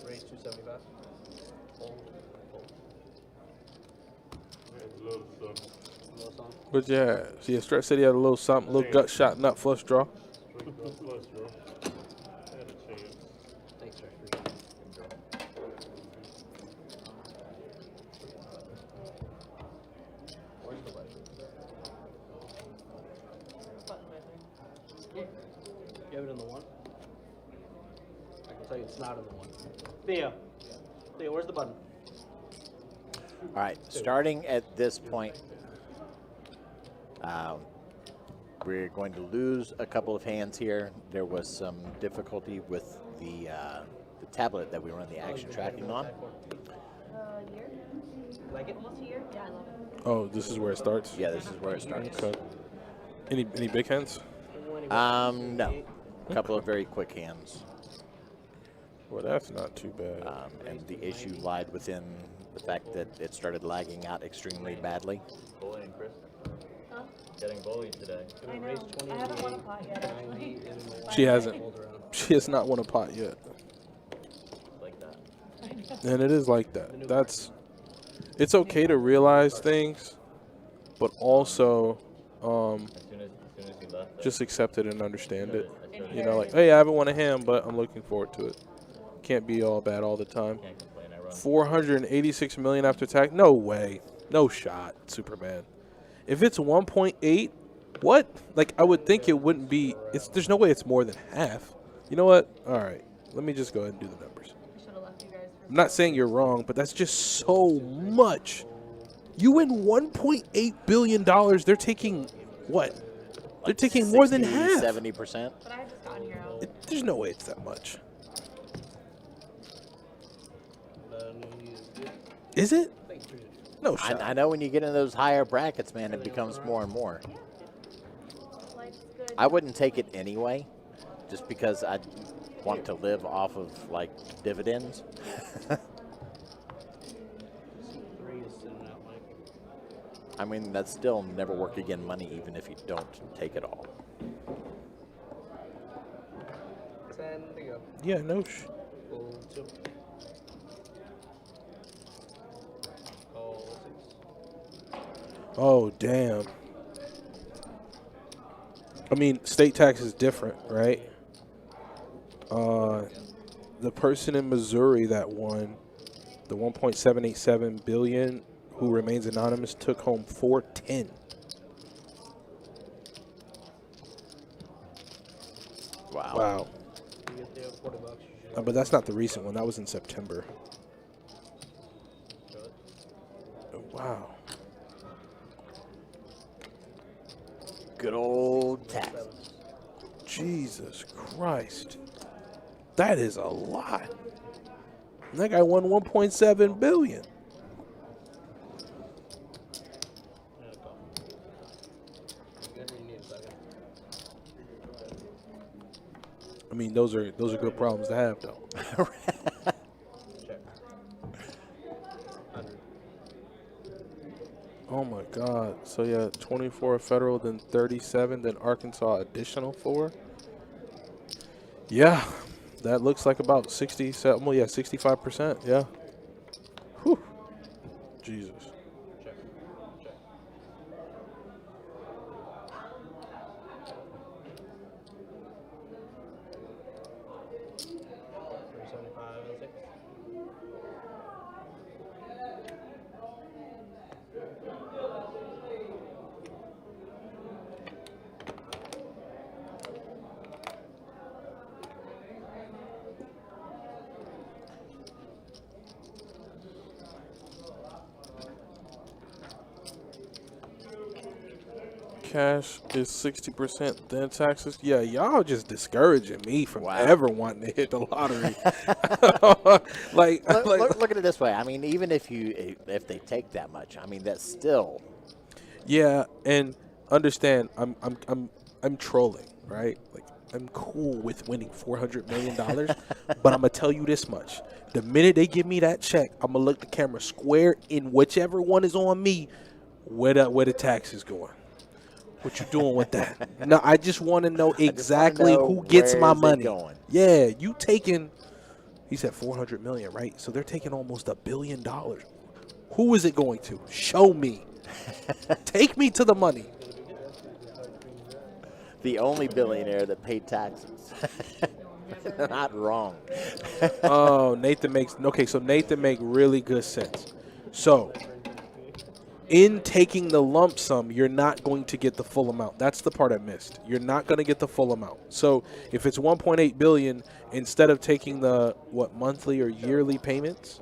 Raise 275. Hold. Little song. But yeah, see, Stretch said he had a little something, a little gut shot, nut flush draw. Thanks, sir. Where's the button? Button right there. You have it in the one? I can tell you it's not in the one. Theo, where's the button? All right, starting at this point, we're going to lose a couple of hands here. There was some difficulty with the tablet that we run the action tracking on. Year? Like it? Almost a year? Yeah, I love it. Oh, this is where it starts? Yeah, this is where it starts. Okay. Any big hands? No. A couple of very quick hands. Well, that's not too bad. And the issue lied within the fact that it started lagging out extremely badly. Bullying Chris. Huh? Getting bullied today. I know. I haven't won a pot yet, actually. She hasn't. She has not won a pot yet. Like that. And it is like that. It's okay to realize things, but also As soon as you left, just accept it and understand it. I You know, like, hey, I haven't won a hand, but I'm looking forward to it. Can't be all bad all the time. can't complain. I run. 486 million after tax? No way. No shot, Superman. If it's 1.8, what? Like, I would think it wouldn't be. There's no way it's more than half. You know what? All right. Let me just go ahead and do the numbers. I should have left you guys for I'm not saying you're wrong, but that's just so much. You win $1.8 billion. They're taking what? They're taking more than half. 70%. But I had just gotten here. There's no way it's that much. Is it? No shot. I know when you get in those higher brackets, man, it becomes more and more. Life's good. I wouldn't take it anyway, just because I want to live off of, like, dividends. I mean, that's still never work again money, even if you don't take it all. 10 to go. Yeah, no Pull 2. Call 6. Oh, damn. I mean, state tax is different, right? The person in Missouri that won the 1.787 billion, who remains anonymous, took home 410. Wow. Wow. You get there $40. But that's not the recent one. That was in September. Wow. Good old tax. Jesus Christ. That is a lot. And that guy won 1.7 billion. mean, those are good problems to have, though. Check. 100. Oh my God. So yeah, 24 federal, then 37, then Arkansas additional 4. Yeah, that looks like about 67. Well, yeah, 65%. Yeah. Whew. Jesus. Check. Check. 375 and 6. Cash is 60%, then taxes. Yeah, y'all just discouraging me from ever wanting to hit the lottery. Look at it this way. I mean, even if they take that much, I mean, that's still. Yeah, and understand, I'm trolling, right? Like, I'm cool with winning $400 million, but I'm gonna tell you this much: the minute they give me that check, I'm gonna look the camera square in whichever one is on me, where the tax is going. What you doing with that? No, I just want to know exactly who gets my money. Going. Yeah, you taking. He said 400 million, right? So they're taking almost $1 billion. Who is it going to? Show me. Take me to the money. The only billionaire that paid taxes. They're not wrong. Oh, Nathan makes so Nathan make really good sense. So, in taking the lump sum, you're not going to get the full amount. That's the part I missed. You're not going to get the full amount. So, if it's 1.8 billion, instead of taking the monthly or yearly payments,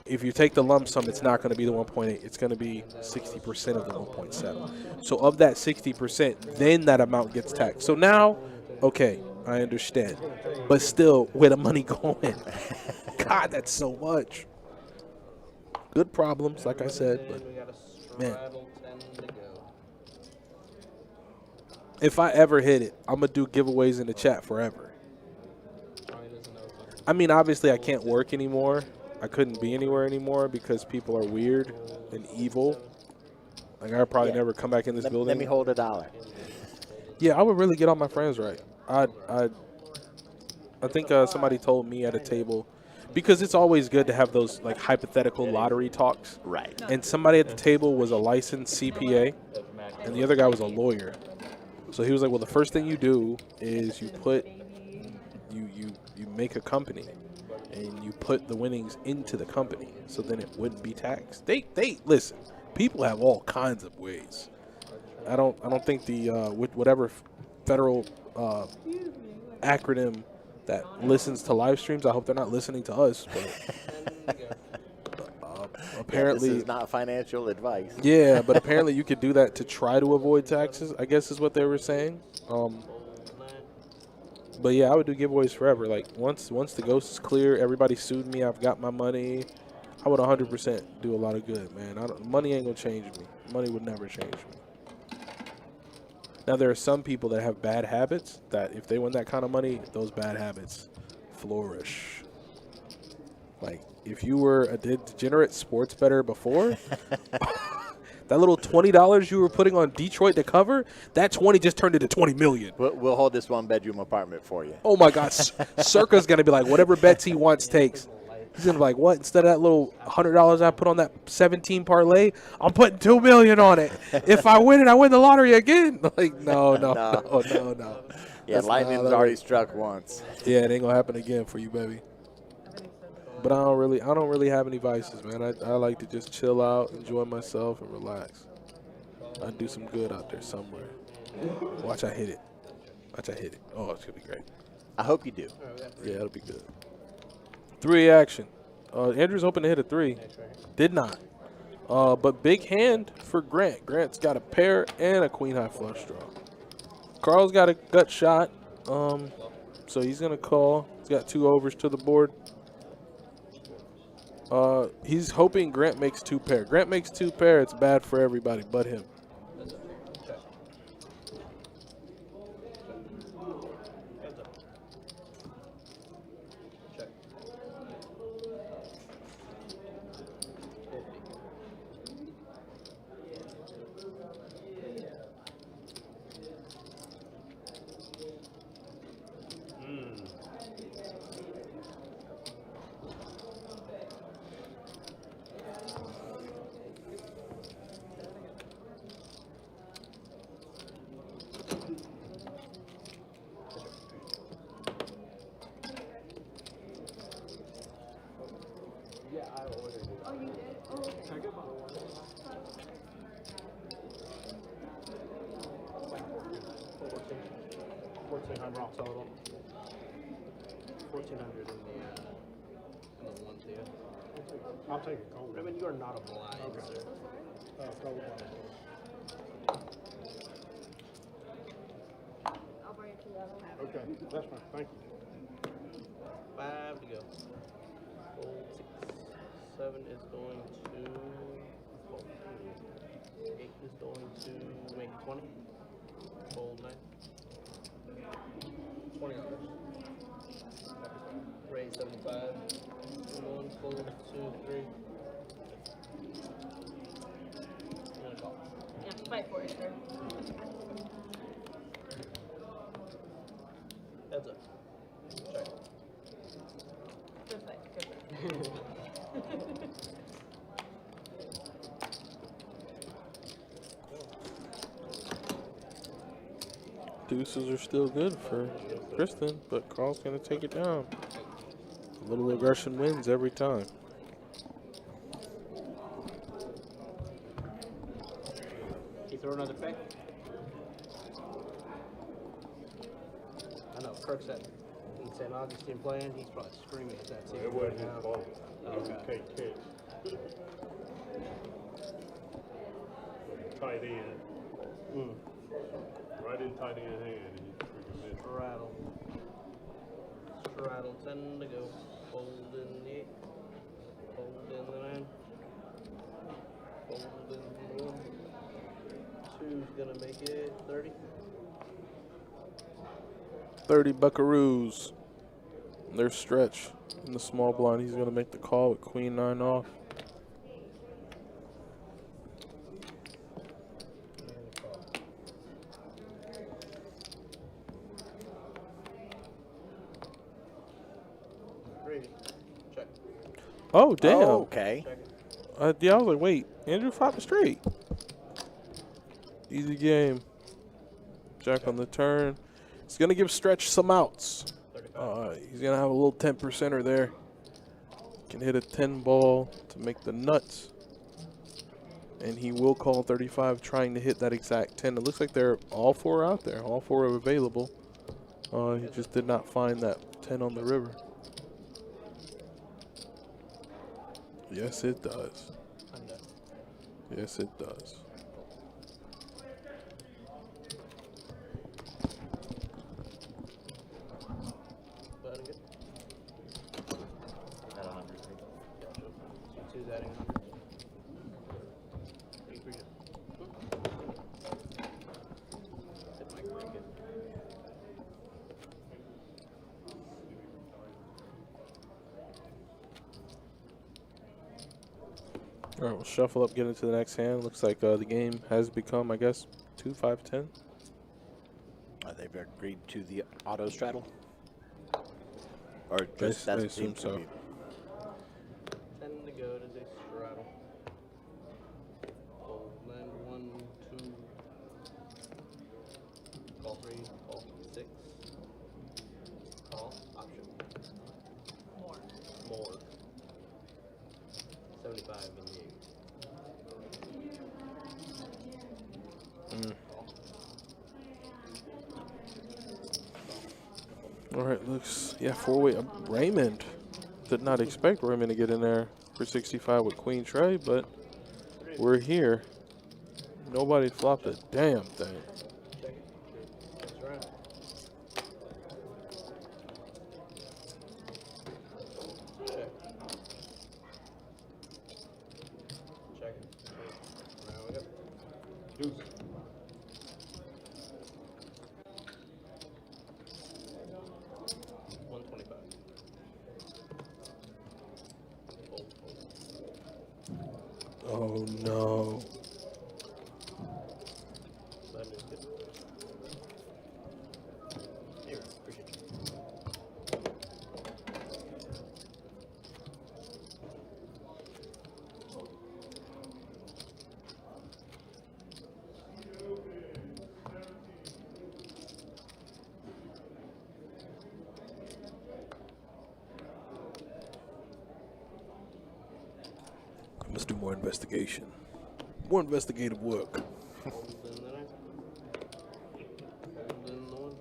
if you take the lump sum, it's not going to be the 1.8. It's going to be 60% of the 1.7. So, of that 60%, then that amount gets taxed. So now, okay, I understand. But still, where the money going? God, that's so much. Good problems, like I said, but man, if I ever hit it, I'm going to do giveaways in the chat forever. I mean, obviously, I can't work anymore. I couldn't be anywhere anymore because people are weird and evil. Like, I'll probably never come back in this building. Let me hold $1. Yeah, I would really get all my friends right. I think somebody told me at a table, because it's always good to have those like hypothetical lottery talks. Right. And somebody at the table was a licensed CPA, and the other guy was a lawyer. So he was like, "Well, the first thing you do is you make a company, and you put the winnings into the company, so then it wouldn't be taxed." They listen. People have all kinds of ways. I don't think the whatever federal acronym that listens to live streams, I hope they're not listening to us, but apparently this is not financial advice. Yeah, but apparently you could do that to try to avoid taxes, I guess is what they were saying. But yeah, I would do giveaways forever. Like once the ghost is clear, everybody sued me, I've got my money, I would 100% do a lot of good, man. Money ain't gonna change me. Money would never change me. Now, there are some people that have bad habits that if they win that kind of money, those bad habits flourish. Like, if you were a degenerate sports bettor before, that little $20 you were putting on Detroit to cover, that 20 just turned into 20 million. We'll hold this one-bedroom apartment for you. Oh, my God. Circa's going to be like, whatever bets he wants takes. He's going to be like, what? Instead of that little $100 I put on that 17 parlay, I'm putting $2 million on it. If I win it, I win the lottery again. Like, no. Yeah, lightning's already struck once. Yeah, it ain't going to happen again for you, baby. But I don't really have any vices, man. I like to just chill out, enjoy myself, and relax. I do some good out there somewhere. Watch I hit it. Oh, it's going to be great. I hope you do. Yeah, it'll be good. 3 action. Andrew's hoping to hit a 3. Did not. But big hand for Grant. Grant's got a pair and a queen high flush draw. Carl's got a gut shot. So he's going to call. He's got 2 overs to the board. He's hoping Grant makes 2 pair. Grant makes 2 pair. It's bad for everybody but him. I ordered it. Oh, you did? Oh, okay. Can I get my one? 1,400 total. 1,400 in the one tier. I'll take a cold one. Raymond, you are not a blind, sir. Cold one. I'll bring it to you. I don't have it. Okay, that's fine. Thank you. 5 to go. Fold 6. 7 is going to. Fold 8 is going to make it 20. Fold 9. $20. Raise 75. 1, fold 2, 3. I'm gonna call. Yeah, fight for it, sir. Heads up. Check. Good fight. Good fight. Deuces are still good for Kristen, but Carl's going to take it down. A little aggression wins every time. You throw another pick? I know, Kirk's at in St. Augustine playing. He's probably screaming at that TV It wasn't his now. fault. Okay. Catch. Tight end. Right in tight end hand. And he freaking missed. Straddle 10 to go. Fold in the 8. Fold in the 9. Fold in the 1. 2's gonna make it 30. 30 buckaroos. Their stretch in the small blind. He's going to make the call with queen 9 off. Check. Oh, damn. Oh, okay. Check it. Yeah, I was like, wait, Andrew fought straight. Easy game. Jack on the turn. He's going to give Stretch some outs. He's going to have a little 10%er there. Can hit a 10 ball to make the nuts. And he will call 35, trying to hit that exact 10. It looks like they're all 4 out there. All 4 are available. He just did not find that 10 on the river. Yes, it does. Yes, it does. At 100. Two's adding 100. Hit my cricket. All right, we'll shuffle up, get into the next hand. Looks like the game has become, I guess, 2-5-10. They've agreed to the auto straddle? Or I just that assume seems to so. be. 10 to go to the straddle. Fold land 1, 2. Call 3, call 6. Call option. More. 75 in the 8. All right, looks, yeah, 4-way. Raymond. Did not expect Raymond to get in there for 65 with Queen Trey, but we're here. Nobody flopped a damn thing. Check it. That's right. Check. Check it. Now we go. Deuce. Oh, no. That is good. Here, appreciate you. Let's do more investigation. More investigative work. Hold in there. Hold in the one.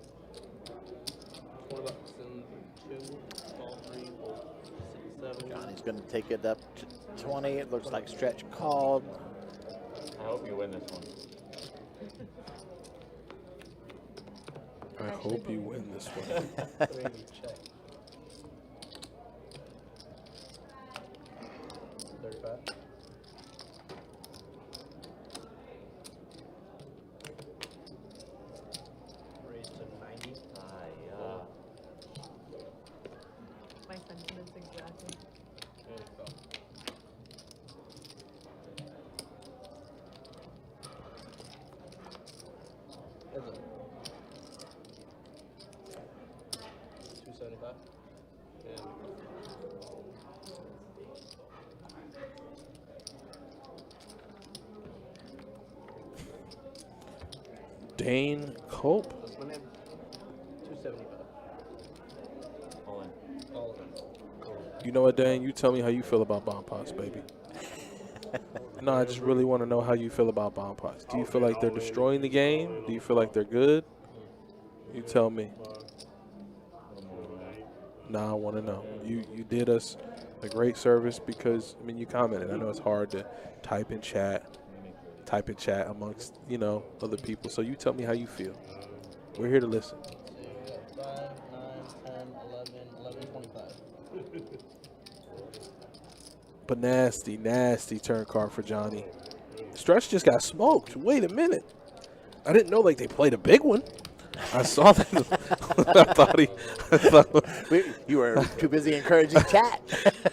$20 in 2. All 3. Hold 6, 7. Johnny's going to take it up to 20. It looks like stretch called. I hope you win this one. I hope you win this one. Check. 35. Raise to 90. My sentiments exactly. There you go. That's it. 275. And Dane Cope. what's my name? 275. All in. All of them. You know what, Dane? You tell me how you feel about bomb pots, baby. No, I just really want to know how you feel about bomb pots. Do you feel like they're destroying the game? Do you feel like they're good? You tell me. Nah, I want to know. You did us a great service because, I mean, you commented. I know it's hard to type in chat amongst, you know, other people. So you tell me how you feel. We're here to listen. 5, 9, 10, 11, 11, 25. But nasty turn card for Johnny. Stretch just got smoked. Wait a minute. I didn't know like they played a big one. I saw that. I thought You were too busy encouraging chat.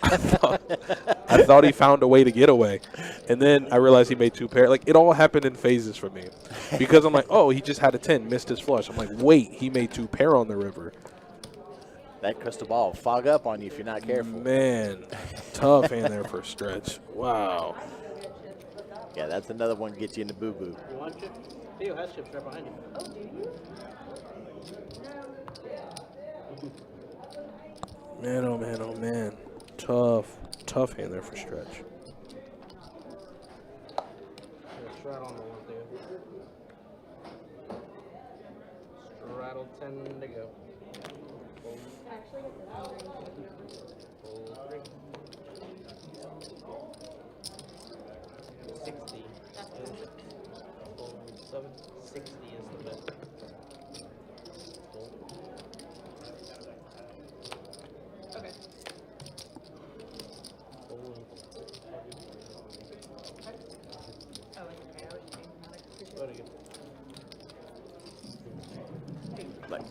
I thought he found a way to get away. And then I realized he made 2 pair. Like, it all happened in phases for me. Because I'm like, oh, he just had a 10, missed his flush. I'm like, wait, he made 2 pair on the river. That crystal ball will fog up on you if you're not careful. Man, tough hand there for Stretch. Wow. Yeah, that's another one to get you into boo-boo. You want chip? Theo has chips right behind you. Oh, do you? Man, oh man, oh man. Tough hand there for Stretch. Straddle on the one, Theo. Straddle 10 to go. Actually, Hold 3. 60. Hold 7. 60 is the bet. Hold. okay. Hold. Oh, okay. I was changing that. Very good. Like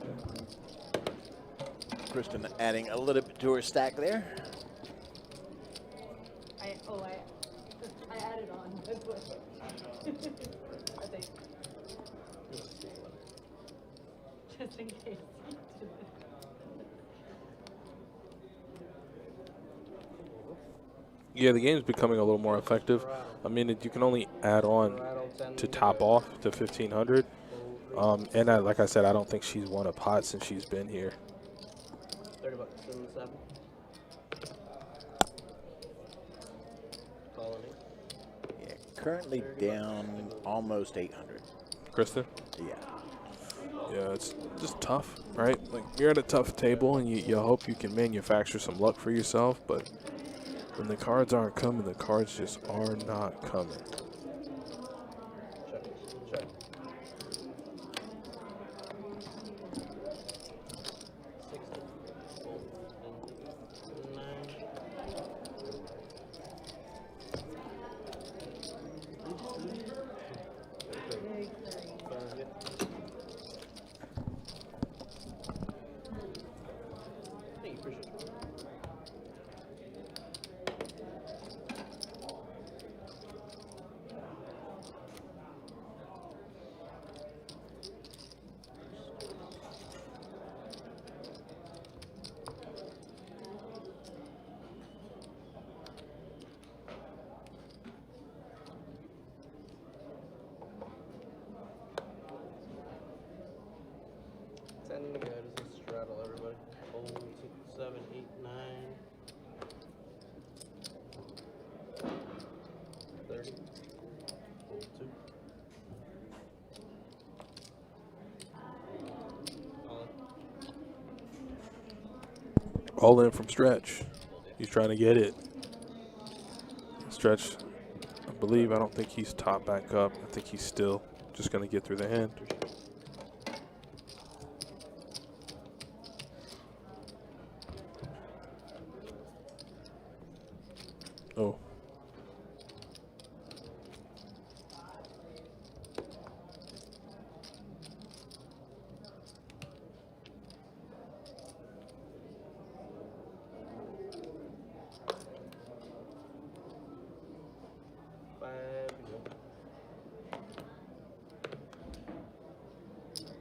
Kristen adding a little bit to her stack there. I added on. That's what. I think. Just in case. Yeah, the game's becoming a little more effective. I mean, you can only add on to top off to 1,500. And like I said, I don't think she's won a pot since she's been here. $30 in the 7. Calling it. Yeah, currently down almost 800. Kristen? Yeah. Yeah, it's just tough, right? Like, you're at a tough table, and you hope you can manufacture some luck for yourself, but when the cards aren't coming, the cards just are not coming. Check. Check. 60. And 9. Thank you, appreciate you. All in from Stretch. He's trying to get it. Stretch, I don't think he's top back up. I think he's still just going to get through the hand. Oh.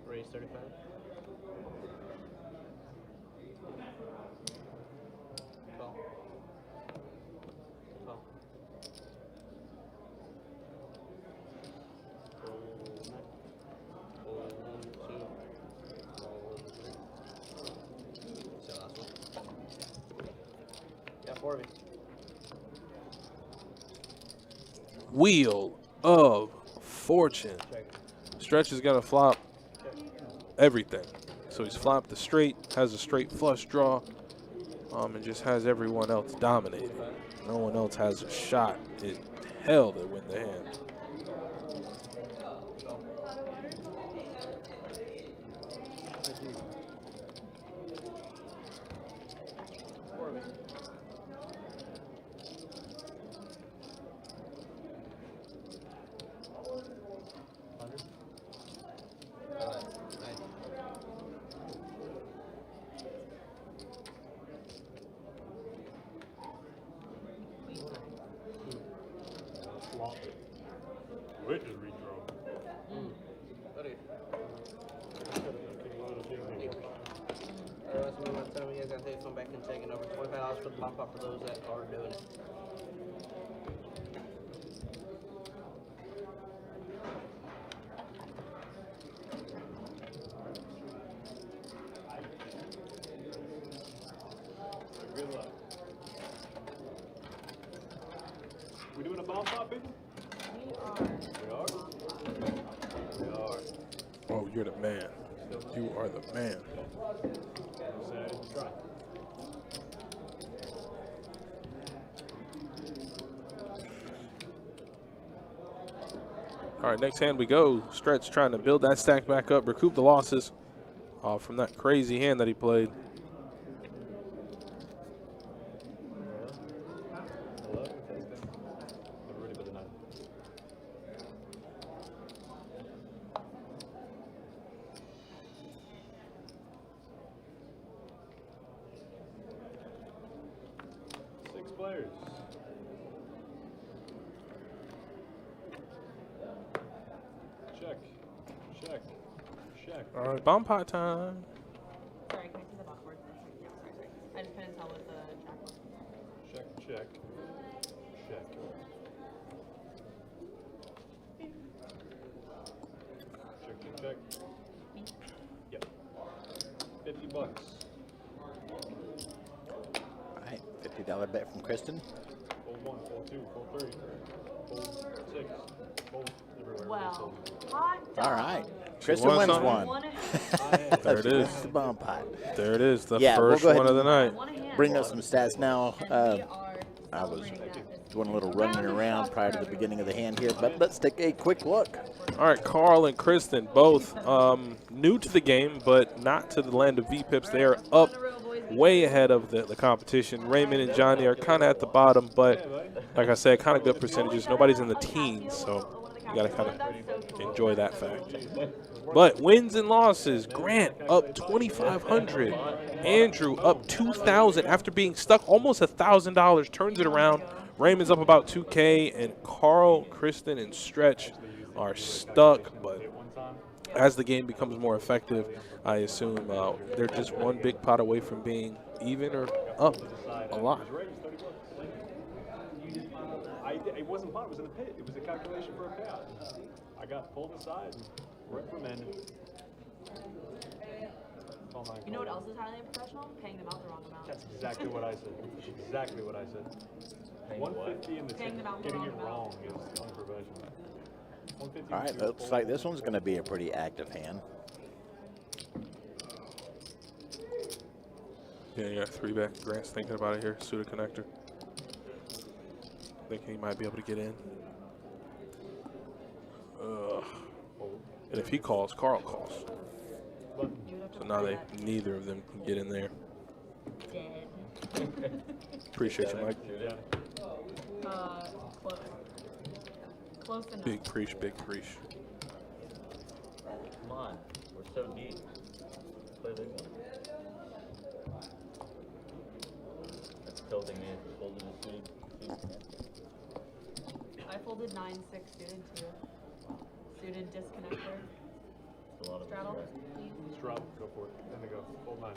Raise 35. Call. Call. Got 4 of it. Wheel of Fortune. Stretch is going to flop everything. So he's flopped the straight, has a straight flush draw, and just has everyone else dominated. No one else has a shot in hell to win the hand. Which is redraw. That's me my time. You guys gotta take come back and take it over $25 for the bump up for those that are doing it. Good luck. We doing a bomb pop, people? We are? We are. Oh, you're the man. You are the man. Try. All right, next hand we go. Stretch trying to build that stack back up, recoup the losses from that crazy hand that he played. Players. Check. Check. Check. All right, bomb pot time. Sorry, can I see the backboard? Yeah, sorry. I just couldn't tell with the jack. Check. Check. Check. Check. Check. Yep. $50. All right, $50 bet from Kristen. Fold 1, fold 2, fold 3, fold 6, fold everywhere. Well, hot dog. All right. Kristen won wins something? one. There it is. The bomb pot. There it is, the Yeah, we'll first go ahead one of the night. Bring up some stats now. We are I was celebrating that. doing a little running around prior to the beginning of the hand here, but let's take a quick look. All right, Carl and Kristen, both new to the game, but not to the land of VPIPs. They are up way ahead of the competition. Raymond and Johnny are kind of at the bottom, but like I said, kind of good percentages. Nobody's in the teens, so you got to kind of enjoy that fact. But wins and losses, Grant up 2,500. Andrew up 2,000 after being stuck almost $1,000, turns it around. Raymond's up about 2K, and Carl, Kristen, and Stretch are stuck, but as the game becomes more effective, I assume they're just one big pot away from being even or up a lot. It wasn't pot, it was in the pit. It was a calculation for a payout. I got pulled aside and reprimanded. You know what else is highly unprofessional? Paying them out the wrong amount. That's exactly what I said. Exactly what I said. 150 in the Paying them out the getting wrong it amount. wrong is unprofessional. 150 All right, looks like this one's going to be a pretty active hand. Yeah, 3-bet. Grant's thinking about it here. Suited connector. Thinking he might be able to get in. And if he calls, Carl calls. So now neither of them can get in there. Dead. Appreciate you, Mike. Close enough. Big preach, big preach. Come on, we're so deep. Play big one. That's tilting me. Folded a suited. I folded 9-6 suited too. Suited disconnector. It's a lot of Straddle. Straddle, go for it. Then they go. Fold 9.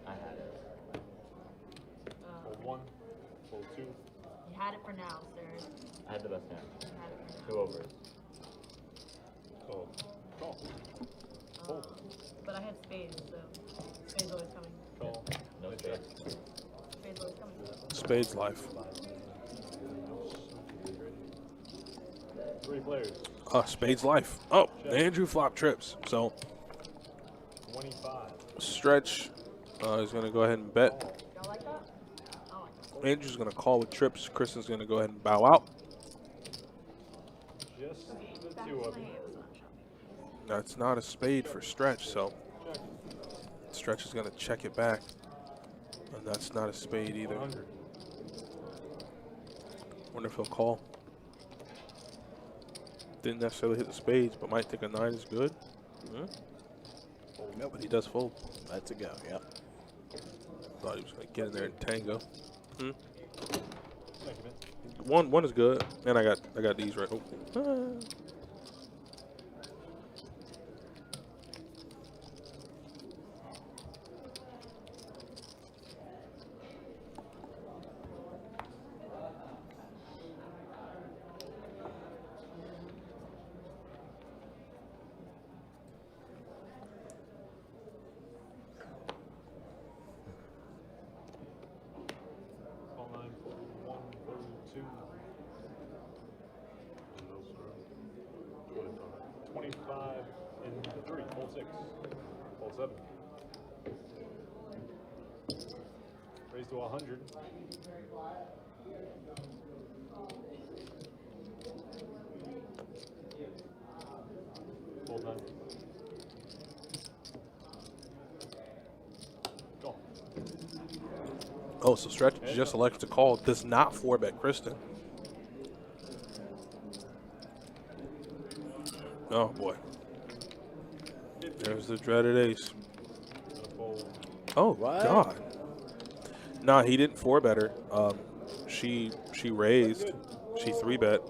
I had it. Fold 1. Fold 2. You had it for now, sir. I had the best hand. You had it for 2 now. overs. Call. Call. Fold. But I had spades, so spades always coming. Call. No Check. spades. Spades always coming. Spades life. 3 players. Spades life. Oh, Andrew flop trips. So 25. Stretch is going to go ahead and bet. Y'all like that? I like that. Andrew's going to call with trips. Kristen's going to go ahead and bow out. Just the Back 2 to of my them. hands. That's not a spade for Stretch, so Stretch is going to check it back. And that's not a spade either. 100. Wonder if he'll call. Didn't necessarily hit the spades, but might think a 9 is good. No, but he does fold. That's a go, yep. Thought he was going to get in there and tango. Thank you, man. One is good, and I got these right. Oh. Call 9. Fold 1. Fold 2. 25 in the 3. Fold 6. Fold 7. Raise to 100. Fold 9. Call. Oh, so Stretch just elects to call. Does not 4-bet Kristen. Oh, boy. There's the dreaded ace. Oh, What? God. Nah, he didn't 4-bet her. She raised. She 3-bet.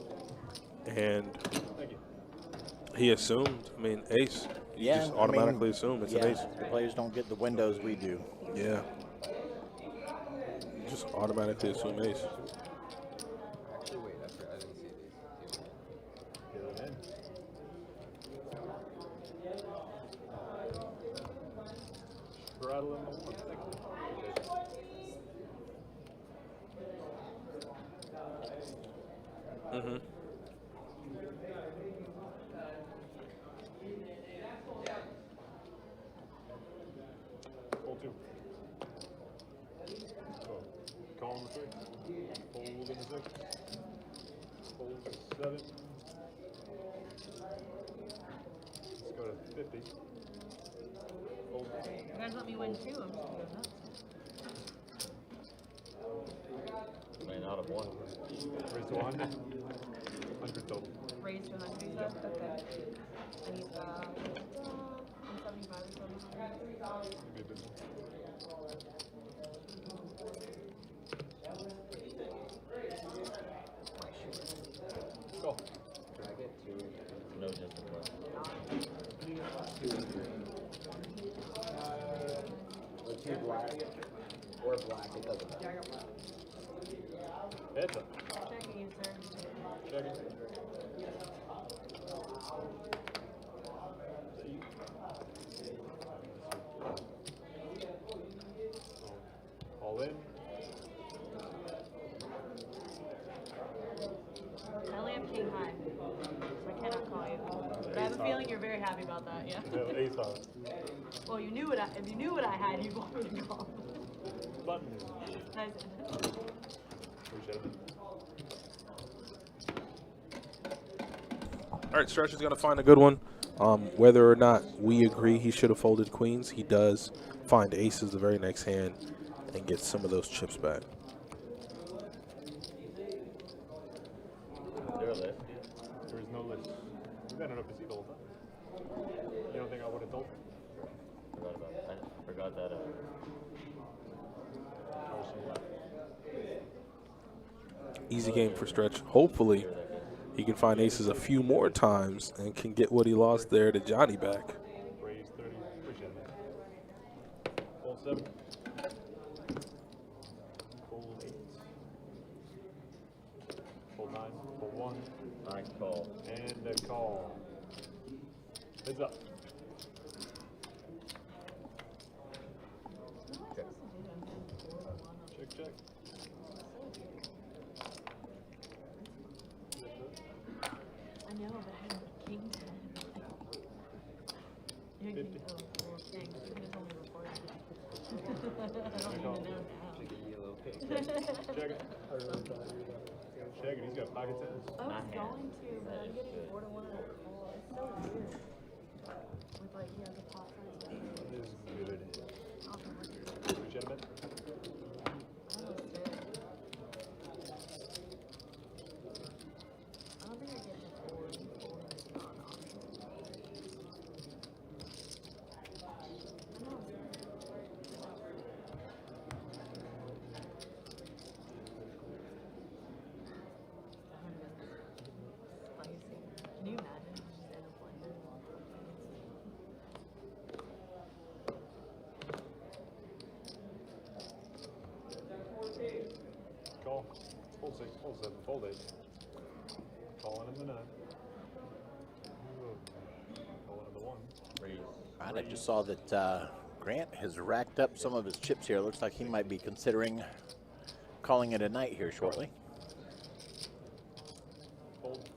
And Thank you. he assumed, I mean, ace. You Yeah, just I automatically mean, assume it's yeah, an ace. the players don't get the windows we do. Yeah. Just automatically assume ace. Actually, wait, I didn't see these. Get it in. Straddle him. Mm-hmm. Fold 2. Call on the 3. Fold in the 6. Fold 7. Let's go to 50. Fold. You guys let me win too. I'm just gonna go nuts. Laying out of 1. Raise to 100. 100 total. Raise to 100, you said? Okay. I need 175 or something. Maybe a bit more. Go. Can I get 2? No discipline. Or 2 black? Or black, it doesn't matter. Heads up. Checking you, sir. Check it. All in. I only have king high, so I cannot call you. But I have a feeling you're very happy about that, yeah? Ace high. Well, you knew what if you knew what I had, you'd want me to call. button. Nice. Appreciate it. All right, Stretch is going to find a good one. Whether or not we agree he should have folded queens, he does find aces the very next hand and get some of those chips back. Is there a list? There is no list. We've had enough to see the whole time. You don't think I would have told you? Forgot about that. I forgot that. Carson left. Easy game for Stretch. Hopefully, he can find aces a few more times and can get what he lost there to Johnny back. Raise 30. Appreciate it. Fold 7. Fold 8. Fold 9. Fold 1. I call. And a call. Heads up. Check, check. I know, but I have a king 10. You're king, oh, well, dang, you could have told me before. I don't even know now. Check it. Check it. He's got pocket tens. I was going to, but I'm getting 4 to 1 on a call. It's so weird. With like, yeah, the pot size. This is good. I'll come with you. Appreciate it, man. I don't know, it's good. I don't think I get the 4 is not an option. I know. Spicy. Can you imagine if you just end up playing it? Call. Fold 6. Fold 7. Fold 8. Calling him the 9. Calling him the 1. Raise. All right, I just saw that Grant has racked up some of his chips here. Looks like he might be considering calling it a night here shortly. Fold.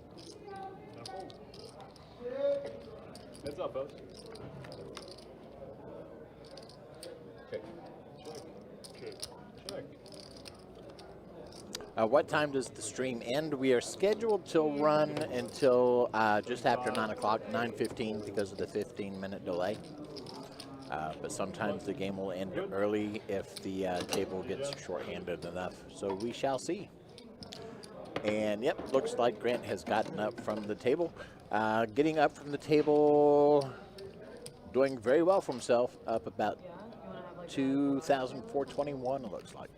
And a fold. Heads up, folks. Check. Check. Check. What time does the stream end? We are scheduled to run until just after 9 o'clock, 9:15 because of the 15-minute delay. But sometimes the game will end early if the table gets shorthanded enough. So we shall see. And yep, looks like Grant has gotten up from the table. Getting up from the table, doing very well for himself, up about Yeah? You want to have like 2,421 it looks like.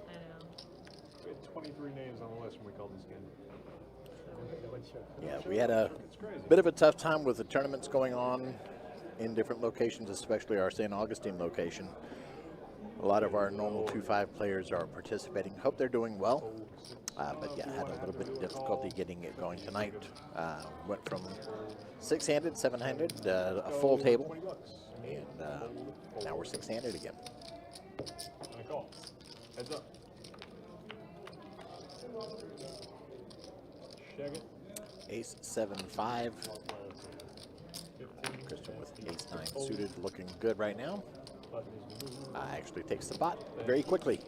I know. We had 23 names on the list when we called this game. Yeah, we had a It's crazy. bit of a tough time with the tournaments going on in different locations, especially our St. Augustine location. A lot of our normal 2-5 players are participating. Hope they're doing well. But yeah, had a little bit of difficulty getting it going tonight. Went from 6-handed, 7-handed, a full table, 20 bucks. and now we're 6-handed again. And a call. Heads up. Check it. Ace 7-5. 15. Christian with ace 9 suited, looking good right now. Button is moved. Actually takes the pot very quickly.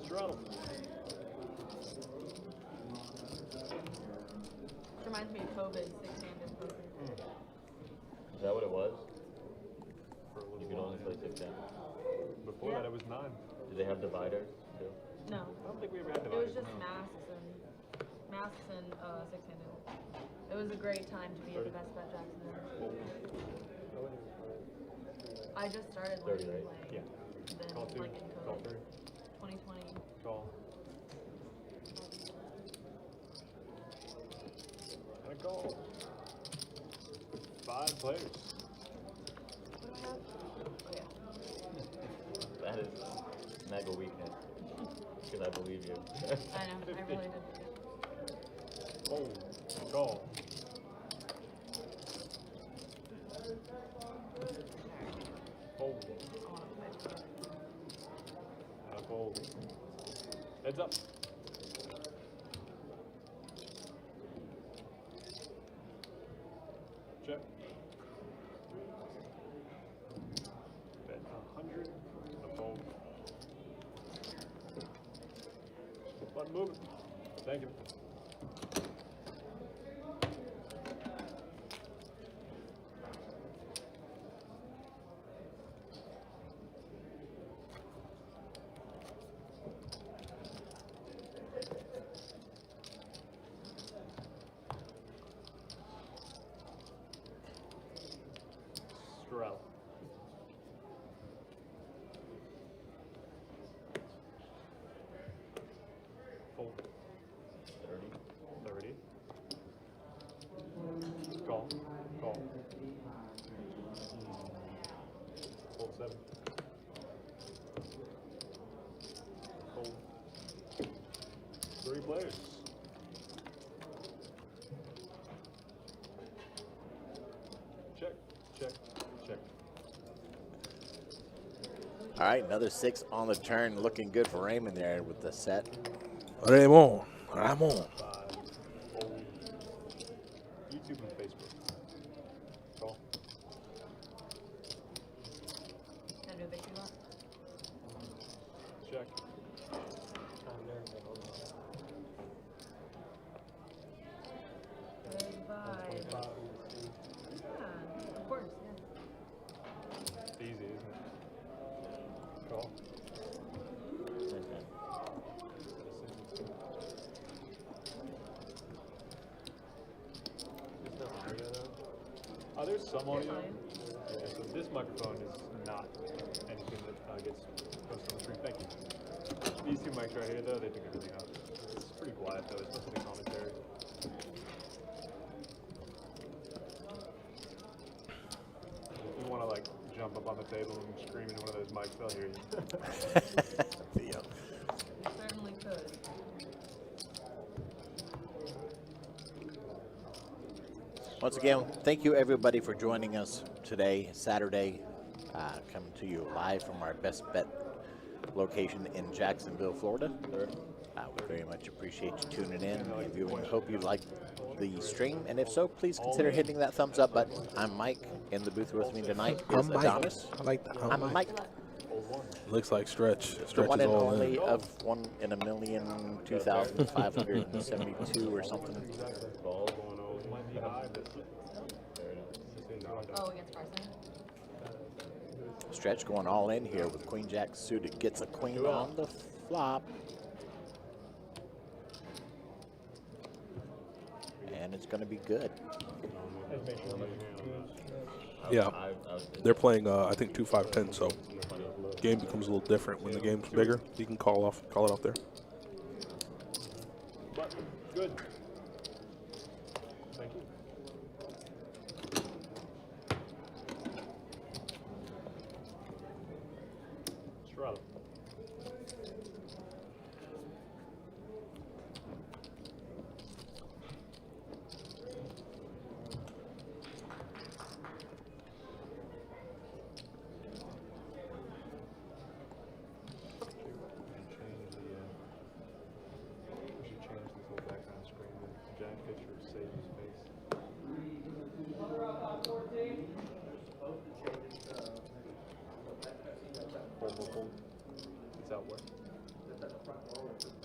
Straddle. Reminds me of COVID, 6-handed poker. Is that what it was? For a You little could while. only play 6 in. Before that, it was 9. Do they have dividers too? No. I don't think we ever had It dividers. was just no. masks and 6-handed. It was a great time to be at the BestBet Jacksonville. I just started 30, learning right? to play. Yeah. Then, Call 2. like in Call COVID, 3. 2020. Call. And a call. 5 players. What do I have? Oh yeah. That is mega weakness. Because I believe you. I know. I really did. Fold. Call. Fold. Heads up. Check. Bet 100. A fold. Button moving. Thank you. Strel. Fold. 30. Call. Call. Fold 7. Fold. 3 players. Check. Check. Check. All right, another 6 on the turn. Looking good for Raymond there with the set. Raymond. Five. Fold. YouTube and Facebook. Call. Gonna do a victory lap. Check. Goodbye. Yeah, of course. Yeah. It's easy, isn't it? Call. There's some audio. Yeah, so this microphone is not anything that gets posted on the screen. Thank you. These 2 mics right here, though, they pick everything up. It's pretty quiet, though. It's mostly commentary. If you want to, like, jump up on the table and scream into one of those mics, they'll hear you. Theo. You certainly could. Once again, thank you everybody for joining us today, Saturday, coming to you live from our Best Bet location in Jacksonville, Florida. We very much appreciate you tuning in and viewing. Hope you liked the stream, and if so, please consider hitting that thumbs up button. I'm Mike. In the booth with me tonight is Adonis. I like that. I'm Mike. Looks like Stretch. The Stretch one is and all only in. of 1 in a million, 2,572 or something. Might be high, but Oh, against Carson. Stretch going all in here with Queen Jack suited. Gets a queen on the flop. And it's going to be good. Yeah. They're playing, I think, 2-5-10, so game becomes a little different when the game's bigger. You can call it off there. but good. Thank you. Strel. It's out where?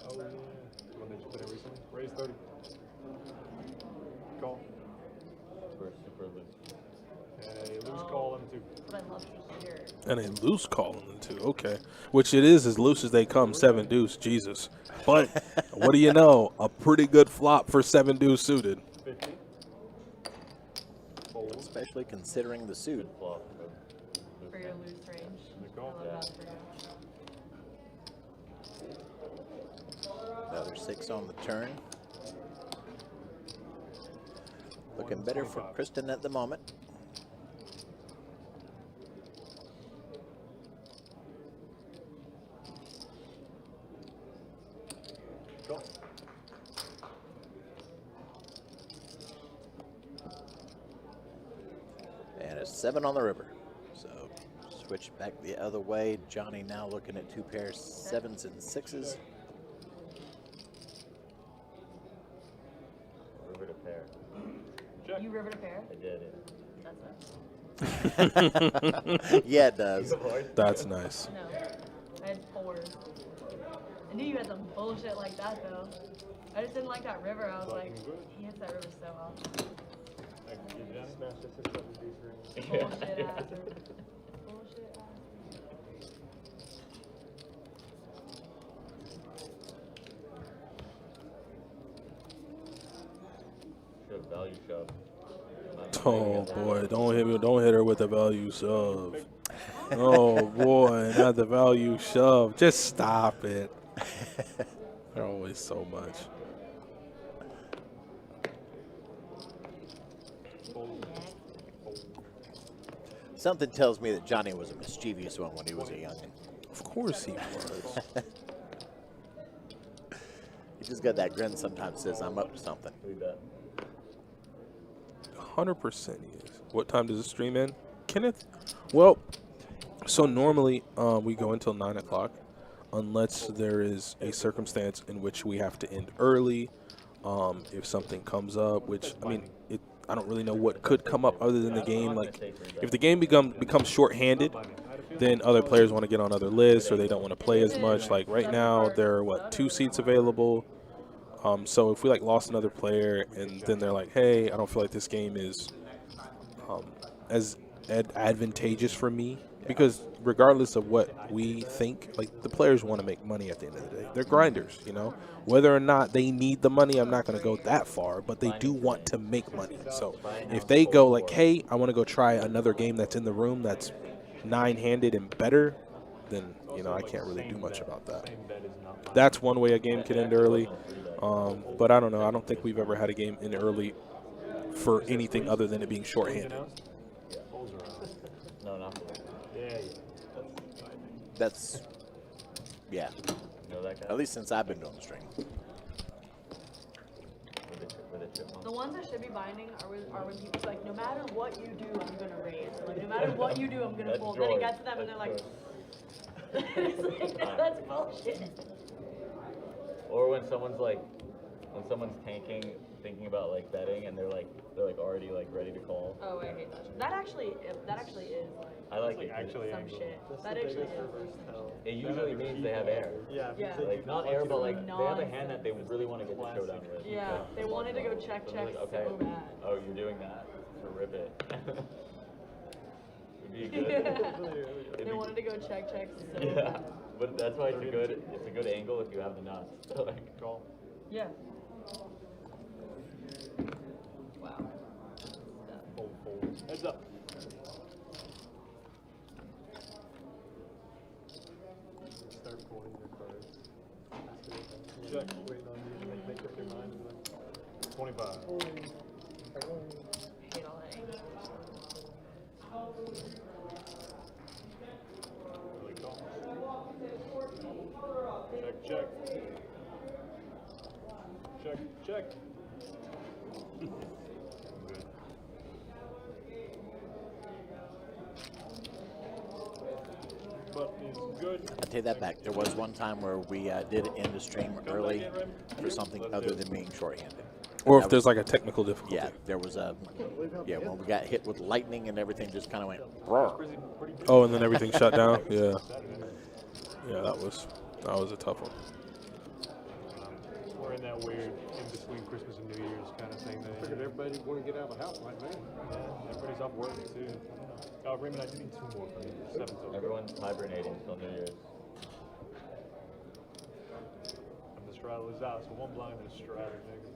Oh yeah, the one that you put in recently. Raise 30. Call. Super loose. And a loose call on 2. That's what I love to hear. And a loose call in 2. Okay. Which it is as loose as they come. 7 deuce. Jesus. But what do you know? A pretty good flop for 7 deuce suited. 50. Especially considering the suit. Flop. For your loose range. I love that for you. Another 6 on the turn. Looking better for Kristen at the moment. Go. And a 7 on the river. So Switch back the other way. Johnny now looking at 2 pairs, 7s and 6s. River to pair. Check. You rivered a pair? I did it. That's nice. Yeah, it does. That's nice. No. I had 4s. I knew you had some bullshit like that, though. I just didn't like that river. I was like, he hits that river so often. Thank you, Johnny. Smash this system and do three. Bullshit ass river. Bullshit ass. Should value shove. Oh boy, don't hit her with the value shove. Oh boy, not the value shove. Just stop it. They're always so much. Something tells me that Johnny was a mischievous one when he was a youngin'. Of course he was. He just got that grin sometimes, says, I'm up to something. 100% he is. What time does the stream end, Kenneth? Well, so normally we go until 9 o'clock, unless there is a circumstance in which we have to end early. If something comes up, which, I mean, I don't really know what could come up other than the game. Like, if the game becomes shorthanded, then other players want to get on other lists or they don't want to play as much. Like, right now, there are, 2 seats available. So if we, lost another player and then they're like, hey, I don't feel like this game is as advantageous for me, because regardless of what we think, the players want to make money at the end of the day. They're grinders, you know. Whether or not they need the money, I'm not going to go that far, but they do want to make money. So if they go hey, I want to go try another game that's in the room that's 9-handed and better, then, I can't really do much about that. That's one way a game can end early. But I don't know. I don't think we've ever had a game end early for anything other than it being shorthanded. No, not. That's, yeah. Know that guy? At least since I've been doing the stream. The ones that should be binding are when people's like, no matter what you do, I'm going to raise. Like, no matter what you do, I'm going to fold. Then it gets to them and they're like, that's bullshit. Or when someone's tanking, thinking about betting, and they're already ready to call. Oh, I hate that shit. That actually is I like it. Actually, some shit. That actually is. It usually means they have air. Yeah. Not air, but they have a hand that they really want to get the showdown with. Yeah, they wanted to go check So so bad. Oh, you're doing that. So rip it. It'd be good. They wanted to go check so Yeah, bad. but that's why it's a good angle if you have the nuts. Call. Yeah. Wow. Fold. Heads up. Start pulling your cards. Check. Waiting on you to make up your mind. 25. Hate all that anger. Really call. Check. Check. Good. Button is good. I take that back. There was one time where we did end the stream early for something other than being shorthanded. Or if there's a technical difficulty. Yeah, there was when we got hit with lightning and everything just kind of went. Oh, and then everything shut down? Yeah. Yeah, that was a tough one. We're in that weird in between Christmas and New Year's kind of thing. Figured everybody want to get out of the house right now. Yeah, everybody's off work too. Oh, Raymond, I do need 2 more from you. 7's okay. Everyone's hibernating until New Year's. And the straddler's out, so 1 blind and a straddler, nigga.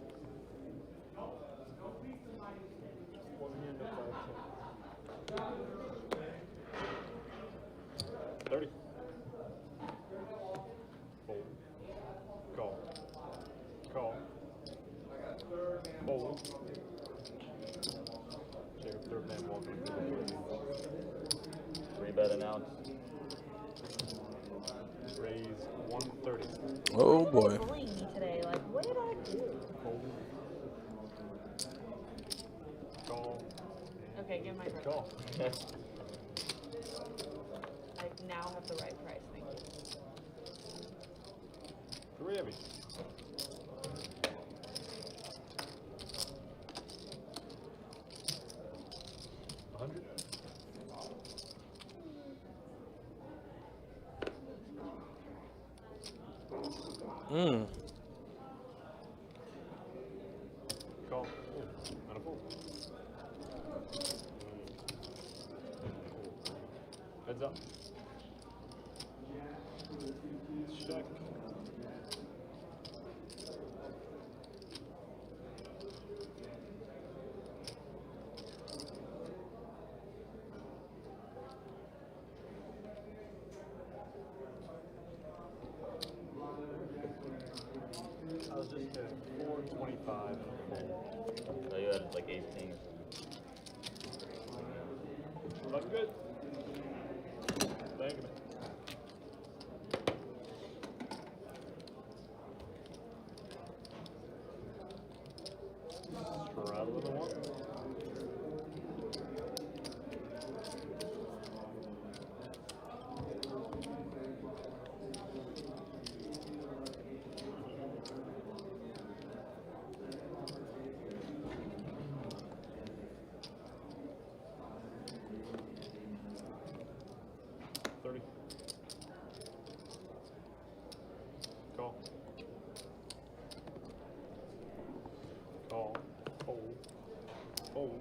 One hand up 30. Fold. Call. Fold. Check if 3rd man walking through the 3-bet announced. raise 130. Oh boy. Bullying me today. Like, what did I do? Call. Okay, give my break. Call. Heavy. Call. Not a fool. Heads up. Check. I was just at 425 and a fold. So you had like 18. Looks good. Thank you, man. Straddle with a 1. Call. Call. Fold. Fold.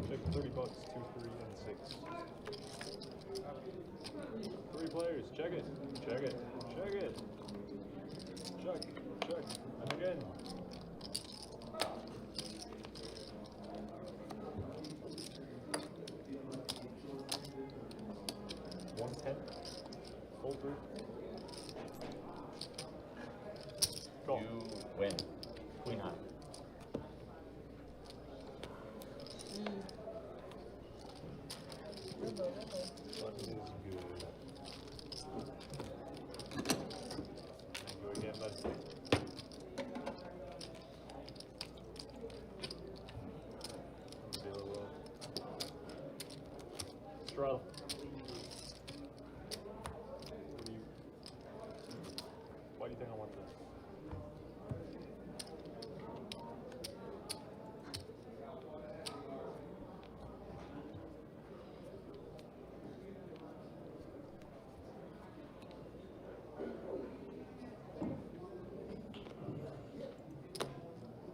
Check $30, 2, 3, and 6. 3 players. Check it. Check it. Check it. Check. Check. And again. Fold through. Call. You win. Queen high. Button is good. Thank you again, bud. Straddle. Why do you think I want this?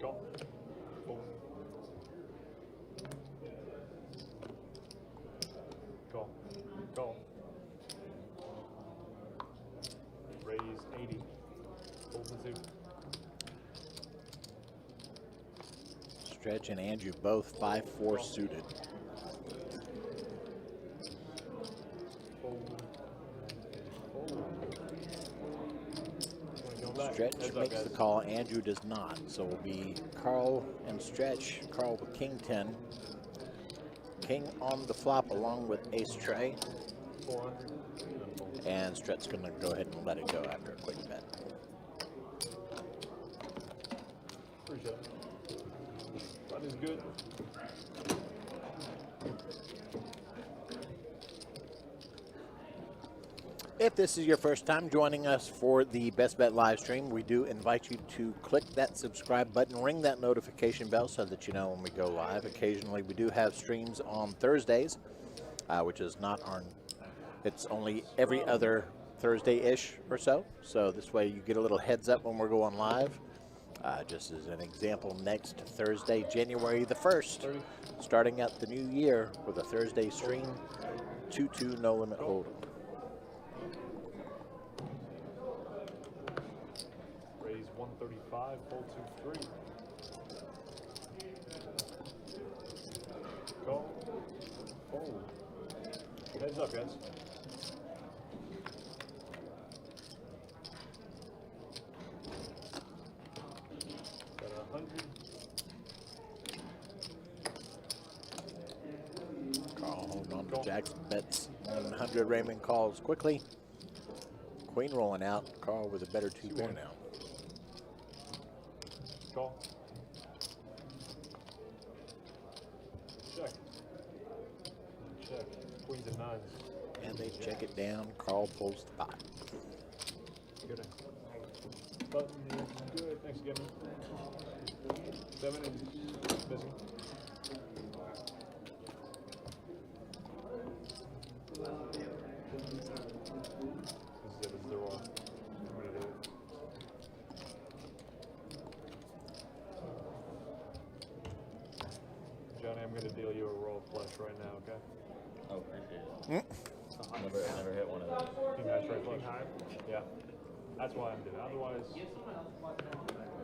Go. Fold. Go. Go. Raise 80. Fold the 2. Stretch and Andrew both 5-4 suited. Fold. Stretch makes the call, Andrew does not. So it will be Carl and Stretch. Carl with King 10. King on the flop along with Ace Trey. 400. And Stretch's going to go ahead and let it go after a quick bet. Appreciate it. That is good. If this is your first time joining us for the Best Bet live stream, we do invite you to click that subscribe button, ring that notification bell so that you know when we go live. Occasionally, we do have streams on Thursdays, which is not our, it's only every other Thursday-ish or so. So this way you get a little heads up when we're going live. Just as an example, next Thursday, January the 1st, starting out the new year with a Thursday stream, 2-2 no limit hold'em. Raise 135, fold 2, 3. Go. Fold. Heads up, guys. Got 100. Carl holding on to Jackson bets 100. Raymond calls quickly. Queen rolling out. Carl with a better 2-4 now. Call. Check. Check. Queens and 9s. And they check it down. Carl pulls the pot. Good. Button is good. Thanks again. 7 and missing. This is the roll. I'm gonna do it. Johnny, I'm gonna deal you a roll flush right now, okay? Oh, appreciate it. Never hit one of those. King high straight flush. Yeah. That's why I'm doing it. Otherwise,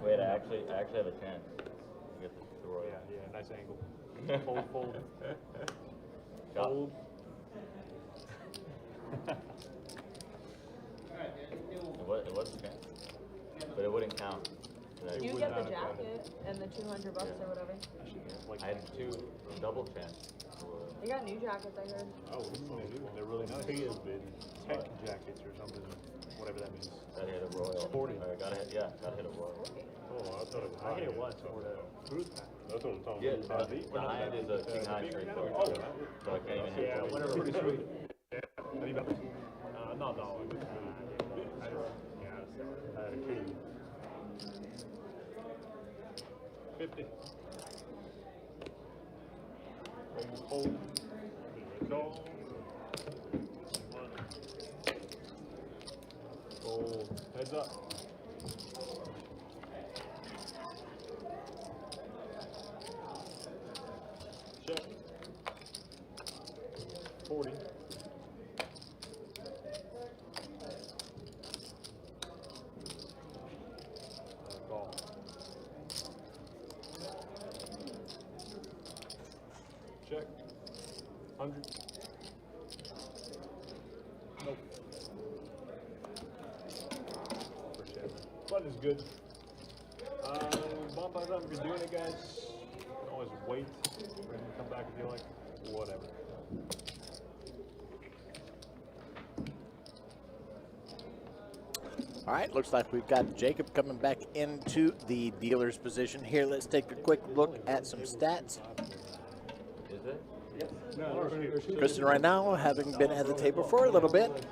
Wait, I actually have a chance to get the roll. yeah, nice angle. Fold. Shot. Fold. It was a chance, but it wouldn't count. You get the jacket and the $200 or whatever. Like I had 2 double chance. You got new jackets, I heard. oh, they're really nice. Tech jackets or something, whatever that means. Gotta hit a royal. Sporty. Gotta hit a royal. Oh, I thought it was I hit it once for the cruise pack. That's what I'm talking Yeah, about. the high is a king high straight flush. Oh, So I can't even hit Yeah, it. whatever. pretty sweet. Yeah. Not dollar. Yeah, I had a key. 50. Hold. Go. Fold. Heads up. Check. 40. Call. Check. 100. Nope. Button is good. Bump us up if you're doing it, guys. You can always wait. We're gonna come back if you like. Whatever. All right, looks like we've got Jacob coming back into the dealer's position here. Let's take a quick look at some stats. Is it? Kristen right now, having been at the table for a little bit,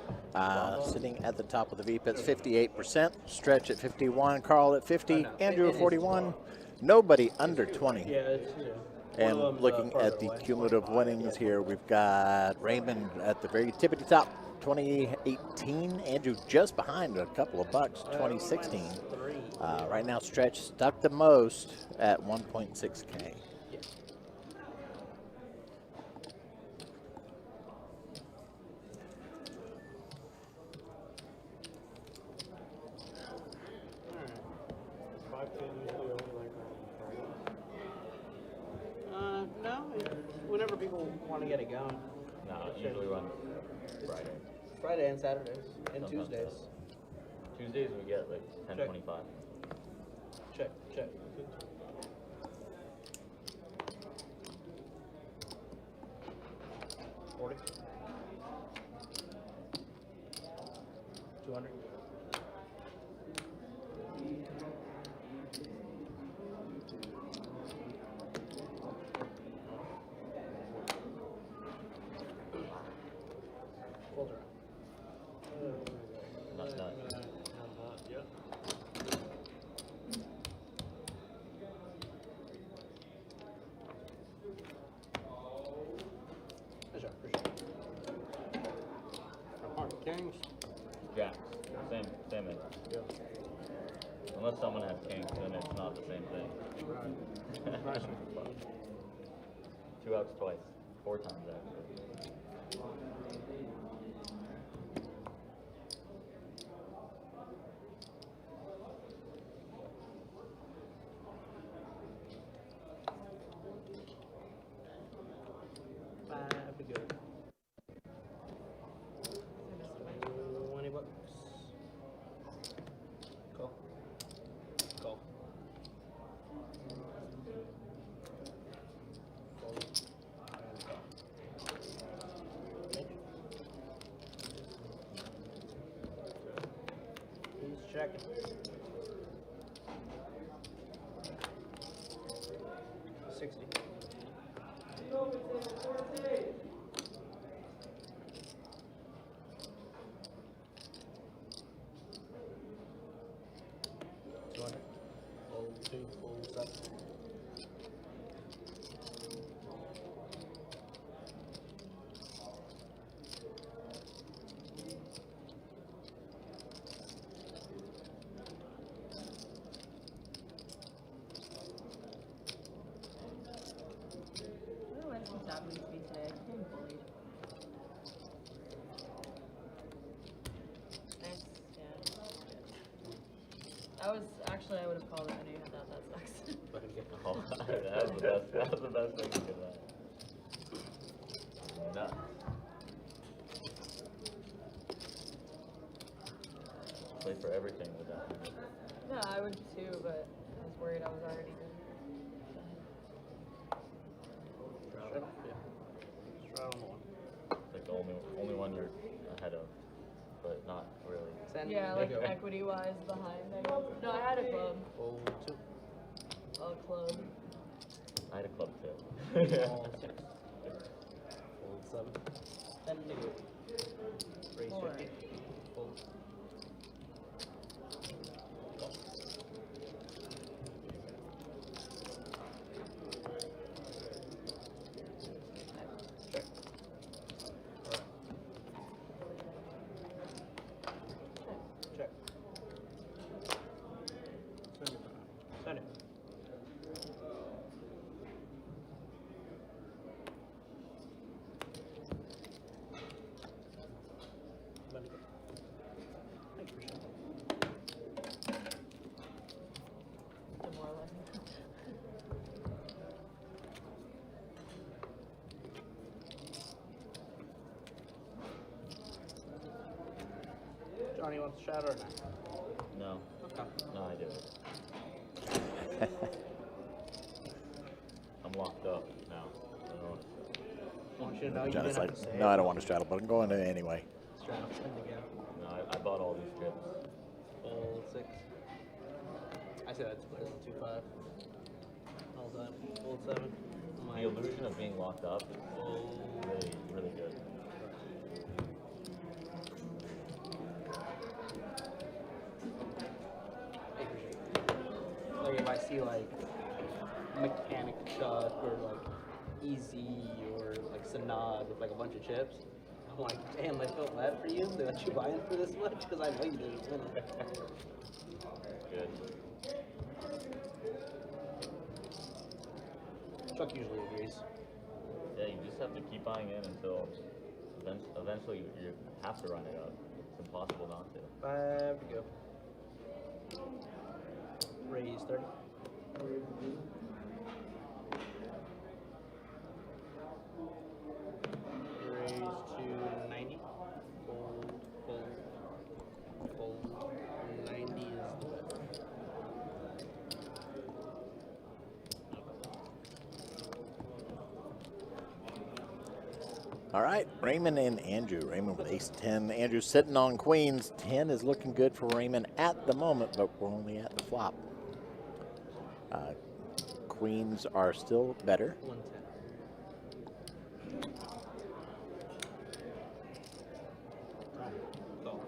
sitting at the top of the VPIPs, 58%, Stretch at 51, Carl at 50, Andrew at 41, nobody under 20. Yeah, it's, And looking at the cumulative winnings here, we've got Raymond at the very tippity top, 2018. Andrew just behind a couple of bucks, 2016. Right now, Stretch stuck the most at 1.6K. No, whenever people want to get it going. No, it usually runs Friday. Friday and Saturdays and Sometimes Tuesdays. Tuesdays we get like 10:25. Check. 40. 200. Not Yep. Kings. Jacks. Same end. Unless someone has kings, then it's not the same thing. Nice. 2 outs twice. 4 times actually. That'd be good. 20 bucks. Cool. He's checking. 60. needs to be today. I'm getting bullied. Nice. Yeah. I would have called it. I knew you had that. That sucks. Oh, that was the best. That was the best thing you could have. Nuts. Play for everything with that. Yeah, I would too, but I was worried I was already good. It's like the only one you're ahead of, but not really. Yeah, like equity-wise behind. I guess. No, I had a club. Fold 2. A club. I had a club too. Fold 6. Fold 7. And negative. Raise 50. Fold. Check. Send it. Demoralizing. Johnny wants to shadow or not? No. Okay. No, I do. I'm locked up now. I don't know what to say. I want you to know you John's didn't like, have to say no, it. I don't want to straddle, but I'm going to anyway. Straddle, send again. No, I bought all these strips. Fold 6. I said that's better than 2-5. All time. Fold 7. The illusion of being locked up is really, really good. Like if I see like mechanic chuck or like easy or like Sanad with like a bunch of chips, I'm like, damn, I felt bad for you. They let you buy in for this much because I know you didn't win it. Good. Chuck usually agrees. Yeah, you just have to keep buying in until eventually you have to run it up. It's impossible not to. 5 to go. Raise 30. Raise to 90. Fold, fold, fold. 90 is the bet. All right, Raymond and Andrew. Raymond with ace-10. Andrew sitting on queens. 10 is looking good for Raymond at the moment, but we're only at the flop. Queens are still better. 110. Go.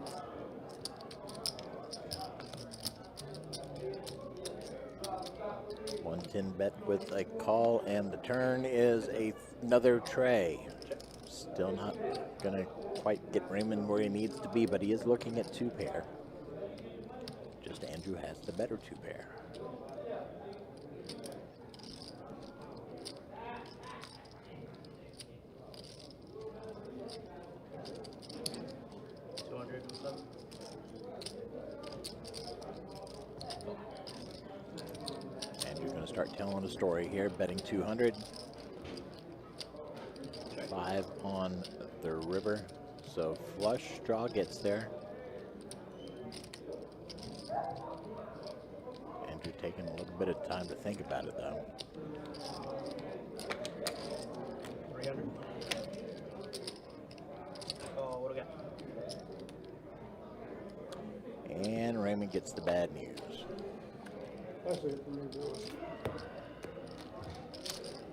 One 10 bet with a call, and the turn is another tray. Still not going to quite get Raymond where he needs to be, but he is looking at 2 pair. Just Andrew has the better 2 pair. Andrew's going to start telling a story here, betting 200. 5 on the river, so flush draw gets there. Andrew taking a little bit of time to think about it though. 300. Oh, what do we got? And Raymond gets the bad news.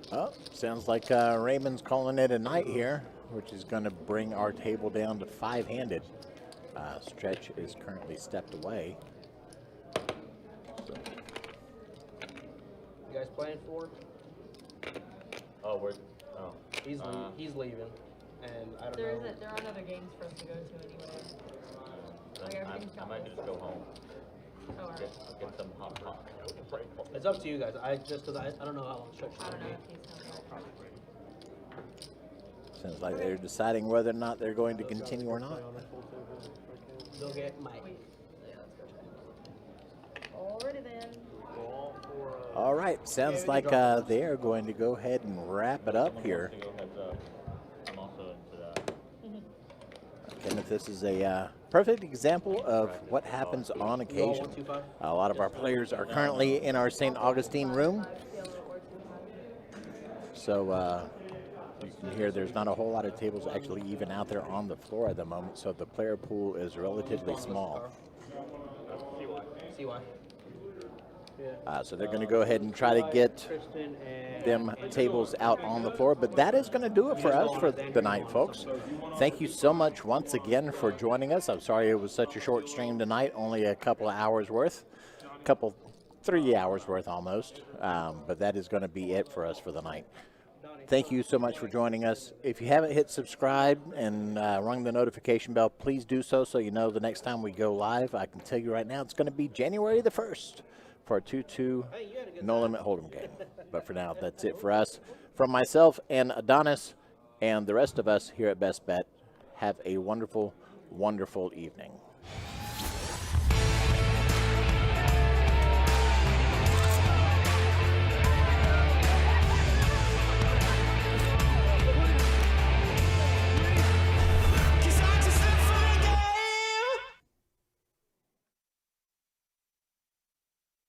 Oh, sounds like Raymond's calling it a night here, which is going to bring our table down to 5-handed. Stretch is currently stepped away. So. You guys playing for? Oh, He's leaving, and I don't know. There are other games for us to go to anyway. I might just go home. Oh, all right. Get some hot. It's up to you guys. I don't know how long Stretch is I going don't to know be. if he's coming. Sounds like they're deciding whether or not they're going to continue or not. Go get Mike. Alrighty then. All right, sounds like they are going to go ahead and wrap it up here. I'm also into that. Kenneth, this is a perfect example of what happens on occasion. A lot of our players are currently in our St. Augustine room. So you can hear there's not a whole lot of tables actually even out there on the floor at the moment, so the player pool is relatively small. CY. So they're going to go ahead and try to get them tables out on the floor. But that is going to do it for us for the night, folks. Thank you so much once again for joining us. I'm sorry it was such a short stream tonight, only a couple of hours worth, 3 hours worth almost. But that is going to be it for us for the night. Thank you so much for joining us. If you haven't hit subscribe and rung the notification bell, please do so you know the next time we go live. I can tell you right now it's going to be January the 1st. For a 2-2 no-limit hold'em game. But for now, that's it for us. From myself and Adonis and the rest of us here at Best Bet, have a wonderful, wonderful evening.